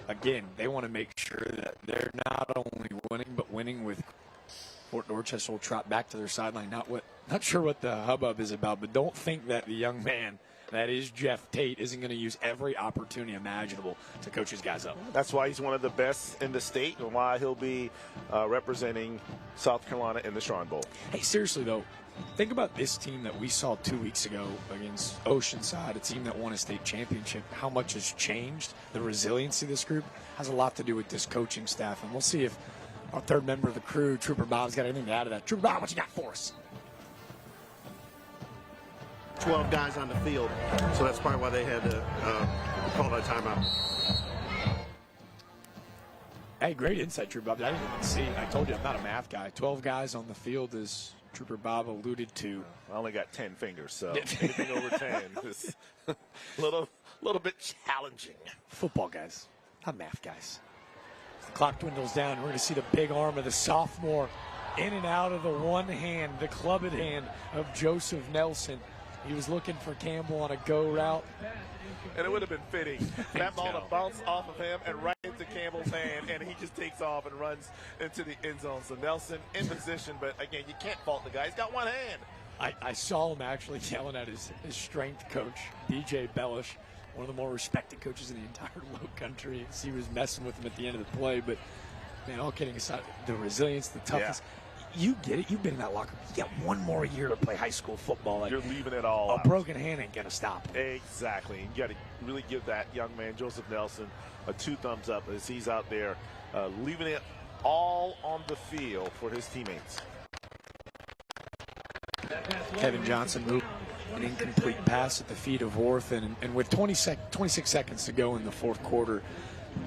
again, they want to make sure that they're not only winning, but winning with Fort Dorchester will trot back to their sideline. Not sure what the hubbub is about, but don't think that the young man that is Jeff Tate isn't going to use every opportunity imaginable to coach his guys up. That's why he's one of the best in the state and why he'll be representing South Carolina in the Shrine Bowl. Hey, seriously, though, think about this team that we saw 2 weeks ago against Oceanside, a team that won a state championship. How much has changed? The resiliency of this group has a lot to do with this coaching staff, and we'll see if our third member of the crew, Trooper Bob's got anything to add to that. Trooper Bob, what you got for us? 12 guys on the field, so that's probably why they had to call that timeout. Hey, great insight, Trooper Bob. I didn't even see. I told you I'm not a math guy. 12 guys on the field, as Trooper Bob alluded to. I only got 10 fingers, so anything over 10 is a little bit challenging. Football guys, not math guys. The clock dwindles down. We're going to see the big arm of the sophomore in and out of the one hand, the clubbed hand of Joseph Nelson. He was looking for Campbell on a go route. And it would have been fitting. That ball to bounce off of him and right into Campbell's hand, and he just takes off and runs into the end zone. So Nelson in position, but again, you can't fault the guy. He's got one hand. I saw him actually yelling at his strength coach, DJ Bellish, one of the more respected coaches in the entire Low Country. He was messing with him at the end of the play, but, man, all kidding aside, the resilience, the toughness. Yeah. You get it. You've been in that locker room. You got one more year to play high school football. You're leaving it all out. A broken hand ain't going to stop. Exactly. You got to really give that young man, Joseph Nelson, a 2 thumbs up as he's out there leaving it all on the field for his teammates. Kevin Johnson moved an incomplete pass at the feet of Worth, and with 26 seconds to go in the fourth quarter,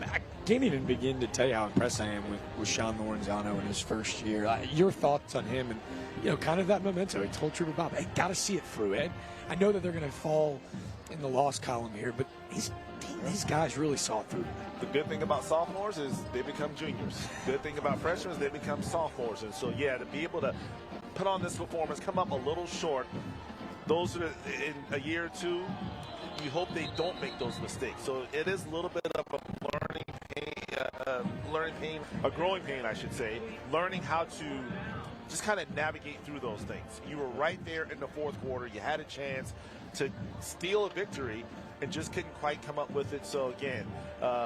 I can't even begin to tell you how impressed I am with Sean Lorenzano in his first year. Your thoughts on him and, kind of that momentum. I told Trooper Bob, hey, got to see it through, Ed. I know that they're going to fall in the loss column here, but these guys really saw it through. The good thing about sophomores is they become juniors. Good thing about freshmen is they become sophomores. And so, yeah, to be able to put on this performance, come up a little short, those are in a year or two, you hope they don't make those mistakes. So it is a little bit of a learning pain, a growing pain, I should say, learning how to just kind of navigate through those things. You were right there in the fourth quarter. You had a chance to steal a victory and just couldn't quite come up with it. So again,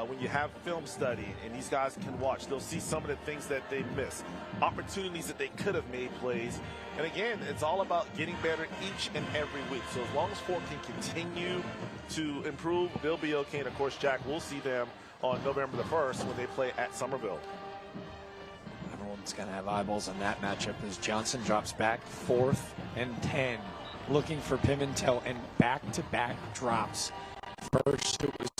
when you have film study and these guys can watch, they'll see some of the things that they miss, opportunities that they could have made plays. And again, it's all about getting better each and every week. So as long as Fort can continue to improve, they'll be okay. And of course, Jack, we'll see them on November the 1st when they play at Summerville. Everyone's going to have eyeballs on that matchup as Johnson drops back 4th and 10, looking for Pimentel, and back-to-back drops. First it was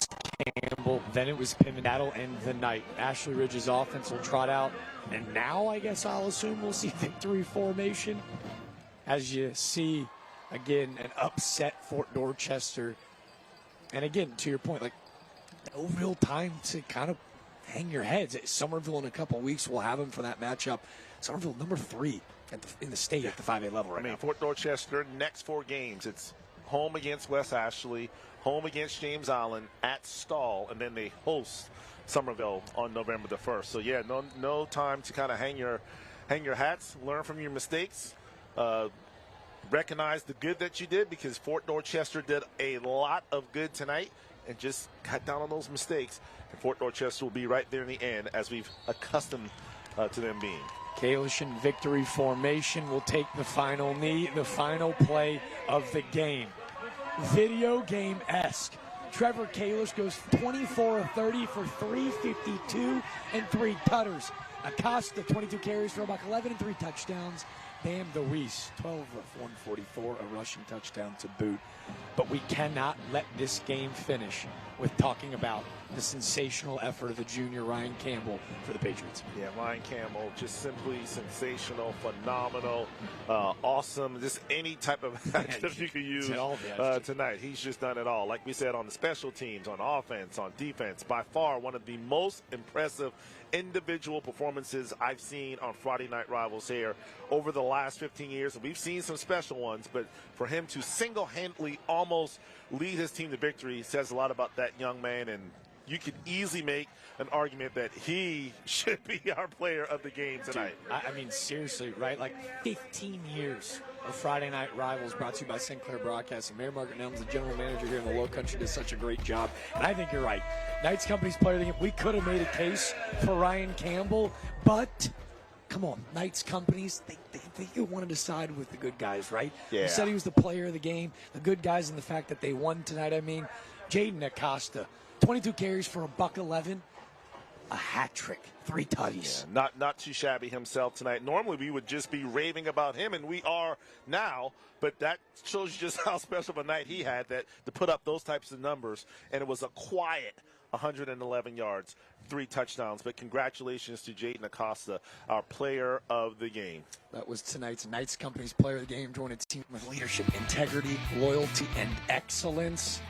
Campbell, then it was Pimentel. That'll end the night. Ashley Ridge's offense will trot out, and now I guess I'll assume we'll see victory formation as you see, again, an upset Fort Dorchester. And again, to your point, no real time to kind of hang your heads. At Summerville in a couple of weeks, we'll have them for that matchup. Summerville, number 3 in the state at the 5A level right now. Fort Dorchester, next 4 games. It's home against West Ashley, home against James Island, at Stall, and then they host Summerville on November the 1st. So, yeah, no time to kind of hang your hats, learn from your mistakes, recognize the good that you did, because Fort Dorchester did a lot of good tonight, and just cut down on those mistakes. And Fort Dorchester will be right there in the end, as we've accustomed to them being. Kalish in victory formation will take the final knee, the final play of the game. Video game-esque. Trevor Kalish goes 24 of 30 for 352 and 3 tutters. Acosta, 22 carries for about 11 and 3 touchdowns. damn the Weiss. 12 of 144, a rushing touchdown to boot. But we cannot let this game finish with talking about the sensational effort of the junior Ryan Campbell for the Patriots. Yeah, Ryan Campbell, just simply sensational, phenomenal, awesome, just any type of adjective you could use tonight. He's just done it all. Like we said, on the special teams, on offense, on defense, by far one of the most impressive individual performances I've seen on Friday Night Rivals here over the last 15 years. We've seen some special ones, but for him to single-handedly almost lead his team to victory says a lot about that young man, and you could easily make an argument that he should be our player of the game tonight. Dude, I mean, seriously, right? Like 15 years of Friday Night Rivals brought to you by Sinclair Broadcasting. Mayor Margaret Nelms, the general manager here in the Low Country, does such a great job. And I think you're right. Knights Company's player of the game. We could have made a case for Ryan Campbell, but come on, Knights Companies, they want to decide with the good guys, right? Yeah. You said he was the player of the game, the good guys, and the fact that they won tonight. I mean, Jaden Acosta, 22 carries for $111, a hat trick, 3 tutties. Yeah, not too shabby himself tonight. Normally we would just be raving about him, and we are now, but that shows you just how special of a night he had that to put up those types of numbers, and it was a quiet 111 yards, 3 touchdowns. But congratulations to Jaden Acosta, our player of the game. That was tonight's Knights Company's player of the game, joined a team with leadership, integrity, loyalty, and excellence.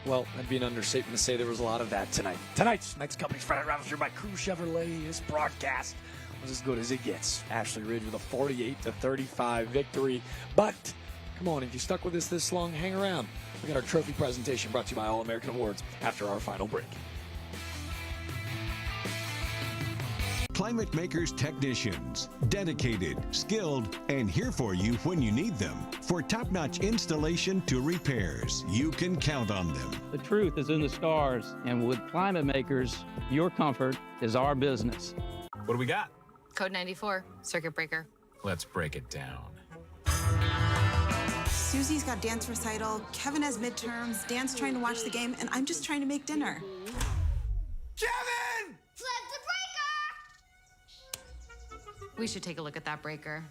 Well, that'd be an understatement to say there was a lot of that tonight. Tonight's Knights Company's Friday Night Rivals here by Crew Chevrolet. This broadcast was as good as it gets. Ashley Ridge with a 48-35 victory. But, come on, if you stuck with us this long, hang around. We got our trophy presentation brought to you by All American Awards after our final break. Climate Makers technicians, dedicated, skilled, and here for you when you need them. For top-notch installation to repairs, you can count on them. The truth is in the stars, and with Climate Makers, your comfort is our business. What do we got? Code 94, circuit breaker. Let's break it down. Susie's got dance recital, Kevin has midterms, Dan's trying to watch the game, and I'm just trying to make dinner. Kevin! Flip the breaker! We should take a look at that breaker.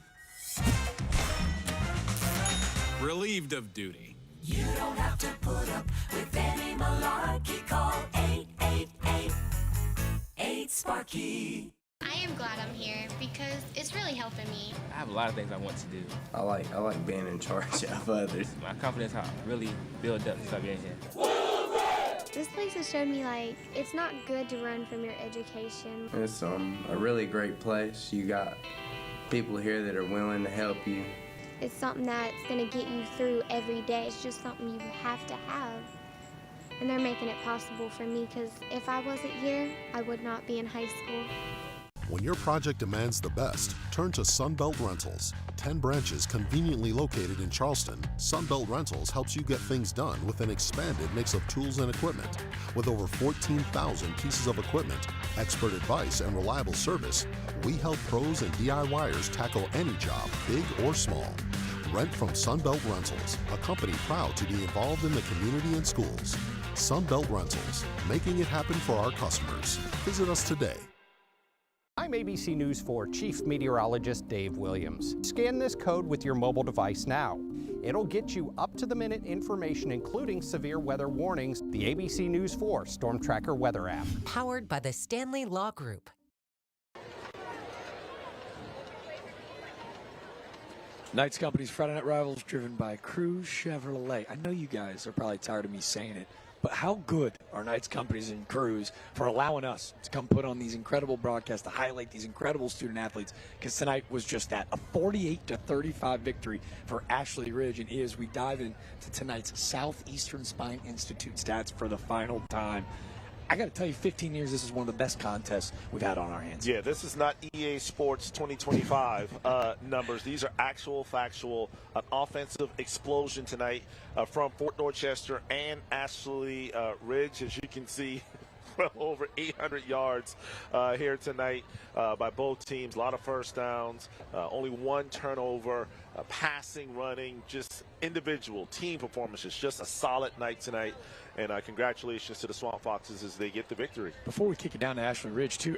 Relieved of duty. You don't have to put up with any malarkey. Call 888-8-SPARKY. I am glad I'm here because it's really helping me. I have a lot of things I want to do. I like being in charge of others. My confidence has really built up since I've been here. This place has showed me, like, it's not good to run from your education. It's a really great place. You got people here that are willing to help you. It's something that's going to get you through every day. It's just something you have to have. And they're making it possible for me because if I wasn't here, I would not be in high school. When your project demands the best, turn to Sunbelt Rentals. 10 branches conveniently located in Charleston, Sunbelt Rentals helps you get things done with an expanded mix of tools and equipment. With over 14,000 pieces of equipment, expert advice, and reliable service, we help pros and DIYers tackle any job, big or small. Rent from Sunbelt Rentals, a company proud to be involved in the community and schools. Sunbelt Rentals, making it happen for our customers. Visit us today. I'm ABC News 4 Chief Meteorologist Dave Williams. Scan this code with your mobile device now. It'll get you up-to-the-minute information, including severe weather warnings. The ABC News 4 Storm Tracker Weather app. Powered by the Stanley Law Group. Knights Company's Friday Night Rivals, driven by Crew Chevrolet. I know you guys are probably tired of me saying it, but how good are Knights Companies and Crews for allowing us to come put on these incredible broadcasts to highlight these incredible student athletes? Because tonight was just that, a 48-35 victory for Ashley Ridge. And as we dive into tonight's Southeastern Spine Institute stats for the final time, I got to tell you, 15 years, this is one of the best contests we've had on our hands. Yeah, this is not EA Sports 2025 numbers. These are actual, factual, an offensive explosion tonight from Fort Dorchester and Ashley Ridge. As you can see, well over 800 yards here tonight by both teams. A lot of first downs, only one turnover, passing, running, just individual team performances. Just a solid night tonight. And congratulations to the Swamp Foxes as they get the victory. Before we kick it down to Ashley Ridge, too,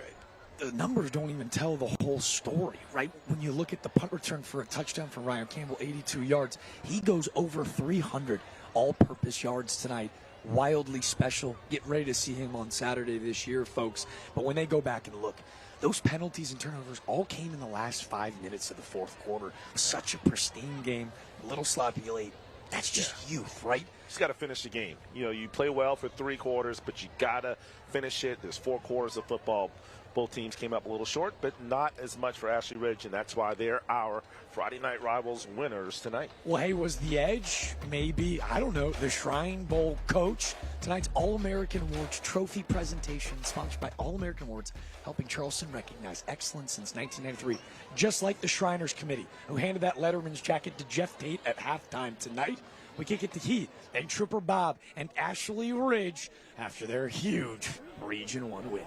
the numbers don't even tell the whole story, right? When you look at the punt return for a touchdown for Ryan Campbell, 82 yards, he goes over 300 all-purpose yards tonight. Wildly special. Get ready to see him on Saturday this year, folks. But when they go back and look, those penalties and turnovers all came in the last 5 minutes of the fourth quarter. Such a pristine game, a little sloppy late. That's just youth, right? Just got to finish the game. You know, you play well for 3 quarters, but you got to finish it. There's 4 quarters of football. Both teams came up a little short, but not as much for Ashley Ridge, and that's why they're our Friday Night Rivals winners tonight. Well, hey, was the edge maybe, I don't know, the Shrine Bowl coach? Tonight's All-American Awards trophy presentation sponsored by All-American Awards, helping Charleston recognize excellence since 1993. Just like the Shriners Committee, who handed that Letterman's jacket to Jeff Tate at halftime tonight. We kick it to he and Trooper Bob and Ashley Ridge after their huge Region 1 win.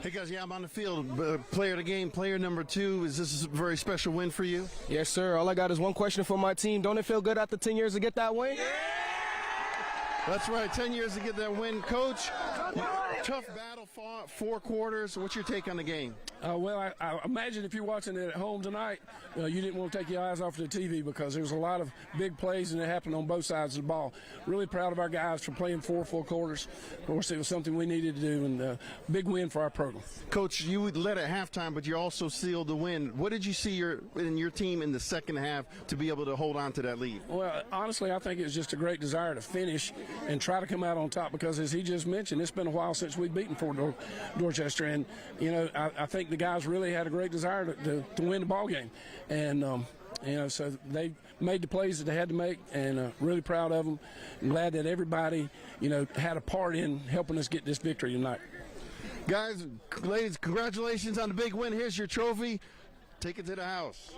Hey guys, yeah, I'm on the field. Player of the game, player number 2. Is this a very special win for you? Yes, sir. All I got is one question for my team. Don't it feel good after 10 years to get that win? Yeah! That's right, 10 years to get that win. Coach, tough battle, 4 quarters. What's your take on the game? Well, I imagine if you're watching it at home tonight, you didn't want to take your eyes off the TV because there was a lot of big plays and it happened on both sides of the ball. Really proud of our guys for playing 4 full quarters. Of course, it was something we needed to do, and big win for our program. Coach, you led at halftime, but you also sealed the win. What did you see in your team in the second half to be able to hold on to that lead? Well, honestly, I think it was just a great desire to finish and try to come out on top because, as he just mentioned, it's been a while since we've beaten Fort Dorchester, and you know, I think the guys really had a great desire to win the ball game, and you know, so they made the plays that they had to make, and really proud of them. I'm glad that everybody, you know, had a part in helping us get this victory tonight. Guys, ladies, congratulations on the big win. Here's your trophy. Take it to the house.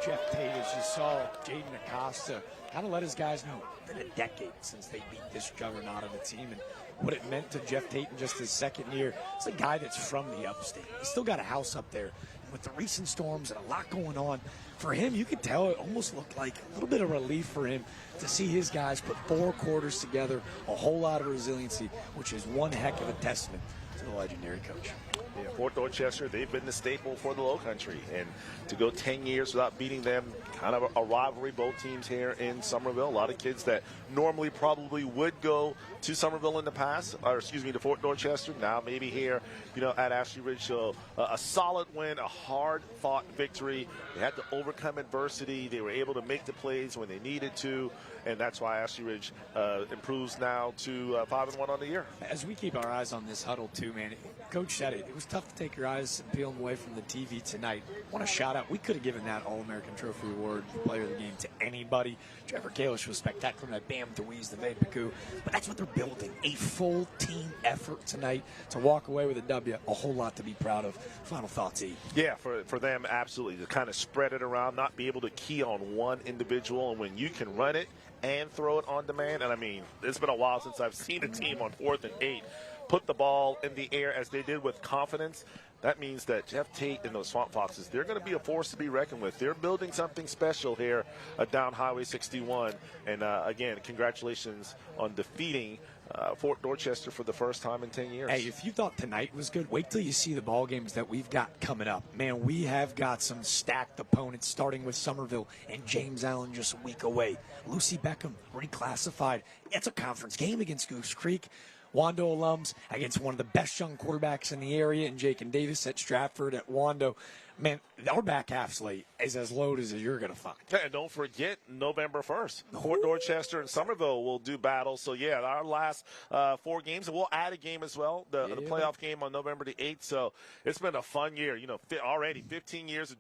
Jeff Tate, as you saw, Jaden Acosta kind of let his guys know it's been a decade since they beat this juggernaut of a team, and what it meant to Jeff Tate in just his second year. It's a guy that's from the upstate. He's still got a house up there. And with the recent storms and a lot going on, for him, you could tell it almost looked like a little bit of relief for him to see his guys put 4 quarters together, a whole lot of resiliency, which is one heck of a testament to the legendary coach. Yeah, Fort Dorchester, they've been the staple for the Lowcountry, and to go 10 years without beating them, kind of a rivalry, both teams here in Summerville. A lot of kids that normally probably would go to Summerville in the past, or excuse me, to Fort Dorchester, now maybe here, you know, at Ashley Ridge. So a solid win, a hard-fought victory. They had to overcome adversity. They were able to make the plays when they needed to, and that's why Ashley Ridge improves now to 5-1 on the year. As we keep our eyes on this huddle too, man, Coach said it. It was tough to take your eyes and peel them away from the TV tonight. I want to shout out. We could have given that All-American Trophy Award for Player of the Game to anybody. Trevor Kalish was spectacular. That Bam Deweese, the Vapiku. But that's what they're building. A full team effort tonight to walk away with a W. A whole lot to be proud of. Final thoughts, E. Yeah, for them, absolutely. To kind of spread it around, not be able to key on one individual. And when you can run it and throw it on demand, and I mean, it's been a while since I've seen a team on 4th and 8 put the ball in the air as they did with confidence. That means that Jeff Tate and those Swamp Foxes, they're going to be a force to be reckoned with. They're building something special here down Highway 61. And, again, congratulations on defeating Fort Dorchester for the first time in 10 years. Hey, if you thought tonight was good, wait till you see the ball games that we've got coming up. Man, we have got some stacked opponents, starting with Summerville and James Allen just a week away. Lucy Beckham, reclassified. It's a conference game against Goose Creek. Wando alums against one of the best young quarterbacks in the area, and Jake and Davis at Stratford at Wando. Man, our back half slate is as loaded as you're going to find. Yeah, and don't forget, November 1st, Fort Dorchester and Summerville will do battle. So, yeah, our last 4 games, and we'll add a game as well, the playoff game on November the 8th. So it's been a fun year. You know, already 15 years of